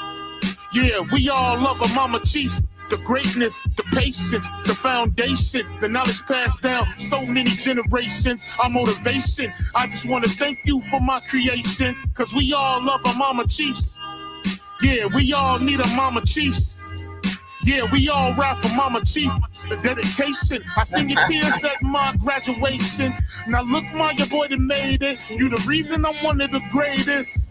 Yeah, we all love our Mama Chiefs. The greatness, the patience, the foundation, the knowledge passed down so many generations, our motivation. I just want to thank you for my creation, because we all love our Mama Chiefs. Yeah, we all need our Mama Chiefs. Yeah, we all ride for Mama Chief. The dedication. I seen your tears at my graduation. Now look, my your boy that made it. You the reason I'm one of the greatest.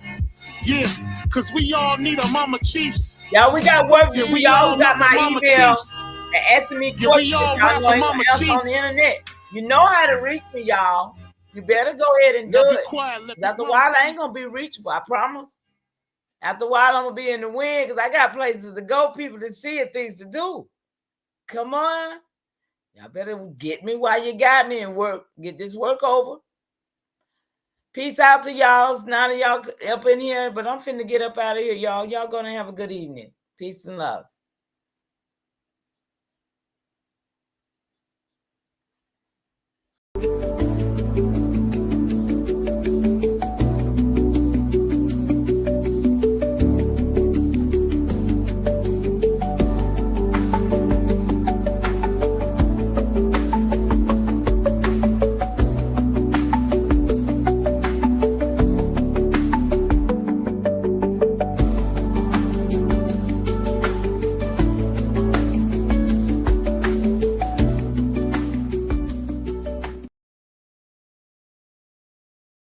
Yeah, because we all need our Mama Chiefs. Y'all, we got work to do. Y'all got my email and asking me questions. Y'all know Mama Chief on the internet. You know how to reach me, y'all. You better go ahead and do it. After a while, I ain't going to be reachable, I promise. After a while, I'm going to be in the wind because I got places to go, people to see, and things to do. Come on. Y'all better get me while you got me and get this work over. Peace out to y'all. None of y'all up in here, but I'm finna get up out of here, y'all. Y'all gonna have a good evening. Peace and love.